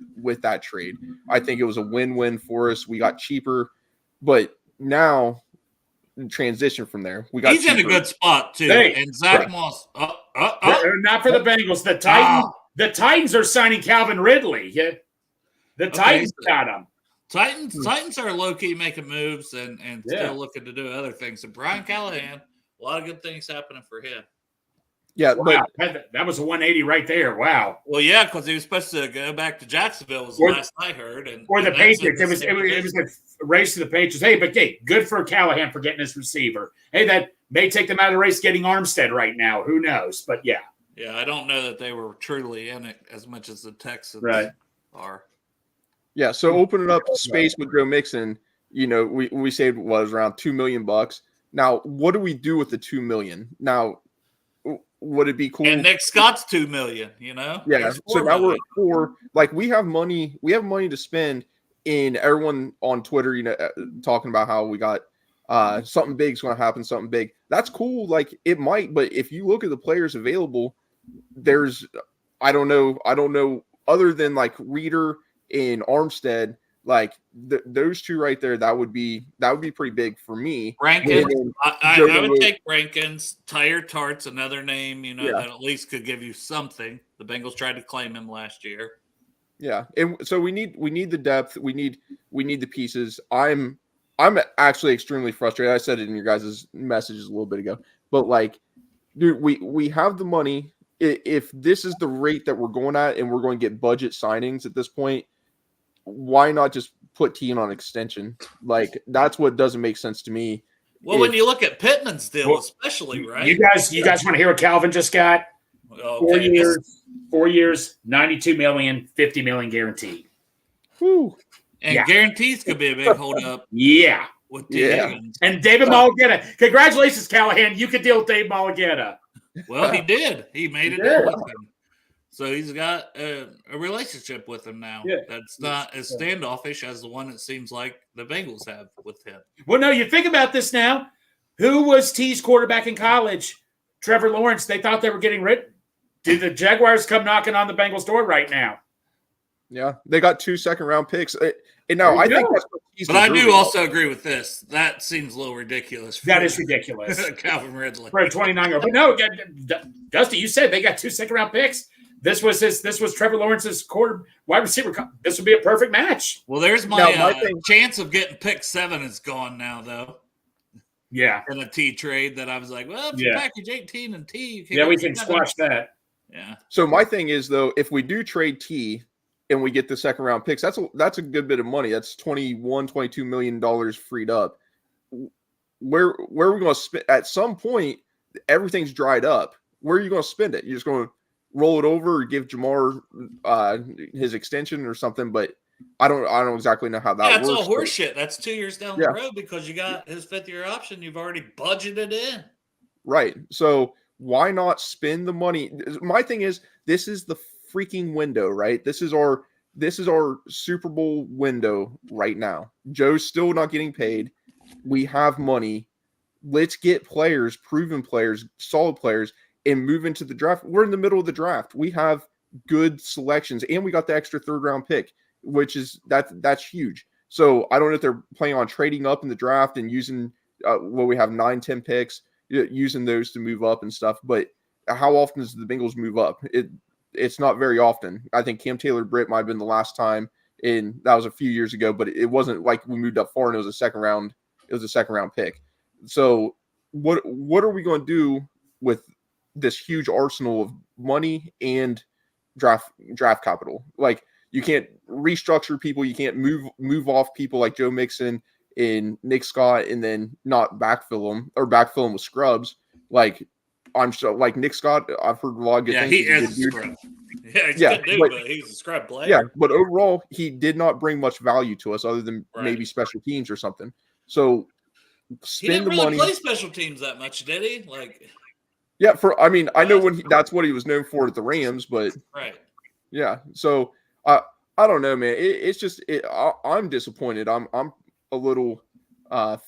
S9: that trade. I think it was a win-win for us. We got cheaper, but now transition from there.
S2: He's in a good spot too.
S5: Hey,
S2: and Zach Moss,
S5: not for the Bengals. The Titans are signing Calvin Ridley. Yeah, the Titans got him.
S2: Titans are low key making moves and still looking to do other things. And Brian Callahan. A lot of good things happening for him.
S9: Yeah,
S5: wow. But that was a 180 right there. Wow.
S2: Well, yeah, because he was supposed to go back to Jacksonville. Was the last I heard,
S5: or the Patriots. It was a race to the Patriots. Hey, good for Callahan for getting his receiver. Hey, that may take them out of the race getting Armstead right now. Who knows? But yeah.
S2: Yeah, I don't know that they were truly in it as much as the Texans are.
S9: Yeah, so opening up space with Joe Mixon, we saved was around $2 million. Now, what do we do with the $2 million? Now, would it be cool?
S2: And Nick Scott's $2 million,
S9: Yeah. So now we're at $4 million. Like we have money to spend. In everyone on Twitter, talking about how we got something big's going to happen, something big. That's cool. Like it might, but if you look at the players available, I don't know. Other than like Reeder and Armstead. Like those two right there, that would be pretty big for me.
S2: Rankins, I would take Rankins. Tyre Tart's another name, that at least could give you something. The Bengals tried to claim him last year.
S9: Yeah, and so we need the depth. We need the pieces. I'm actually extremely frustrated. I said it in your guys' messages a little bit ago, but like, dude, we have the money. If this is the rate that we're going at, and we're going to get budget signings at this point. Why not just put T on extension? Like that's what doesn't make sense to me.
S2: Well, when you look at Pittman's deal, especially, right?
S5: You guys want to hear what Calvin just got? 4 years, $92 million, $50 million guaranteed.
S9: Whew.
S2: And guarantees could be a big holdup.
S5: Yeah.
S2: With Higgins.
S5: And David Mulligetta. Congratulations, Callahan. You could deal with Dave Mulligetta.
S2: Well, he did. He made it in with him. So he's got a relationship with him now that's not as standoffish as the one it seems like the Bengals have with him.
S5: Well, no, you think about this now. Who was T's quarterback in college? Trevor Lawrence. They thought they were getting rid. Did the Jaguars come knocking on the Bengals' door right now?
S9: Yeah, they got 2 second-round picks. And now I think that's what T's
S2: But I do also agree with this. That seems a little ridiculous.
S5: That is ridiculous.
S2: Calvin Ridley.
S5: For a 29-year-old. But no, Dusty, you said they got 2 second-round picks. This was Trevor Lawrence's wide receiver. This would be a perfect match.
S2: Well, there's my chance of getting pick 7 is gone now, though.
S5: Yeah.
S2: In a T trade that I was like, well, if you package 18 and T,
S5: we can squash that.
S2: Yeah.
S9: So my thing is though, if we do trade T and we get the second round picks, that's a good bit of money. That's $22 million freed up. Where are we going to spend? At some point, everything's dried up. Where are you going to spend it? You're just going to roll it over or give Jamar his extension or something, but I don't exactly know how that works.
S2: That's all horseshit. That's 2 years down the road because you got his 5th-year option. You've already budgeted in.
S9: Right. So why not spend the money? My thing is, this is the freaking window, right? This is our Super Bowl window right now. Joe's still not getting paid. We have money. Let's get players, proven players, solid players, and move into the draft. We're in the middle of the draft. We have good selections, and we got the extra 3rd round pick, which is that's huge. So I don't know if they're planning on trading up in the draft and using we have 9-10 picks, using those to move up and stuff. But how often does the Bengals move up? it's not very often. I think Cam Taylor-Britt might have been the last time, and that was a few years ago, but it wasn't like we moved up far and it was a second round pick. So what are we going to do with this huge arsenal of money and draft capital? Like, you can't restructure people, you can't move off people like Joe Mixon and Nick Scott and then not backfill them with scrubs. Like, I'm so like Nick Scott, I've heard a lot of good things.
S2: He is a scrub. Yeah, he's a good dude, but he's a scrub player.
S9: Yeah, but overall, he did not bring much value to us other than
S2: Right.
S9: maybe special teams or something. So
S2: He didn't
S9: spend the
S2: really
S9: money.
S2: play special teams that much, did he? Like,
S9: Yeah, I mean, I know that's what he was known for at the Rams, but
S2: right.
S9: yeah. So I don't know, man. It's just I'm disappointed. I'm a little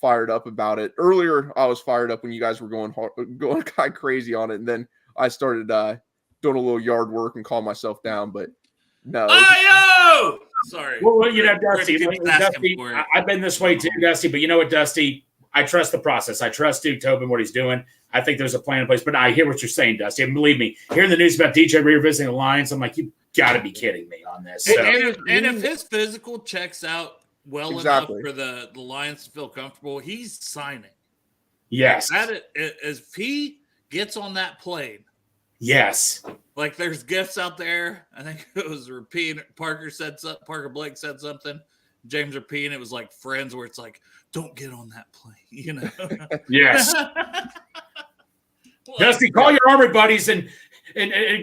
S9: fired up about it. Earlier, I was fired up when you guys were going kind of crazy on it, and then I started doing a little yard work and calm myself down. But no,
S2: Ayo! Sorry.
S5: Well, you know, Dusty,
S2: Rick keeps asking for it.
S5: I've been this way too, Dusty. But you know what, Dusty? I trust the process. I trust Duke Tobin, what he's doing. I think there's a plan in place. But I hear what you're saying, Dusty. And believe me, hearing the news about DJ Reader visiting the Lions, I'm like, you got to be kidding me on this. So.
S2: And if his physical checks out well
S9: Exactly.
S2: enough for the Lions to feel comfortable, he's signing.
S5: Yes.
S2: If he gets on that plane,
S5: Yes.
S2: like there's gifts out there. I think it was Rapine. Parker Blake said something. James Rapine. It was like Friends, where it's like, don't get on that plane, you know?
S5: Yes.
S2: Well,
S5: Dusty, call your Army buddies and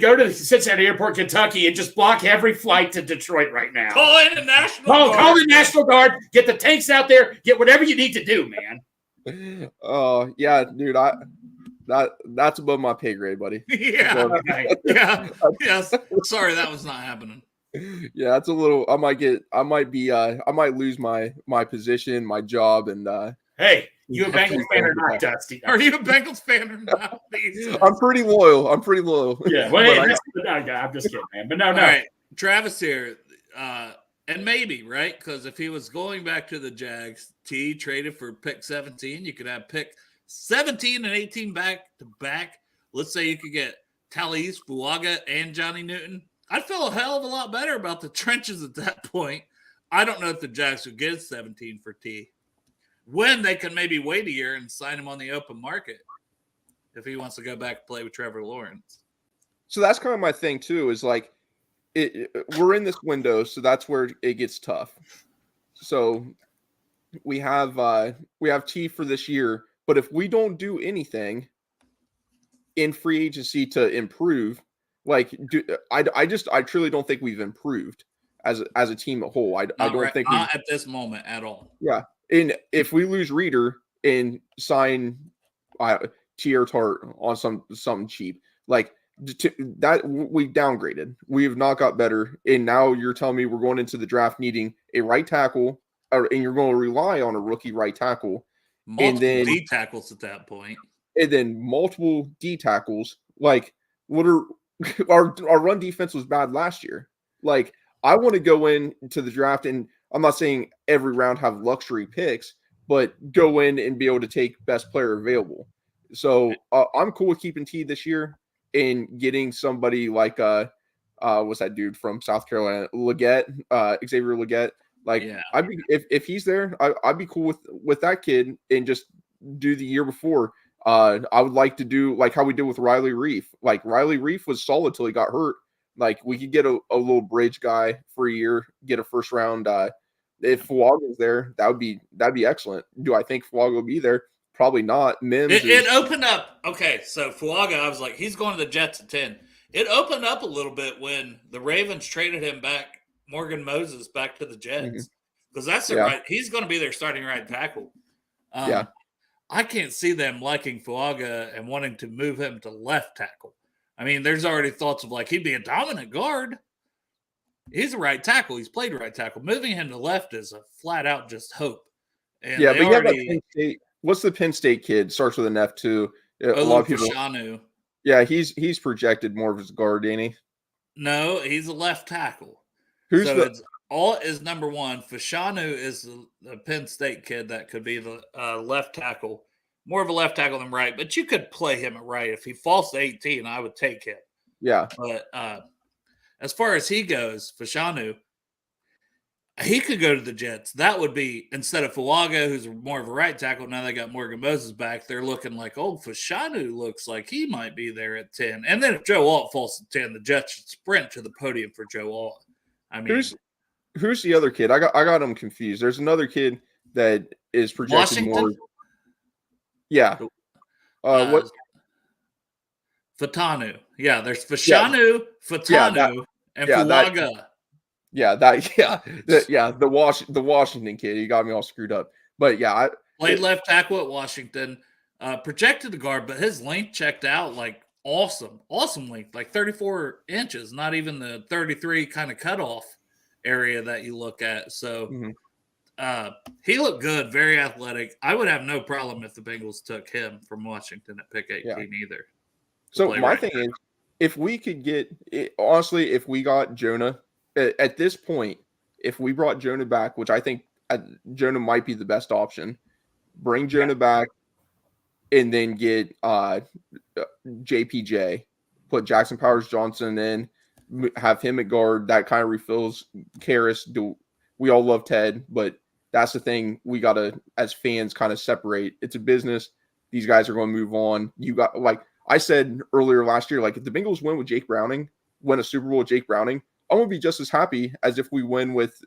S5: go to Cincinnati Airport, Kentucky, and just block every flight to Detroit right now.
S2: call in the National Guard.
S5: Call the National Guard. Get the tanks out there. Get whatever you need to do, man.
S9: Oh yeah, dude. That's above my pay grade, buddy.
S2: Yeah.
S5: Okay.
S2: Yeah. Yes. Sorry, that was not happening.
S9: Yeah, that's a little. I might lose my position, my job, and
S5: Hey, you a Bengals fan or not, Dusty?
S2: Are you a Bengals fan or not?
S9: I'm pretty loyal.
S5: Yeah. Well, hey, I'm just kidding, man. But no.
S2: All right, Travis here, and maybe right because if he was going back to the Jags, T traded for pick 17. You could have pick 17 and 18 back to back. Let's say you could get Talise, Fuaga, and Johnny Newton. I'd feel a hell of a lot better about the trenches at that point. I don't know if the Jags would get 17 for T. When they can maybe wait a year and sign him on the open market if he wants to go back and play with Trevor Lawrence.
S9: So that's kind of my thing too. Is like, we're in this window, so that's where it gets tough. So we have T for this year, but if we don't do anything in free agency to improve, like, I truly don't think we've improved as a team at whole. I don't think
S2: not at this moment at all.
S9: Yeah, and if we lose Reader and sign Tier Tart on something cheap, like that, we downgraded. We have not got better, and now you're telling me we're going into the draft needing a right tackle, and you're going to rely on a rookie right tackle,
S2: Multiple D tackles at that point,
S9: and then multiple D tackles. Like, what are our run defense was bad last year. Like, I want to go into the draft, and I'm not saying every round have luxury picks, but go in and be able to take best player available. So I'm cool with keeping T this year and getting somebody like what's that dude from South Carolina, Xavier Legette. Like,
S2: yeah.
S9: I'd be if he's there, I'd be cool with that kid and just do the year before. I would like to do like how we did with Riley Reef. Like, Riley Reef was solid till he got hurt. Like, we could get a little bridge guy for a year, get a first round. If Fuaga's there, that'd be excellent. Do I think Fuaga will be there? Probably not. Mims.
S2: It opened up. Okay, so Fuaga, I was like, he's going to the Jets at 10. It opened up a little bit when the Ravens traded him back, Morgan Moses, back to the Jets. Because that's the right. He's going to be their starting right tackle.
S9: Yeah.
S2: I can't see them liking Fuaga and wanting to move him to left tackle. I mean, there's already thoughts of like he'd be a dominant guard. He's a right tackle. He's played right tackle. Moving him to left is a flat out just hope. And
S9: yeah, but you have that Penn State. What's the Penn State kid? Starts with an F too. A lot of people.
S2: Fashanu.
S9: Yeah, he's projected more of his guard, ain't he?
S2: No, he's a left tackle.
S9: Who's
S2: so Alt is number one. Fashanu is the Penn State kid that could be the left tackle. More of a left tackle than right, but you could play him at right. If he falls to 18, I would take him.
S9: Yeah.
S2: But as far as he goes, Fashanu, he could go to the Jets. That would be, instead of Fuaga, who's more of a right tackle, now they got Morgan Moses back. They're looking like, oh, Fashanu looks like he might be there at 10. And then if Joe Alt falls to 10, the Jets should sprint to the podium for Joe Alt. I mean,
S9: who's the other kid? I got him confused. There's another kid that is projected
S2: Washington?
S9: more. Yeah. What?
S2: Fatanu. Yeah, there's Fashanu, Fatanu, and Fuaga.
S9: The Washington kid. He got me all screwed up. But yeah,
S2: Played left tackle at Washington. Projected to guard, but his length checked out like awesome length, like 34 inches, not even the 33 kind of cutoff area that you look at. So he looked good, very athletic. I would have no problem if the Bengals took him from Washington at pick 18 either.
S9: So my thing is, if we could get honestly, if we got Jonah at this point, if we brought Jonah back, which I think Jonah might be the best option, bring Jonah back, and then get JPJ, put Jackson Powers Johnson in, have him at guard. That kind of refills Karras. We all love Ted, but that's the thing we gotta, as fans, kind of separate. It's a business. These guys are going to move on. You got, like I said earlier last year, like if the Bengals win with Jake Browning, win a Super Bowl with Jake Browning, I'm gonna be just as happy as if we win with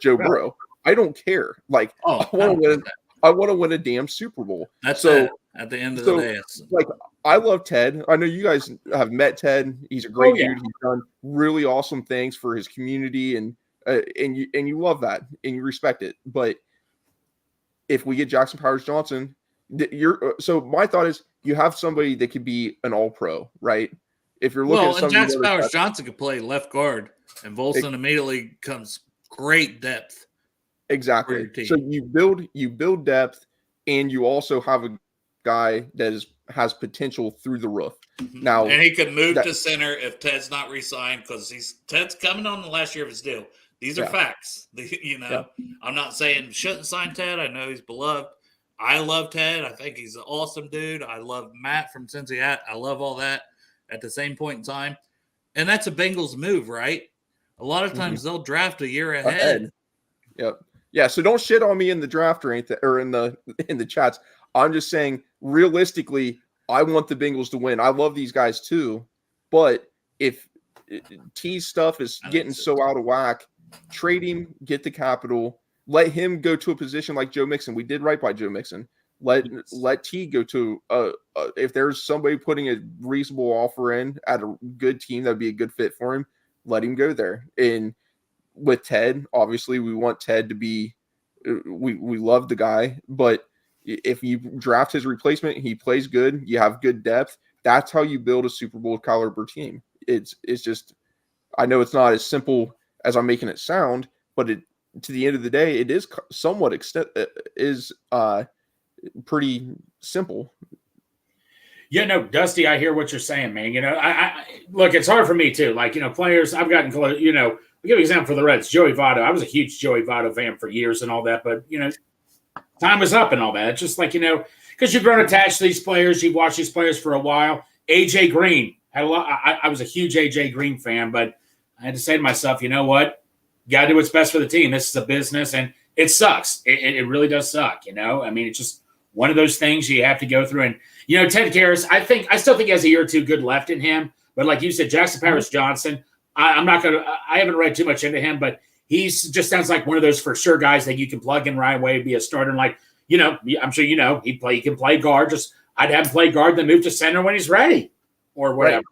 S9: Joe Burrow. I don't care. Like I want to win a damn Super Bowl.
S2: That's so at the end of the day.
S9: Like I love Ted. I know you guys have met Ted. He's a great dude. He's done really awesome things for his community, and you love that and you respect it. But if we get Jackson Powers Johnson, so my thought is you have somebody that could be an all-pro, right? If you're looking at
S2: and Jackson Powers Johnson could play left guard, and Volson immediately comes great depth.
S9: Exactly. So you build depth, and you also have a guy that has potential through the roof. Now,
S2: and he could move to center if Ted's not re-signed, because Ted's coming on the last year of his deal. These are facts. I'm not saying shouldn't sign Ted. I know he's beloved. I love Ted. I think he's an awesome dude. I love Matt from Cincinnati. I love all that at the same point in time. And that's a Bengals move, right? A lot of times they'll draft a year ahead.
S9: Yep. Yeah, so don't shit on me in the draft or anything, or in the chats. I'm just saying, realistically, I want the Bengals to win. I love these guys too, but if T's stuff is getting so out of whack, trade him, get the capital, let him go to a position like Joe Mixon. We did right by Joe Mixon. Let T go to if there's somebody putting a reasonable offer in at a good team that'd be a good fit for him, let him go there. And with Ted, obviously we want Ted to be we love the guy, but if you draft his replacement, he plays good, you have good depth, that's how you build a Super Bowl caliber team. It's just, I know it's not as simple as I'm making it sound, but to the end of the day, it is somewhat pretty simple.
S5: Yeah, no, Dusty, I hear what you're saying, man. I look, it's hard for me too. Like, players, I've gotten close, I'll give you an example for the Reds, Joey Votto. I was a huge Joey Votto fan for years and all that, but, time was up and all that. It's just like, because you've grown attached to these players, you've watched these players for a while. AJ Green had a lot. I was a huge AJ Green fan, but I had to say to myself, you know what? You got to do what's best for the team. This is a business, and it sucks. It really does suck, I mean, it's just one of those things you have to go through. And, Ted Karras, I still think he has a year or two good left in him. But like you said, Jackson Powers Johnson, I haven't read too much into him, but he's just sounds like one of those for sure guys that you can plug in right away, be a starter. And like, I'm sure he can play guard. Just I'd have him play guard, then move to center when he's ready or whatever. Right.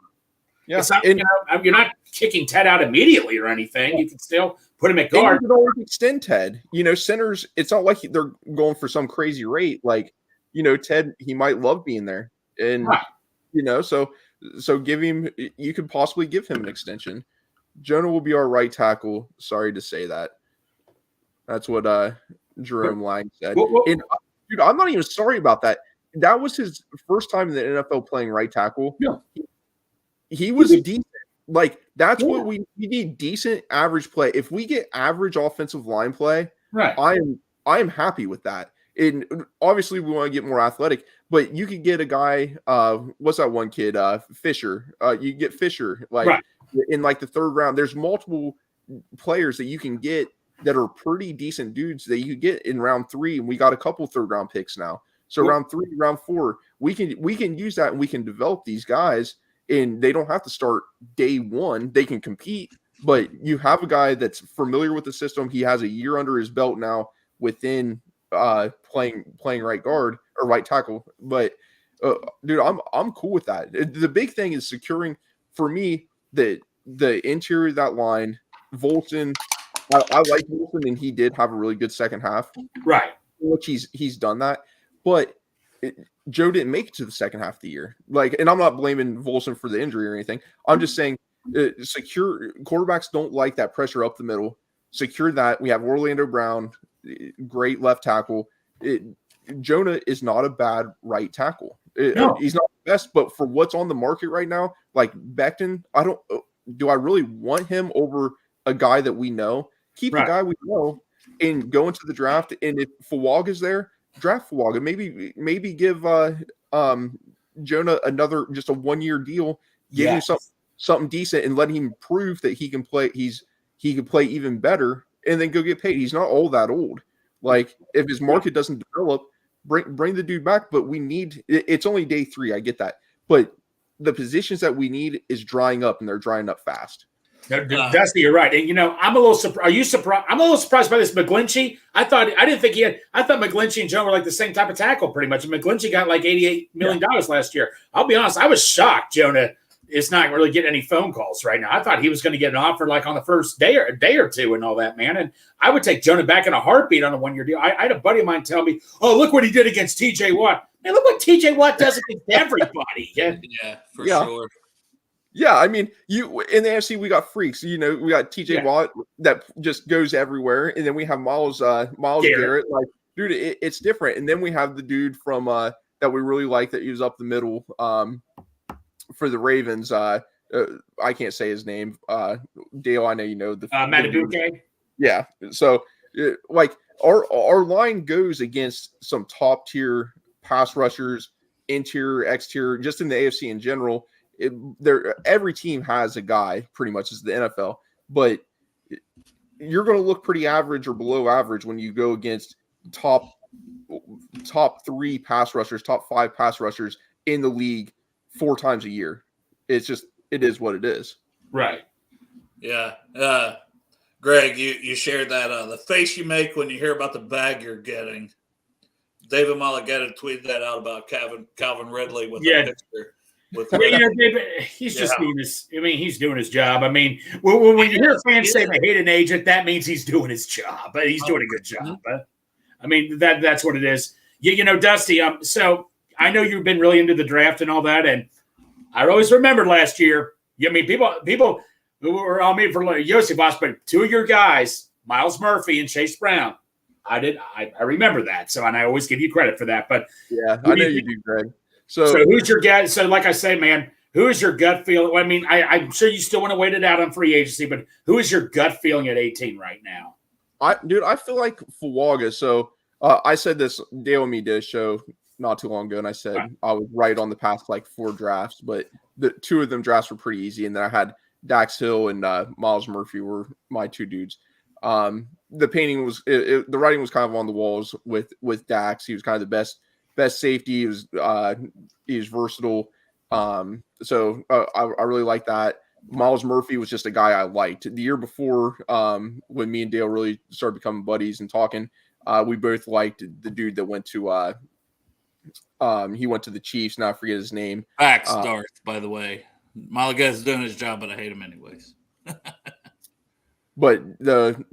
S9: Yeah,
S5: it's not, you're not kicking Ted out immediately or anything. You can still put him at guard.
S9: You can always extend Ted. Centers. It's not like they're going for some crazy rate. Like, Ted, he might love being there, and so give him. You could possibly give him an extension. Jonah will be our right tackle. Sorry to say that. That's what Jerome Lang said. And, dude, I'm not even sorry about that. That was his first time in the NFL playing right tackle.
S5: Yeah.
S9: He was decent. Like, that's what we need, decent average play. If we get average offensive line play,
S5: right,
S9: I am happy with that. And obviously we want to get more athletic, but you could get a guy, what's that one kid? Fisher. You get Fisher. Like,
S5: right.
S9: in like the third round. There's multiple players that you can get that are pretty decent dudes that you could get in round 3, and we got a couple third round picks now. So round 3, round 4, we can use that, and we can develop these guys, and they don't have to start day one. They can compete, but you have a guy that's familiar with the system. He has a year under his belt now within playing right guard or right tackle. But dude, I'm cool with that. The big thing is securing for me the interior of that line. Volson, I like Volson, and he did have a really good second half.
S5: Right.
S9: Which he's done that, but Joe didn't make it to the second half of the year. Like, and I'm not blaming Volson for the injury or anything. I'm just saying, secure quarterbacks don't like that pressure up the middle. Secure that. We have Orlando Brown, great left tackle. Jonah is not a bad right tackle.
S5: No.
S9: He's not the best, but for what's on the market right now, like Becton, do I really want him over a guy that we know? Keep the guy we know and go into the draft. And if Fuaga's there, draft Fuaga. Maybe give Jonah another just a 1-year deal. Give him something decent and let him prove that he can play. He can play even better, and then go get paid. He's not all that old. Like, if his market doesn't develop, bring the dude back. But we need. It's only day 3. I get that, but the positions that we need is drying up, and they're drying up fast.
S5: Dusty, you're right. And I'm a little surprised. Are you surprised? I'm a little surprised by this McGlinchey. I thought McGlinchey and Joe were like the same type of tackle, pretty much. And McGlinchey got like $88 million last year. I'll be honest, I was shocked. Jonah is not really getting any phone calls right now. I thought he was going to get an offer like on the first day or two and all that, man. And I would take Jonah back in a heartbeat on a 1-year deal. I had a buddy of mine tell me, "Oh, look what he did against T.J. Watt." Man, look what T.J. Watt does against everybody.
S2: Yeah, for sure.
S9: Yeah, I mean, you in the AFC we got freaks. We got TJ Watt that just goes everywhere, and then we have Miles Garrett. Like, dude, it's different. And then we have the dude from that we really like that he was up the middle for the Ravens. I can't say his name. Dale, I know you know the
S5: Matabuke.
S9: Yeah. So like our line goes against some top tier pass rushers, interior, exterior, just in the AFC in general. Every team has a guy pretty much as the NFL, but you're going to look pretty average or below average when you go against top 3 pass rushers, top 5 pass rushers in the league 4 times a year. It is what it is.
S5: Right.
S2: Yeah. Greg, you shared that the face you make when you hear about the bag you're getting. David Malagueta tweeted that out about Calvin Ridley with a picture.
S5: David, he's just doing his. I mean, he's doing his job. I mean, when you hear fans say they hate an agent, that means he's doing his job. But he's doing a good job. I mean, that's what it is. Dusty. So I know you've been really into the draft and all that, and I always remember last year. I mean, people who were on me for Yosibas, but 2 of your guys, Miles Murphy and Chase Brown. I remember that. So, and I always give you credit for that. But
S9: yeah, I know you do, Greg. So
S5: who's your guy? So like I say, man, who is your gut feeling? I mean, I'm sure you still want to wait it out on free agency, but who is your gut feeling at 18 right now?
S9: I feel like Fuaga. So I said this, Dale and me did a show not too long ago, and I said I was right on the past like 4 drafts, but the 2 of them drafts were pretty easy, and then I had Dax Hill and Miles Murphy were my 2 dudes. The painting was the writing was kind of on the walls with Dax. He was kind of the best safety. He was versatile. So I really like that. Miles Murphy was just a guy I liked. The year before, when me and Dale really started becoming buddies and talking, we both liked the dude that went to he went to the Chiefs. Now I forget his name.
S2: Darth, by the way. Malagueta's doing his job, but I hate him anyways.
S9: But the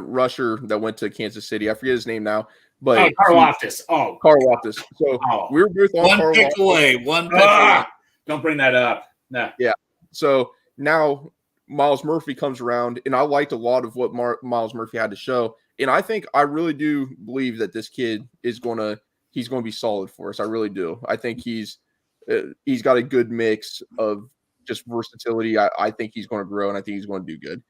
S9: rusher that went to Kansas City, I forget his name now. But
S5: Karlaftis.
S9: Karlaftis. So we were both on
S2: one pick away. One pick away.
S5: Don't bring that up. No.
S9: Yeah. So now Miles Murphy comes around, and I liked a lot of what Miles Murphy had to show. And I really do believe that this kid he's going to be solid for us. I really do. I think he's got a good mix of just versatility. I think he's going to grow, and I think he's going to do good.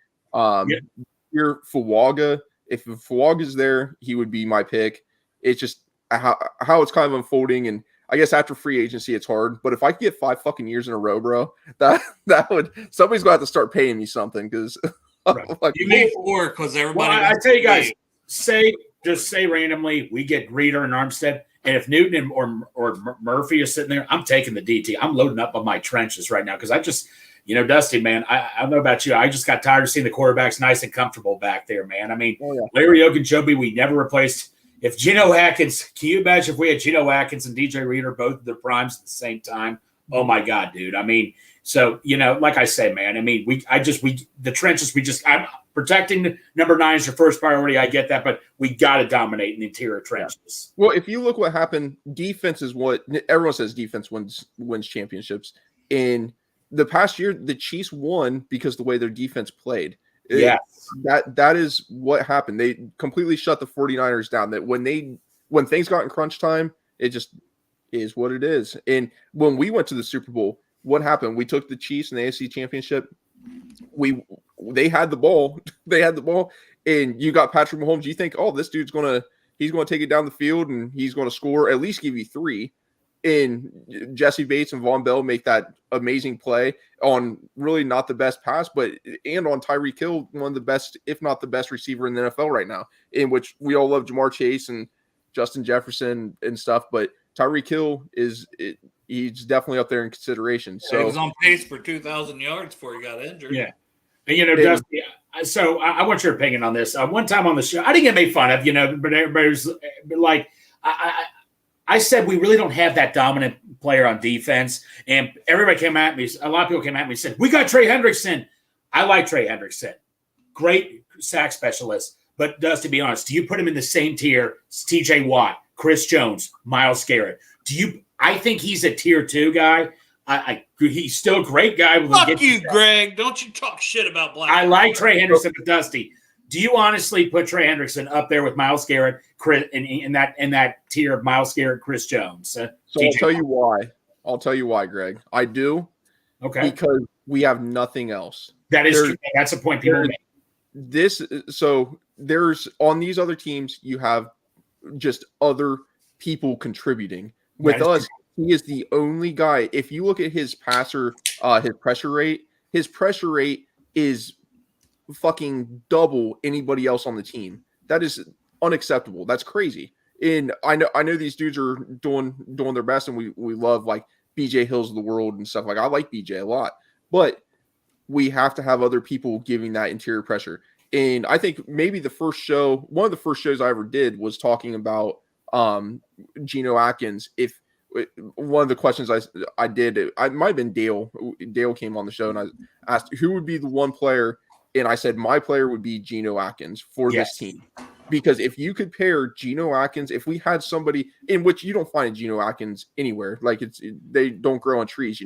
S9: Here, Fuaga, if Fuaga's there, he would be my pick. It's just how it's kind of unfolding, and I guess after free agency, it's hard. But if I could get 5 fucking years in a row, bro, that would somebody's gonna have to start paying me something because
S5: Right.
S9: like,
S2: You mean 4 because everybody.
S5: Well, I
S2: wants
S5: tell you
S2: to
S5: guys,
S2: be-
S5: just say randomly we get Reeder and Armstead, and if Newton or Murphy is sitting there, I'm taking the DT. I'm loading up on my trenches right now because I just, Dusty, man, I don't know about you. I just got tired of seeing the quarterbacks nice and comfortable back there, man. I mean, Larry Ogunjobi, we never replaced. If Geno Atkins, can you imagine if we had Geno Atkins and DJ Reeder both at their primes at the same time? Oh my God, dude. I mean, so like I say, man. I mean, the trenches. I'm protecting number 9 is your first priority. I get that, but we got to dominate in the interior trenches.
S9: Well, if you look what happened, defense is what everyone says. Defense wins championships. In the past year, the Chiefs won because the way their defense played.
S5: Yeah,
S9: that is what happened. They completely shut the 49ers down. That when things got in crunch time, it just is what it is. And when we went to the Super Bowl, what happened? We took the Chiefs in the AFC Championship. They had the ball. They had the ball, and you got Patrick Mahomes. You think, oh, this dude's he's gonna take it down the field and he's gonna score, at least give you 3. And Jesse Bates and Von Bell make that amazing play on really not the best pass, and on Tyreek Hill, one of the best, if not the best receiver in the NFL right now, in which we all love Jamar Chase and Justin Jefferson and stuff. But Tyreek Hill he's definitely up there in consideration. So
S2: he was on pace for 2,000 yards before he got injured.
S5: Yeah. And, Dusty, so I want your opinion on this. One time on the show, I didn't get made fun of, but everybody was like, I said we really don't have that dominant player on defense. And everybody came at me. A lot of people came at me and said, we got Trey Hendrickson. I like Trey Hendrickson. Great sack specialist. But Dusty, to be honest, do you put him in the same tier as TJ Watt, Chris Jones, Myles Garrett? I think he's a tier 2 guy. He's still a great guy.
S2: Fuck you, Greg. Don't you talk shit about Black.
S5: I like Trey Hendrickson, but Dusty, do you honestly put Trey Hendrickson up there with Myles Garrett, Chris, in that tier of Myles Garrett, Chris Jones?
S9: So I'll tell you why. I'll tell you why, Greg. I do.
S5: Okay.
S9: Because we have nothing else.
S5: That is true. That's a point people make.
S9: So there's on these other teams, you have just other people contributing. With us, he is the only guy. If you look at his pressure rate is fucking double anybody else on the team. That is unacceptable. That's crazy. And I know these dudes are doing their best, and we love like BJ Hills of the world and stuff. Like, I like BJ a lot, but we have to have other people giving that interior pressure. And I think maybe one of the first shows I ever did was talking about Geno Atkins. If one of the questions I did, I might have been Dale. Dale came on the show and I asked who would be the one player, and I said my player would be Geno Atkins for this team. Because if you could pair Geno Atkins, if we had somebody in which you don't find Geno Atkins anywhere, like they don't grow on trees,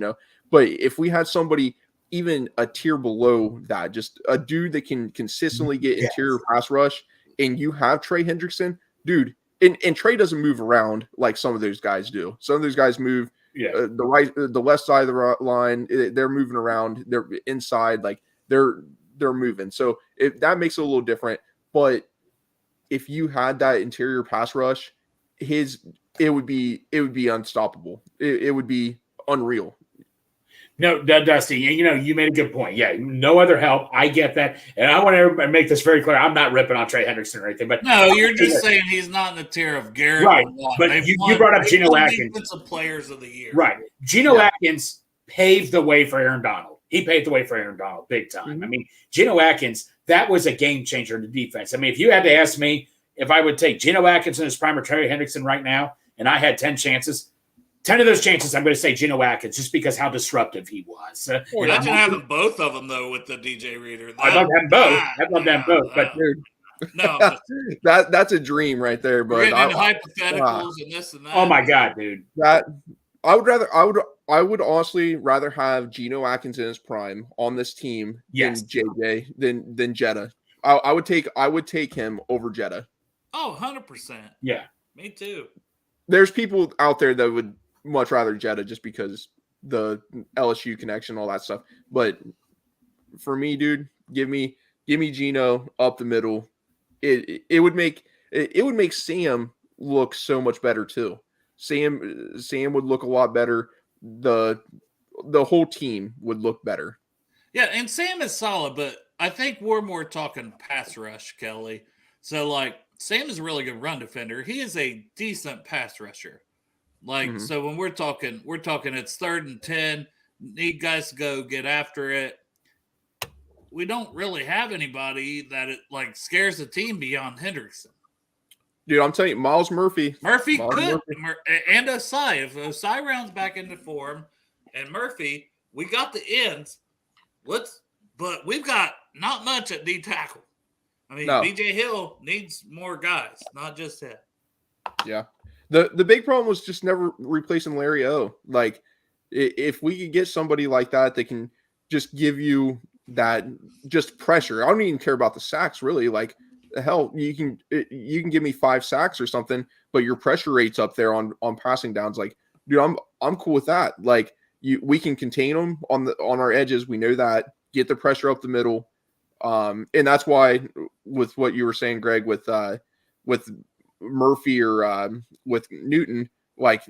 S9: But if we had somebody even a tier below that, just a dude that can consistently get interior pass rush, and you have Trey Hendrickson, dude. And Trey doesn't move around like some of those guys do. Some of those guys move the left side of the line. They're moving around. They're inside, like they're moving. So that makes it a little different. But if you had that interior pass rush, it would be unstoppable. It would be unreal.
S5: No, Dusty, you made a good point. Yeah, no other help. I get that. And I want to make this very clear. I'm not ripping on Trey Hendrickson or anything. But
S2: no, you're just saying he's not in the tier of Garrett.
S5: Right. But you brought up Geno Atkins.
S2: Defensive players of the year.
S5: Right. Geno Atkins paved the way for Aaron Donald. He paved the way for Aaron Donald big time.
S9: Mm-hmm.
S5: I mean, Geno Atkins, that was a game changer in the defense. I mean, if you had to ask me if I would take Geno Atkins in his prime or Trey Hendrickson right now, and I had 10 chances, 10 of those chances, I'm going to say Geno Atkins, just because how disruptive he was.
S2: Imagine having both of them, though, with the DJ Reader.
S5: I'd love them both. I'd love them both. But
S9: dude,
S2: no,
S9: that's a dream right there. But
S2: getting into hypotheticals and this and that.
S5: Oh my God, dude!
S9: That I would honestly rather have Geno Atkins in his prime on this team than JJ than Jetta. I would take him over Jetta.
S2: Oh, 100%.
S5: Yeah,
S2: me too.
S9: There's people out there that would much rather Jetta just because the LSU connection, all that stuff. But for me, dude, give me Geno up the middle. It would make Sam look so much better too. Sam would look a lot better. The whole team would look better.
S2: Yeah, and Sam is solid, but I think we're more talking pass rush, Kelly. So, like, Sam is a really good run defender. He is a decent pass rusher. Like, so when we're talking it's 3rd and 10, need guys to go get after it. We don't really have anybody that it like scares the team beyond Hendrickson.
S9: Dude, I'm telling you, Miles Murphy.
S2: Murphy could, and Osai. If Osai rounds back into form, and Murphy, we got the ends. But we've got not much at D tackle. I mean, BJ Hill needs more guys, not just him.
S9: Yeah. The big problem was just never replacing Larry O. Like, if we could get somebody like that can just give you that just pressure. I don't even care about the sacks, really. Like, hell, you can give me 5 sacks or something, but your pressure rate's up there on passing downs. Like, dude, I'm cool with that. Like, we can contain them on our edges. We know that. Get the pressure up the middle. And that's why, with what you were saying, Greg, with Murphy or with Newton, like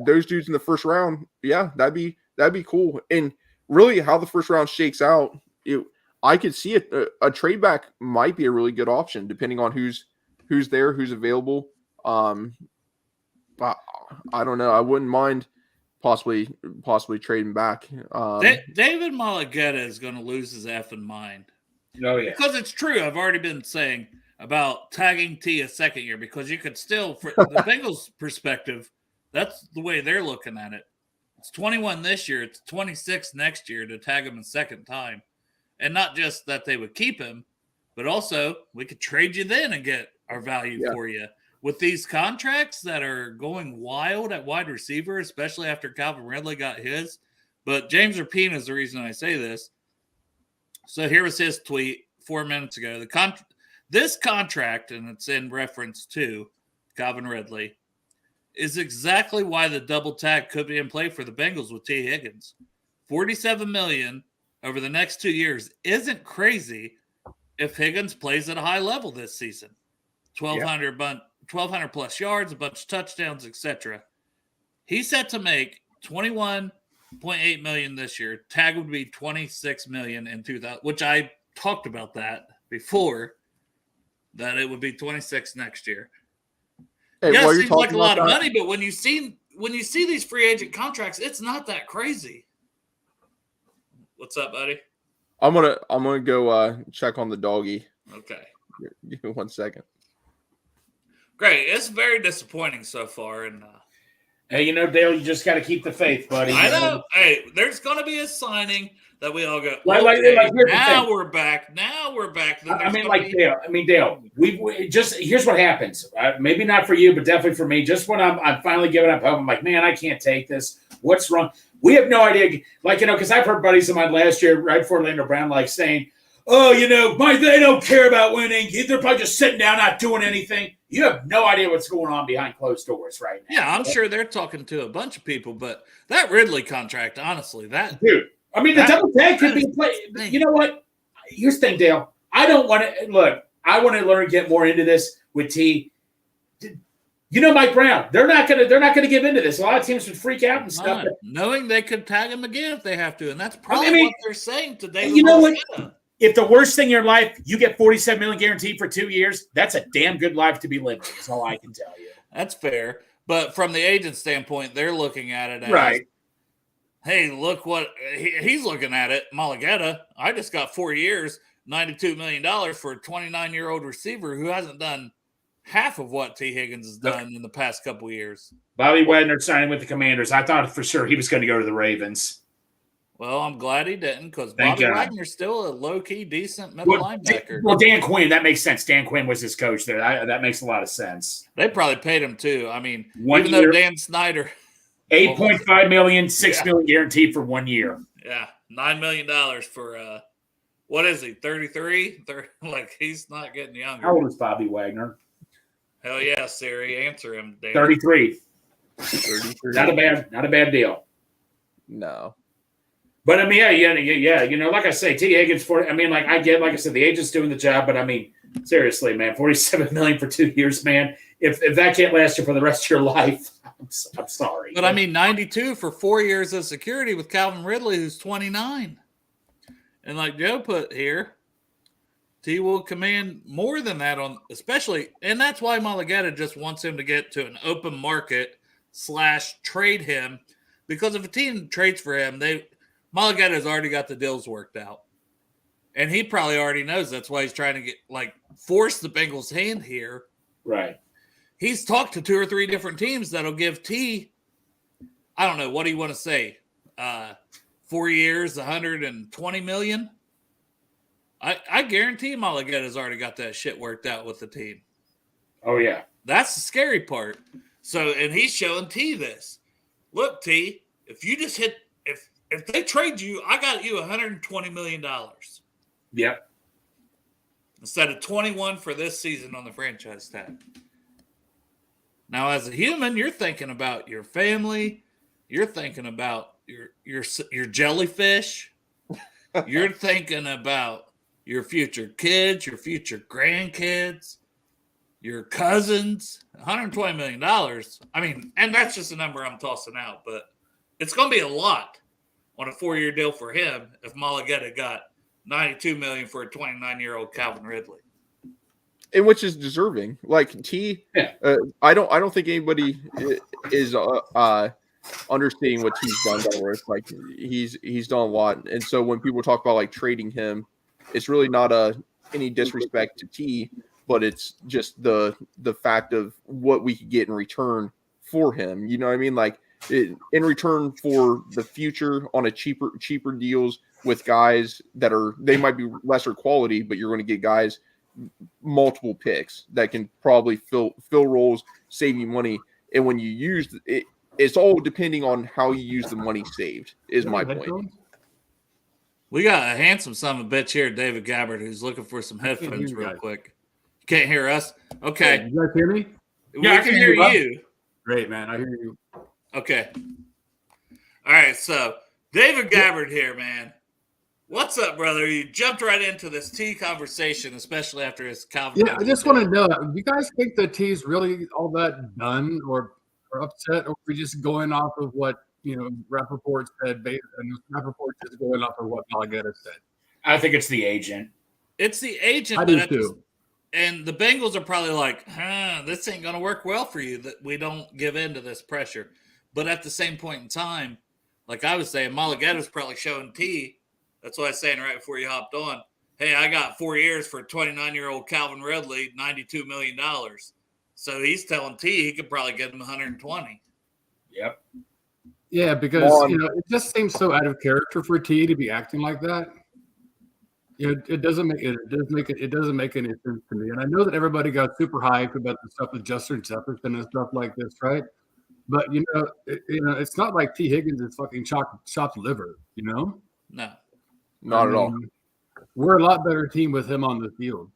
S9: those dudes in the first round, yeah, that'd be cool. And really, how the first round shakes out, I could see it. A trade back might be a really good option, depending on who's there, who's available. But I don't know. I wouldn't mind possibly trading back.
S2: David Malagueta is going to lose his effing mind.
S5: Oh yeah,
S2: because it's true. I've already been saying about tagging T a second year, because you could still, from the Bengals' perspective, that's the way they're looking at it. It's 21 this year. It's 26 next year to tag him a second time. And not just that they would keep him, but also we could trade you then and get our value for you. With these contracts that are going wild at wide receiver, especially after Calvin Ridley got his. But James Rapine is the reason I say this. So here was his tweet 4 minutes ago. This contract, and it's in reference to Calvin Ridley, is exactly why the double tag could be in play for the Bengals with T. Higgins. $47 million over the next 2 years isn't crazy if Higgins plays at a high level this season. 1,200 plus yards, a bunch of touchdowns, etc. He's set to make $21.8 million this year. Tag would be $26 million in 2000, which I talked about that before, that it would be 26 next year.
S9: Hey,
S2: yeah, it seems like a lot of money, but when you see these free agent contracts, it's not that crazy. What's up, buddy?
S9: I'm gonna go check on the doggy.
S2: Okay.
S9: Give me 1 second.
S2: Great. It's very disappointing so far. And
S5: hey, Dale, you just got to keep the faith, buddy.
S2: I know. Hey, there's going to be a signing that we all go, now we're back. Now we're back.
S5: Dale, we just, here's what happens. Maybe not for you, but definitely for me. Just when I'm finally giving up hope, I'm like, man, I can't take this. What's wrong? We have no idea. Because I've heard buddies of mine last year, right before Orlando Brown, saying, oh, they don't care about winning. They're probably just sitting down, not doing anything. You have no idea what's going on behind closed doors right now.
S2: Yeah, I'm sure they're talking to a bunch of people, but that Ridley contract, honestly, the
S5: double tag could be played. You know what? Here's the thing, Dale. I don't want to look. I want to learn to get more into this with T. Mike Brown. They're not gonna give into this. A lot of teams would freak out and stuff.
S2: Knowing they could tag him again if they have to, and that's probably what they're saying today.
S5: You know what? If the worst thing in your life, you get $47 million guaranteed for 2 years, that's a damn good life to be living. That's all I can tell you.
S2: That's fair. But from the agent standpoint, they're looking at it as,
S5: right.
S2: Hey, look what he's looking at it. Malagueta, I just got 4 years, $92 million for a 29-year-old receiver who hasn't done half of what T. Higgins has done in the past couple of years.
S5: Bobby Wagner signing with the Commanders. I thought for sure he was going to go to the Ravens.
S2: Well, I'm glad he didn't, because Bobby Wagner's still a low-key, decent middle linebacker.
S5: Well, Dan Quinn, that makes sense. Dan Quinn was his coach there. That makes a lot of sense.
S2: They probably paid him, too. I mean, even though Dan Snyder –
S5: $8.5 million, $6 million guaranteed for 1 year.
S2: Yeah, $9 million for what is he, 33? He's not getting younger.
S5: How old is Bobby Wagner?
S2: Hell yeah, Siri. Answer him, Dan.
S5: 33. Not a bad deal.
S9: No.
S5: But, yeah. Like I say, T. Higgins, I get, like I said, the agent's doing the job, but, Seriously, man, $47 million for 2 years, man. If that can't last you for the rest of your life, I'm sorry.
S2: But I mean, 92 for 4 years of security with Calvin Ridley, who's 29. And like Joe put here, T will command more than that on, especially, and that's why Mulligata just wants him to get to an open market / trade him, because if a team trades for him, Mulligata's already got the deals worked out, and he probably already knows that's why he's trying to force the Bengals' hand here.
S5: Right.
S2: He's talked to 2 or 3 different teams that'll give T, I don't know, what do you want to say? 4 years, $120 million. I guarantee Mulligata's already got that shit worked out with the team.
S5: Oh, yeah.
S2: That's the scary part. So, and he's showing T this. Look, T, if you just hit, if they trade you, I got you $120 million.
S5: Yep.
S2: Instead of 21 for this season on the franchise tag. Now, as a human, you're thinking about your family. You're thinking about your jellyfish. You're thinking about your future kids, your future grandkids, your cousins. $120 million. I mean, and that's just a number I'm tossing out, but it's going to be a lot on a 4-year deal for him if Mulligata got $92 million for a 29-year-old Calvin Ridley.
S9: And which is deserving. Like T,
S5: Yeah.
S9: I don't think anybody is understanding what T's done. Like he's done a lot, and so when people talk about like trading him, it's really not any disrespect to T, but it's just the fact of what we could get in return for him. You know what I mean? Like in return for the future on a cheaper deals with guys that they might be lesser quality, but you're going to get guys multiple picks that can probably fill roles, save you money. And when you use it, it's all depending on how you use the money saved, is my point.
S2: We got a handsome son of a bitch here, David Gabbard, who's looking for some headphones real quick. You can't hear us? Okay.
S10: Hey, you guys hear me?
S2: Yeah, I can hear you.
S10: Great, man. I hear you.
S2: Okay. All right, so David Gabbard here, man. What's up, brother? You jumped right into this T conversation, especially after his Calvin.
S10: Yeah, I just want to know, do you guys think the T's really all that done or upset, or are we just going off of what, Rappaport said, and Rappaport is going off of what Mulligata said?
S5: I think it's the agent.
S2: It's the agent.
S10: I do too.
S2: And the Bengals are probably like, this ain't going to work well for you, that we don't give in to this pressure. But at the same point in time, like I was saying, Mulligata's probably showing T. That's what I was saying right before you hopped on. Hey, I got 4 years for 29-year-old Calvin Ridley, $92 million. So he's telling T he could probably get him 120.
S5: Yep.
S10: Yeah, because it just seems so out of character for T to be acting like that. It doesn't make any sense to me. And I know that everybody got super hyped about the stuff with Justin Jefferson and stuff like this, right? But it's not like T Higgins is fucking chopped liver,
S2: No.
S9: Not at all.
S10: We're a lot better team with him on the field.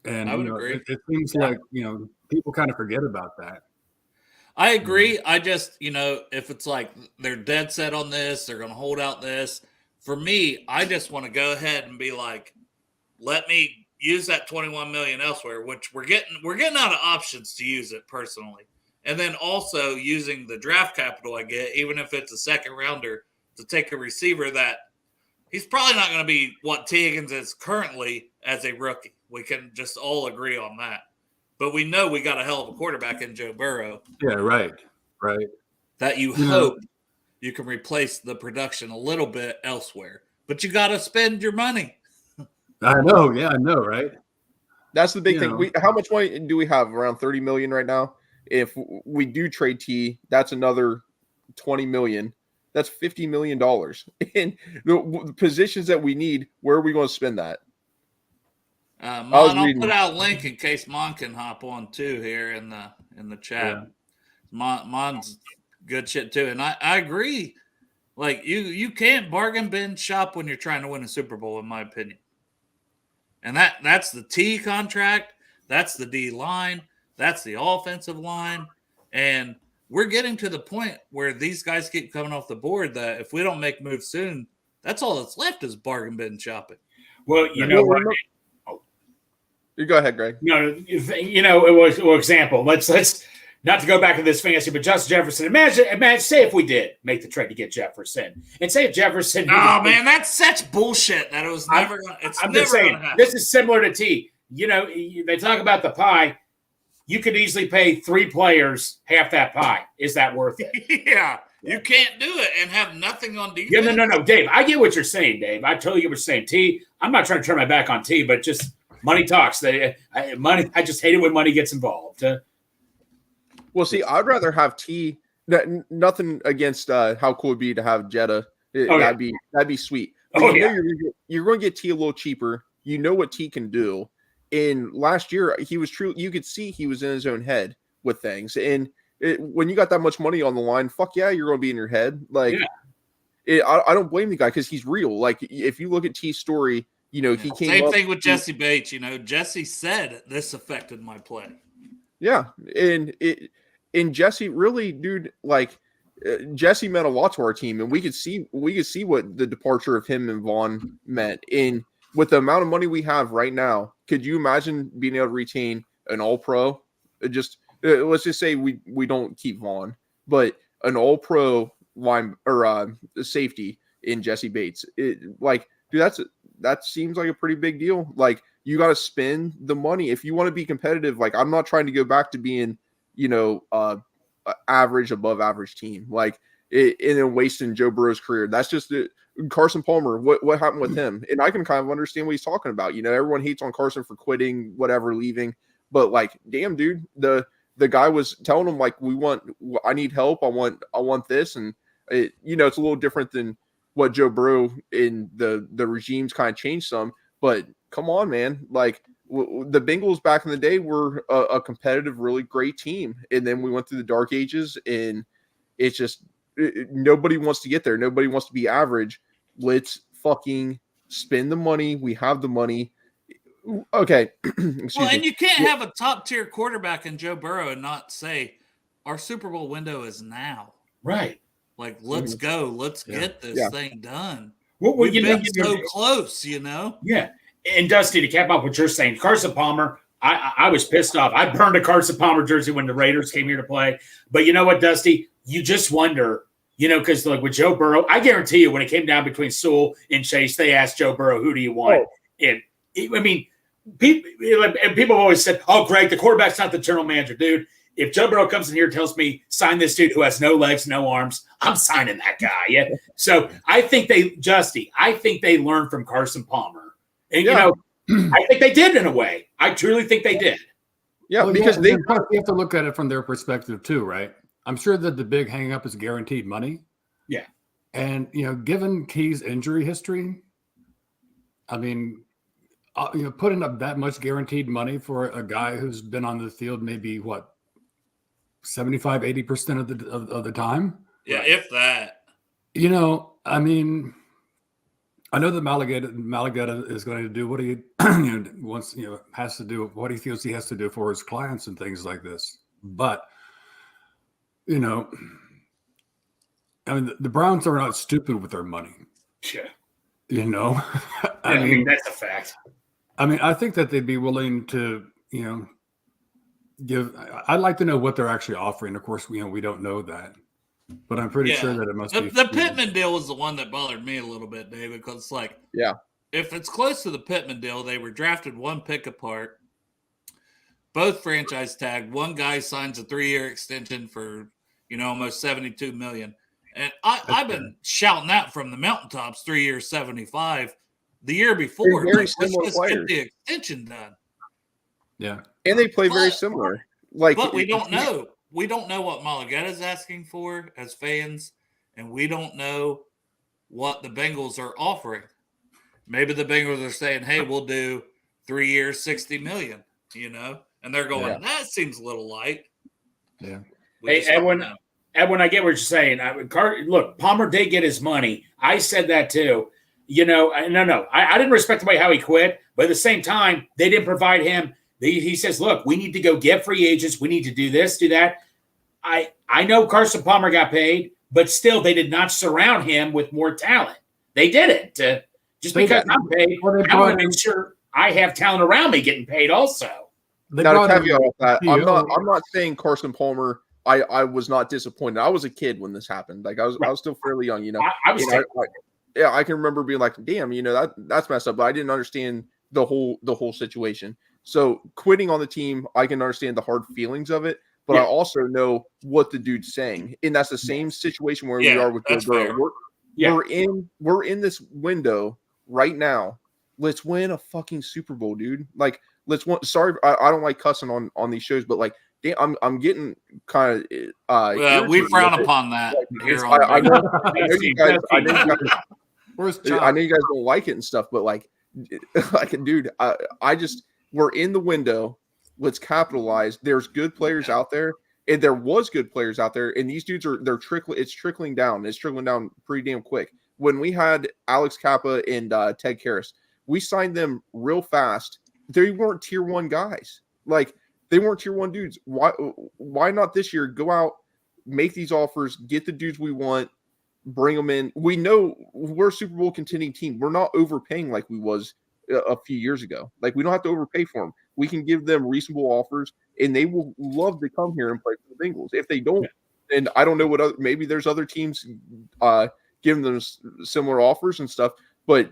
S10: And
S2: I would agree.
S10: It seems like people kind of forget about that.
S2: I agree. I just, if it's like they're dead set on this, they're going to hold out this. For me, I just want to go ahead and be like, let me use that 21 million elsewhere, which we're getting out of options to use it personally. And then also using the draft capital I get, even if it's a second rounder, to take a receiver that he's probably not going to be what T. Higgins is currently as a rookie. We can just all agree on that. But we know we got a hell of a quarterback in Joe Burrow.
S10: Yeah, right.
S2: That you hope you can replace the production a little bit elsewhere. But you got to spend your money.
S10: I know. Yeah, I know, right?
S9: That's the big thing. How much money do we have? Around 30 million right now. If we do trade T, that's another 20 million. That's $50 million. And the positions that we need, where are we going to spend that?
S2: I'll put out a link in case Mon can hop on too here in the chat. Yeah. Mon's good shit too. And I agree. Like you can't bargain bin shop when you're trying to win a Super Bowl, in my opinion. And that's the T contract, that's the D line, that's the offensive line. And we're getting to the point where these guys keep coming off the board that if we don't make moves soon, that's all that's left is bargain bin shopping.
S5: Well, you know what?
S9: You go ahead, Greg.
S5: Example. Let's not to go back to this fantasy, but Justin Jefferson. Imagine, say if we did make the trade to get Jefferson, and say if Jefferson.
S2: Oh man, that's such bullshit that it was never.
S5: I'm just saying this is similar to T. They talk about the pie. You could easily pay 3 players half that pie. Is that worth it?
S2: Yeah. You can't do it and have nothing on defense.
S5: Yeah, no, Dave. I get what you're saying, Dave. I totally get what you're saying. T, I'm not trying to turn my back on T, but just money talks. Money. I just hate it when money gets involved.
S9: Well, see, I'd rather have T. Nothing against how cool it'd be to have Jetta. That'd be sweet. But you're going to get T a little cheaper. You know what T can do. And last year, he was true. You could see he was in his own head with things. And when you got that much money on the line, fuck yeah, you're going to be in your head. I don't blame the guy because he's real. Like, if you look at T's story, he came
S2: Same thing with Jesse Bates. Jesse said this affected my play.
S9: Yeah. And Jesse really, dude, Jesse meant a lot to our team. And we could see what the departure of him and Vaughn meant. And with the amount of money we have right now, could you imagine being able to retain an all-pro? Let's just say we don't keep Vaughn, but an all-pro line or safety in Jesse Bates. Dude, that seems like a pretty big deal. Like, you got to spend the money if you want to be competitive. Like, I'm not trying to go back to being, average, above average team. And then wasting Joe Burrow's career. That's just it. Carson Palmer, what happened with him? And I can kind of understand what he's talking about. Everyone hates on Carson for quitting, whatever, leaving. But damn, dude, the guy was telling him I need help. I want this. And it's a little different than what Joe Burrow in the regimes kind of changed some. But come on, man. The Bengals back in the day were a competitive, really great team. And then we went through the dark ages, and it's just nobody wants to get there. Nobody wants to be average. Let's fucking spend the money. We have the money. Okay.
S2: And you can't have a top tier quarterback in Joe Burrow and not say our Super Bowl window is now.
S5: Right.
S2: Let's go. Let's get this thing done.
S5: We've been
S2: so close,
S5: Yeah. And Dusty, to cap off what you're saying, Carson Palmer, I was pissed off. I burned a Carson Palmer jersey when the Raiders came here to play. But you know what, Dusty? You just wonder, because with Joe Burrow, I guarantee you when it came down between Sewell and Chase, they asked Joe Burrow, who do you want? And people always said, oh, Greg, the quarterback's not the general manager. Dude, if Joe Burrow comes in here and tells me, sign this dude who has no legs, no arms, I'm signing that guy. Yeah. So I think they learned from Carson Palmer. And, I think they did in a way. I truly think they did.
S9: Yeah, because
S10: you have to look at it from their perspective too, right? I'm sure that the big hang up is guaranteed money.
S5: Yeah.
S10: And, given Key's injury history, I mean, putting up that much guaranteed money for a guy who's been on the field maybe 75, 80% of the time.
S2: Yeah, if that.
S10: I mean, I know that Malagueta is going to do what he wants, has to do, what he feels he has to do for his clients and things like this. But, I mean, the Browns are not stupid with their money.
S5: Yeah. I mean, that's a fact.
S10: I mean, I think that they'd be willing to, I'd like to know what they're actually offering. Of course, we don't know that. But I'm pretty sure that it must be.
S2: The Pittman deal was the one that bothered me a little bit, David, because if it's close to the Pittman deal, they were drafted one pick apart, both franchise tagged. One guy signs a 3-year extension for almost $72 million, and I've been shouting that from the mountaintops. 3 years, 75. The year before, let's just get the extension done.
S10: Yeah,
S9: and they play very similar.
S2: But we don't know. We don't know what Malagueta is asking for as fans, and we don't know what the Bengals are offering. Maybe the Bengals are saying, hey, we'll do 3 years, $60 million, and they're going, that seems a little light.
S10: Yeah.
S5: Hey, Edwin, I get what you're saying. Look, Palmer did get his money. I said that too. No. I didn't respect the way how he quit, but at the same time, they didn't provide him. He says, look, we need to go get free agents. We need to do this, do that. I know Carson Palmer got paid, but still they did not surround him with more talent. They didn't. Just because I'm paid, I want to make sure I have talent around me getting paid also.
S9: Now, to caveat with that, I'm not saying Carson Palmer. I was not disappointed. I was a kid when this happened. Like I was still fairly young.
S5: I was.
S9: I can remember being like, damn, that's messed up. But I didn't understand the whole situation. So quitting on the team, I can understand the hard feelings of it. But I also know what the dude's saying, and that's the same situation where we are with Joe Burrow. We're in this window right now. Let's win a fucking Super Bowl, dude. Like, let's win. Sorry, I don't like cussing on these shows, but like, damn, I'm getting kind of.
S2: We frown upon that.
S9: I know you guys. I know you guys don't like it and stuff, but like dude, we're in the window. Let's capitalize. There's good players out there, and there was good players out there, and these dudes it's trickling down. It's trickling down pretty damn quick. When we had Alex Kappa and Ted Karras, we signed them real fast. They weren't tier 1 guys. Like, they weren't tier 1 dudes. Why not this year go out, make these offers, get the dudes we want, bring them in? We know we're a Super Bowl contending team. We're not overpaying like we was a few years ago. Like, we don't have to overpay for them. We can give them reasonable offers, and they will love to come here and play for the Bengals. If they don't, and I don't know maybe there's other teams giving them similar offers and stuff, but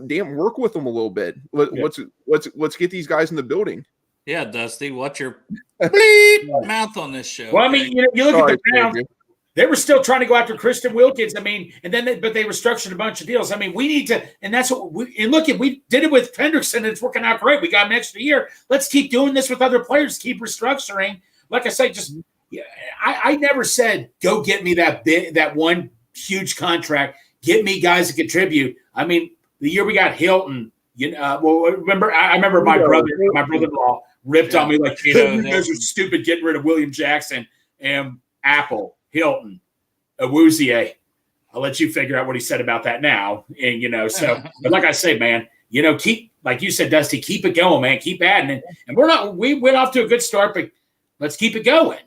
S9: damn, work with them a little bit. Let's get these guys in the building.
S2: Yeah, Dusty, what's your bleep mouth on this show?
S5: Well, I mean, you look at the Browns. They were still trying to go after Christian Wilkins. I mean, but they restructured a bunch of deals. I mean, we need to, and that's what we did it with Hendrickson, and it's working out great. We got him an extra year. Let's keep doing this with other players. Keep restructuring. Like I say, I never said go get me that one huge contract. Get me guys to contribute. I mean, the year we got Hilton, I remember my brother-in-law ripped on me like, you guys are stupid getting rid of William Jackson and Apple. Hilton, Awuzie. I'll let you figure out what he said about that now. And, so, but like I say, man, keep, like you said, Dusty, keep it going, man. Keep adding. And we went off to a good start, but let's keep it going.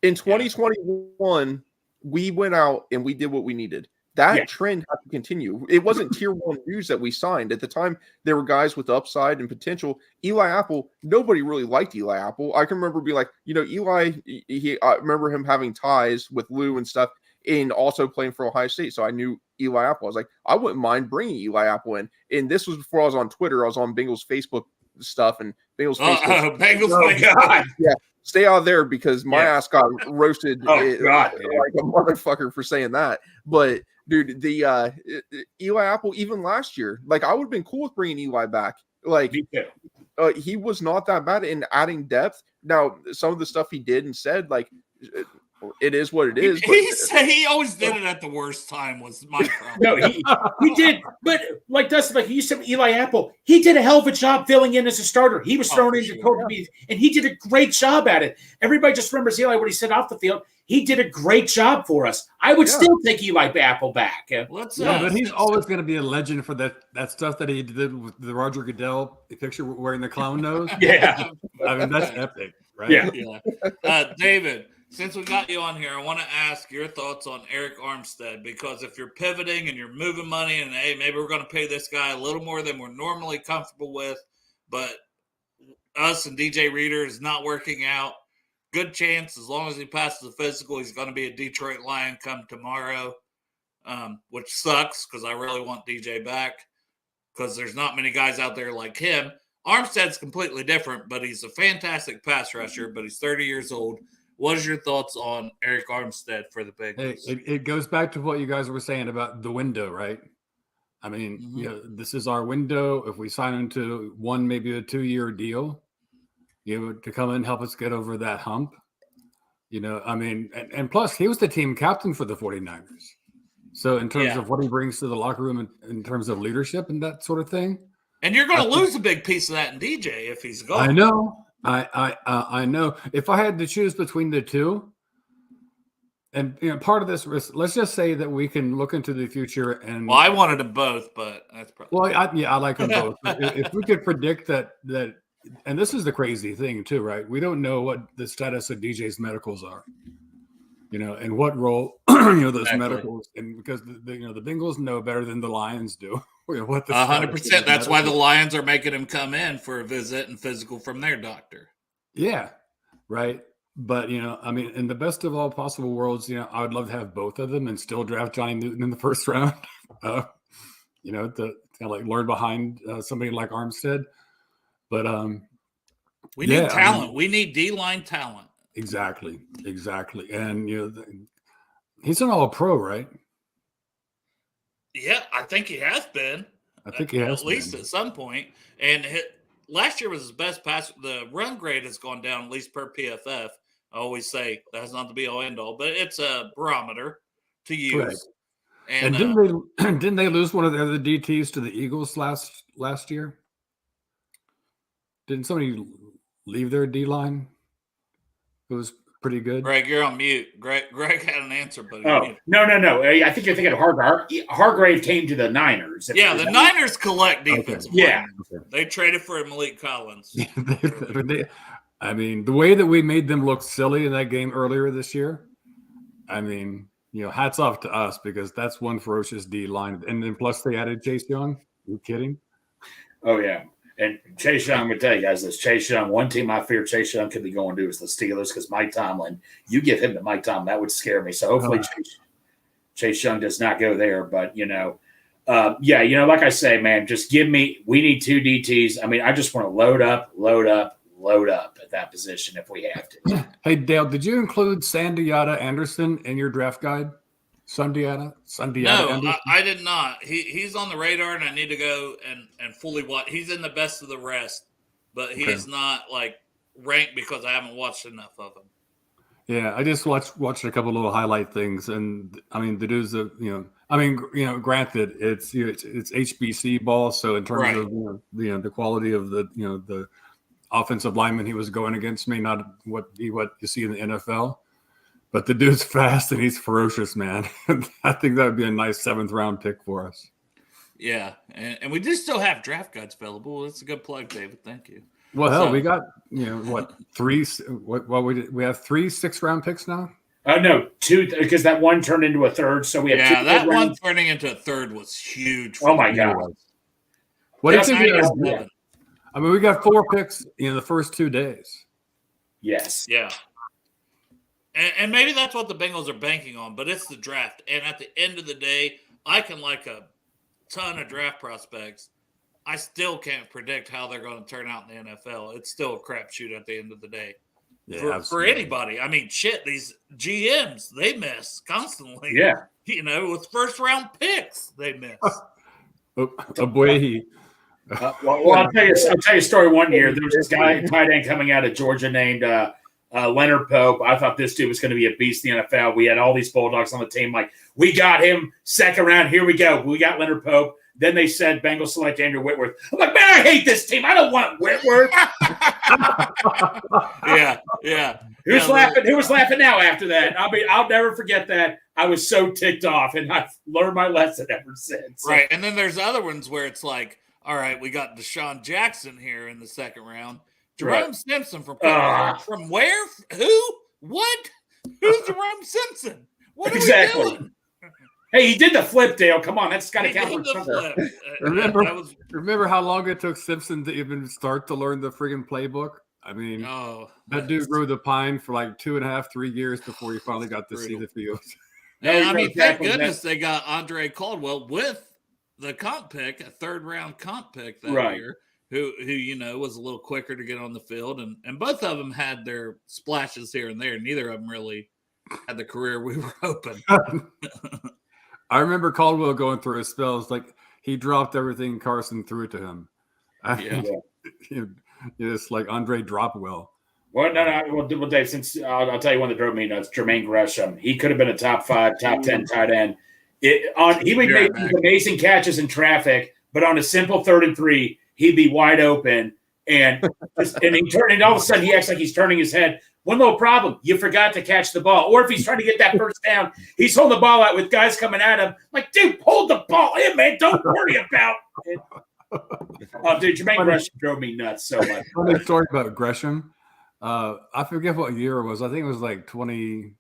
S9: In 2021, we went out and we did what we needed. That trend had to continue. It wasn't tier 1 dudes that we signed. At the time, there were guys with upside and potential. Eli Apple, nobody really liked Eli Apple. I can remember being like, Eli, I remember him having ties with Lou and stuff, and also playing for Ohio State. So I knew Eli Apple. I was like, I wouldn't mind bringing Eli Apple in. And this was before I was on Twitter. I was on Bengals Facebook stuff and Bengals Facebook.
S2: Bengals, God.
S9: Yeah. Stay out there because my ass got roasted
S5: like
S9: a motherfucker for saying that. But dude, the Eli Apple, even last year, like I would have been cool with bringing Eli back. Like he was not that bad in adding depth. Now, some of the stuff he did and said, like it is what it is.
S2: He always did it at the worst time. Was my problem.
S5: No, he did. But like Dustin, like you said, Eli Apple, he did a hell of a job filling in as a starter. He was thrown into Kobe, and he did a great job at it. Everybody just remembers Eli what he said off the field. He did a great job for us. I would still take Eli Apple back.
S10: But he's always going to be a legend for that stuff that he did with the Roger Goodell picture wearing the clown nose.
S5: Yeah,
S10: I mean that's epic, right?
S2: Yeah. David, since we got you on here, I want to ask your thoughts on Eric Armstead, because if you're pivoting and you're moving money and, hey, maybe we're going to pay this guy a little more than we're normally comfortable with, but us and DJ Reader is not working out, good chance, as long as he passes the physical, he's going to be a Detroit Lion come tomorrow, which sucks because I really want DJ back because there's not many guys out there like him. Armstead's completely different, but he's a fantastic pass rusher, but he's 30 years old. What is your thoughts on Eric Armstead for the Bengals?
S10: It goes back to what you guys were saying about the window, right? I mean, this is our window. If we sign into maybe a 2-year deal, to come in and help us get over that hump, I mean, and plus he was the team captain for the 49ers. So in terms of what he brings to the locker room in terms of leadership and that sort of thing.
S2: And you're going to lose a big piece of that in DJ if he's gone.
S10: I know. I know. If I had to choose between the two, and part of this risk, let's just say that we can look into the future and.
S2: Well, I wanted them both, but that's probably.
S10: Well, I like them both. If we could predict that, and this is the crazy thing too, right? We don't know what the status of DJ's medicals are, and what role those
S2: Exactly.
S10: medicals, and because the Bengals know better than the Lions do. What the
S2: 100%. That's why the Lions are making him come in for a visit and physical from their doctor.
S10: Yeah, right. But I mean, in the best of all possible worlds, I would love to have both of them and still draft Johnny Newton in the first round. To like learn behind somebody like Armstead. But
S2: we need talent. We need D-line talent.
S10: Exactly. And he's an All-Pro, right?
S2: Yeah, I think he has been.
S10: I think he has
S2: at least at some point. And last year was his best pass. The run grade has gone down at least per PFF. I always say that's not the be all end all, but it's a barometer to use.
S10: Correct.
S2: And
S10: didn't they lose one of the other DTs to the Eagles last year? Didn't somebody leave their D line? It was pretty good.
S2: Greg, you're on mute. Greg had an answer, but
S5: no. I think you're thinking of Hargrave. Hargrave came to the Niners.
S2: Yeah, the Niners collect defensive.
S5: Okay. Yeah,
S2: they traded for Malik Collins.
S10: I mean, the way that we made them look silly in that game earlier this year. I mean, hats off to us because that's one ferocious D line, and then plus they added Chase Young. Are you kidding?
S5: Oh yeah. And Chase Young, I'm going to tell you guys this. Chase Young, one team I fear Chase Young could be going to is the Steelers because Mike Tomlin, you give him to Mike Tomlin, that would scare me. So hopefully Chase Young does not go there. But, like I say, man, just we need 2 DTs. I mean, I just want to load up at that position if we have to.
S10: Hey, Dale, did you include Sandiata Anderson in your draft guide? Sandiata
S2: No,
S10: Anderson?
S2: I did not. He's on the radar, and I need to go and fully watch. He's in the best of the rest, but he is not like ranked because I haven't watched enough of him.
S10: Yeah, I just watched a couple little highlight things, and I mean the dude's granted it's HBC ball, so in terms of the quality of the offensive lineman he was going against may not what you see in the NFL. But the dude's fast and he's ferocious, man. I think that would be a nice 7th round pick for us.
S2: Yeah, and we do still have draft guides available. That's a good plug, David. Thank you.
S10: Well, hell, we got three. We have 3 6th round picks now.
S5: No, 2 because that one turned into a 3rd. So we have 2.
S2: That one turning into a 3rd was huge.
S5: Oh my god!
S10: What do you think? I mean, we got 4 picks in the first 2 days.
S5: Yes.
S2: Yeah. And maybe that's what the Bengals are banking on, but it's the draft. And at the end of the day, I can like a ton of draft prospects. I still can't predict how they're going to turn out in the NFL. It's still a crapshoot at the end of the day. Yeah, for anybody. I mean, shit, these GMs, they miss constantly.
S5: Yeah.
S2: With first-round picks, they miss.
S10: Well,
S5: I'll tell you a story. One year, there was this guy, tight end, coming out of Georgia named Leonard Pope. I thought this dude was going to be a beast in the NFL. We had all these Bulldogs on the team. Like, we got him 2nd round. Here we go. We got Leonard Pope. Then they said Bengals select Andrew Whitworth. I'm like, man, I hate this team. I don't want Whitworth.
S2: Yeah.
S5: Who's laughing? Who was laughing now after that? I'll never forget that. I was so ticked off, and I've learned my lesson ever since.
S2: Right. And then there's other ones where it's like, all right, we got Deshaun Jackson here in the 2nd round. Jerome Simpson from where? Who? What? Who's Jerome Simpson? What are we doing?
S5: Hey, he did the flip, Dale. Come on, that's got to count for something.
S10: Remember how long it took Simpson to even start to learn the friggin' playbook? I mean, that dude grew the pine for like 2.5, 3 years before he finally got to see the field.
S2: And I mean, thank goodness they got Andre Caldwell with the comp pick, a 3rd round comp pick that year, who was a little quicker to get on the field, and both of them had their splashes here and there. Neither of them really had the career we were hoping.
S10: I remember Caldwell going through his spells like he dropped everything Carson threw to him. It's like Andre Dropwell.
S5: Well, no. Well, Dave, since I'll tell you one that drove me nuts, Jermaine Gresham. He could have been a top 5, top 10 tight end. He would make these amazing catches in traffic, but on a simple 3rd and 3, he'd be wide open. And and all of a sudden he acts like he's turning his head. One little problem, you forgot to catch the ball. Or if he's trying to get that first down, he's holding the ball out with guys coming at him. Like, dude, hold the ball in, man. Don't worry about it. Dude, Jermaine Gresham drove me nuts so much.
S10: Funny story about Gresham. I forget what year it was. I think it was like 20.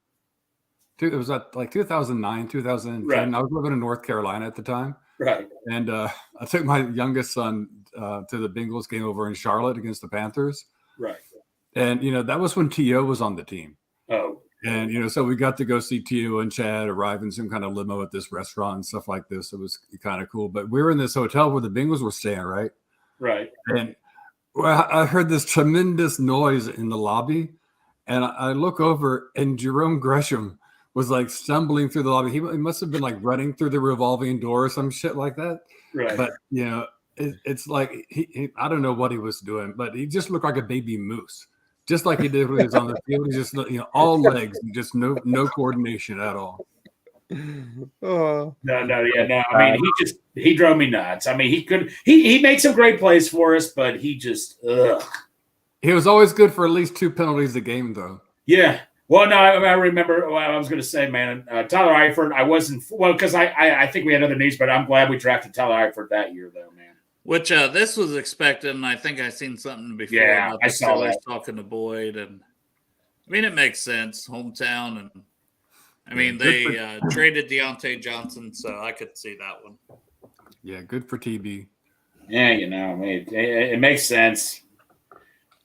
S10: It was like 2009, 2010.
S5: Right.
S10: I was living in North Carolina at the time.
S5: Right.
S10: And I took my youngest son to the Bengals game over in Charlotte against the Panthers.
S5: Right.
S10: And, that was when T.O. was on the team.
S5: Oh.
S10: And, so we got to go see T.O. and Chad arrive in some kind of limo at this restaurant and stuff like this. It was kind of cool. But we were in this hotel where the Bengals were staying, right?
S5: Right.
S10: And I heard this tremendous noise in the lobby. And I look over, and Jerome Gresham was like stumbling through the lobby. He must have been like running through the revolving door or some shit like that.
S5: Right.
S10: But, it's like he I don't know what he was doing, but he just looked like a baby moose. Just like he did when he was on the field. He just, all legs, and just no coordination at all.
S9: Oh.
S5: No. I mean, he drove me nuts. I mean, he made some great plays for us, but he just,
S10: He was always good for at least 2 penalties a game, though.
S5: Yeah. Well, no, I remember what I was going to say, man. Tyler Eifert, I wasn't – well, because I think we had other needs, but I'm glad we drafted Tyler Eifert that year, though, man.
S2: Which this was expected, and I think I seen something before.
S5: Yeah,
S2: about
S5: I
S2: the
S5: saw
S2: Steelers
S5: that.
S2: talking to Boyd, and I mean it makes sense, hometown, and I mean they traded Deontay Johnson, so I could see that one.
S10: Yeah, good for TB.
S5: Yeah, it makes sense.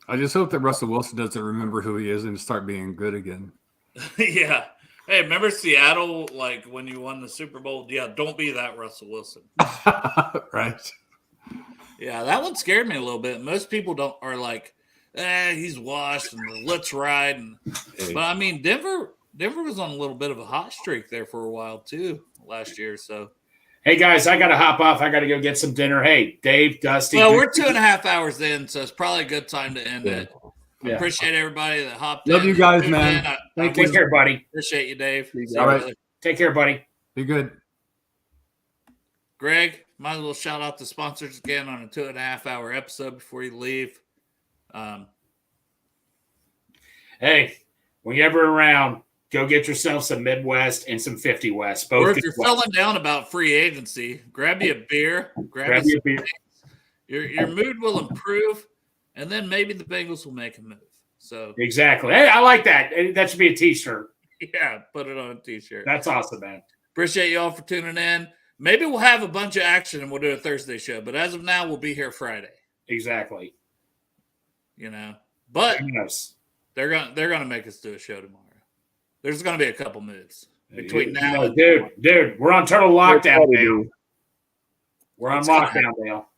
S10: I just hope that Russell Wilson doesn't remember who he is and start being good again.
S2: Yeah. Hey, remember Seattle, like when you won the Super Bowl? Yeah, don't be that Russell Wilson.
S10: Right.
S2: Yeah, that one scared me a little bit. Most people are like, he's washed and let's ride. But I mean, Denver was on a little bit of a hot streak there for a while too last year. So,
S5: hey guys, I got to hop off. I got to go get some dinner. Hey, Dave, Dusty.
S2: Well, we're 2.5 hours in, so it's probably a good time to end it.
S5: Yeah.
S2: Appreciate everybody that hopped
S10: Love
S2: in.
S10: you guys, man.
S5: Thank you. Take care, buddy.
S2: Appreciate you, Dave.
S10: All right.
S5: Take care, buddy.
S10: Be good.
S2: Greg, might as well shout out the sponsors again on a 2.5 hour episode before you leave.
S5: Hey, when you're ever around, go get yourself some Midwest and some 50 West. Both
S2: or if you're feeling down about free agency, grab you a beer. Grab you a beer. Your mood will improve, and then maybe the Bengals will make a move. So
S5: exactly. Hey, I like that. That should be a T-shirt.
S2: Yeah, put it on a T-shirt.
S5: That's awesome, man.
S2: Appreciate you all for tuning in. Maybe we'll have a bunch of action and we'll do a Thursday show. But as of now, we'll be here Friday.
S5: Exactly.
S2: But they're gonna make us do a show tomorrow. There's gonna be a couple moves between now and
S5: dude, we're on total lockdown, Dale. We're on lockdown, Dale.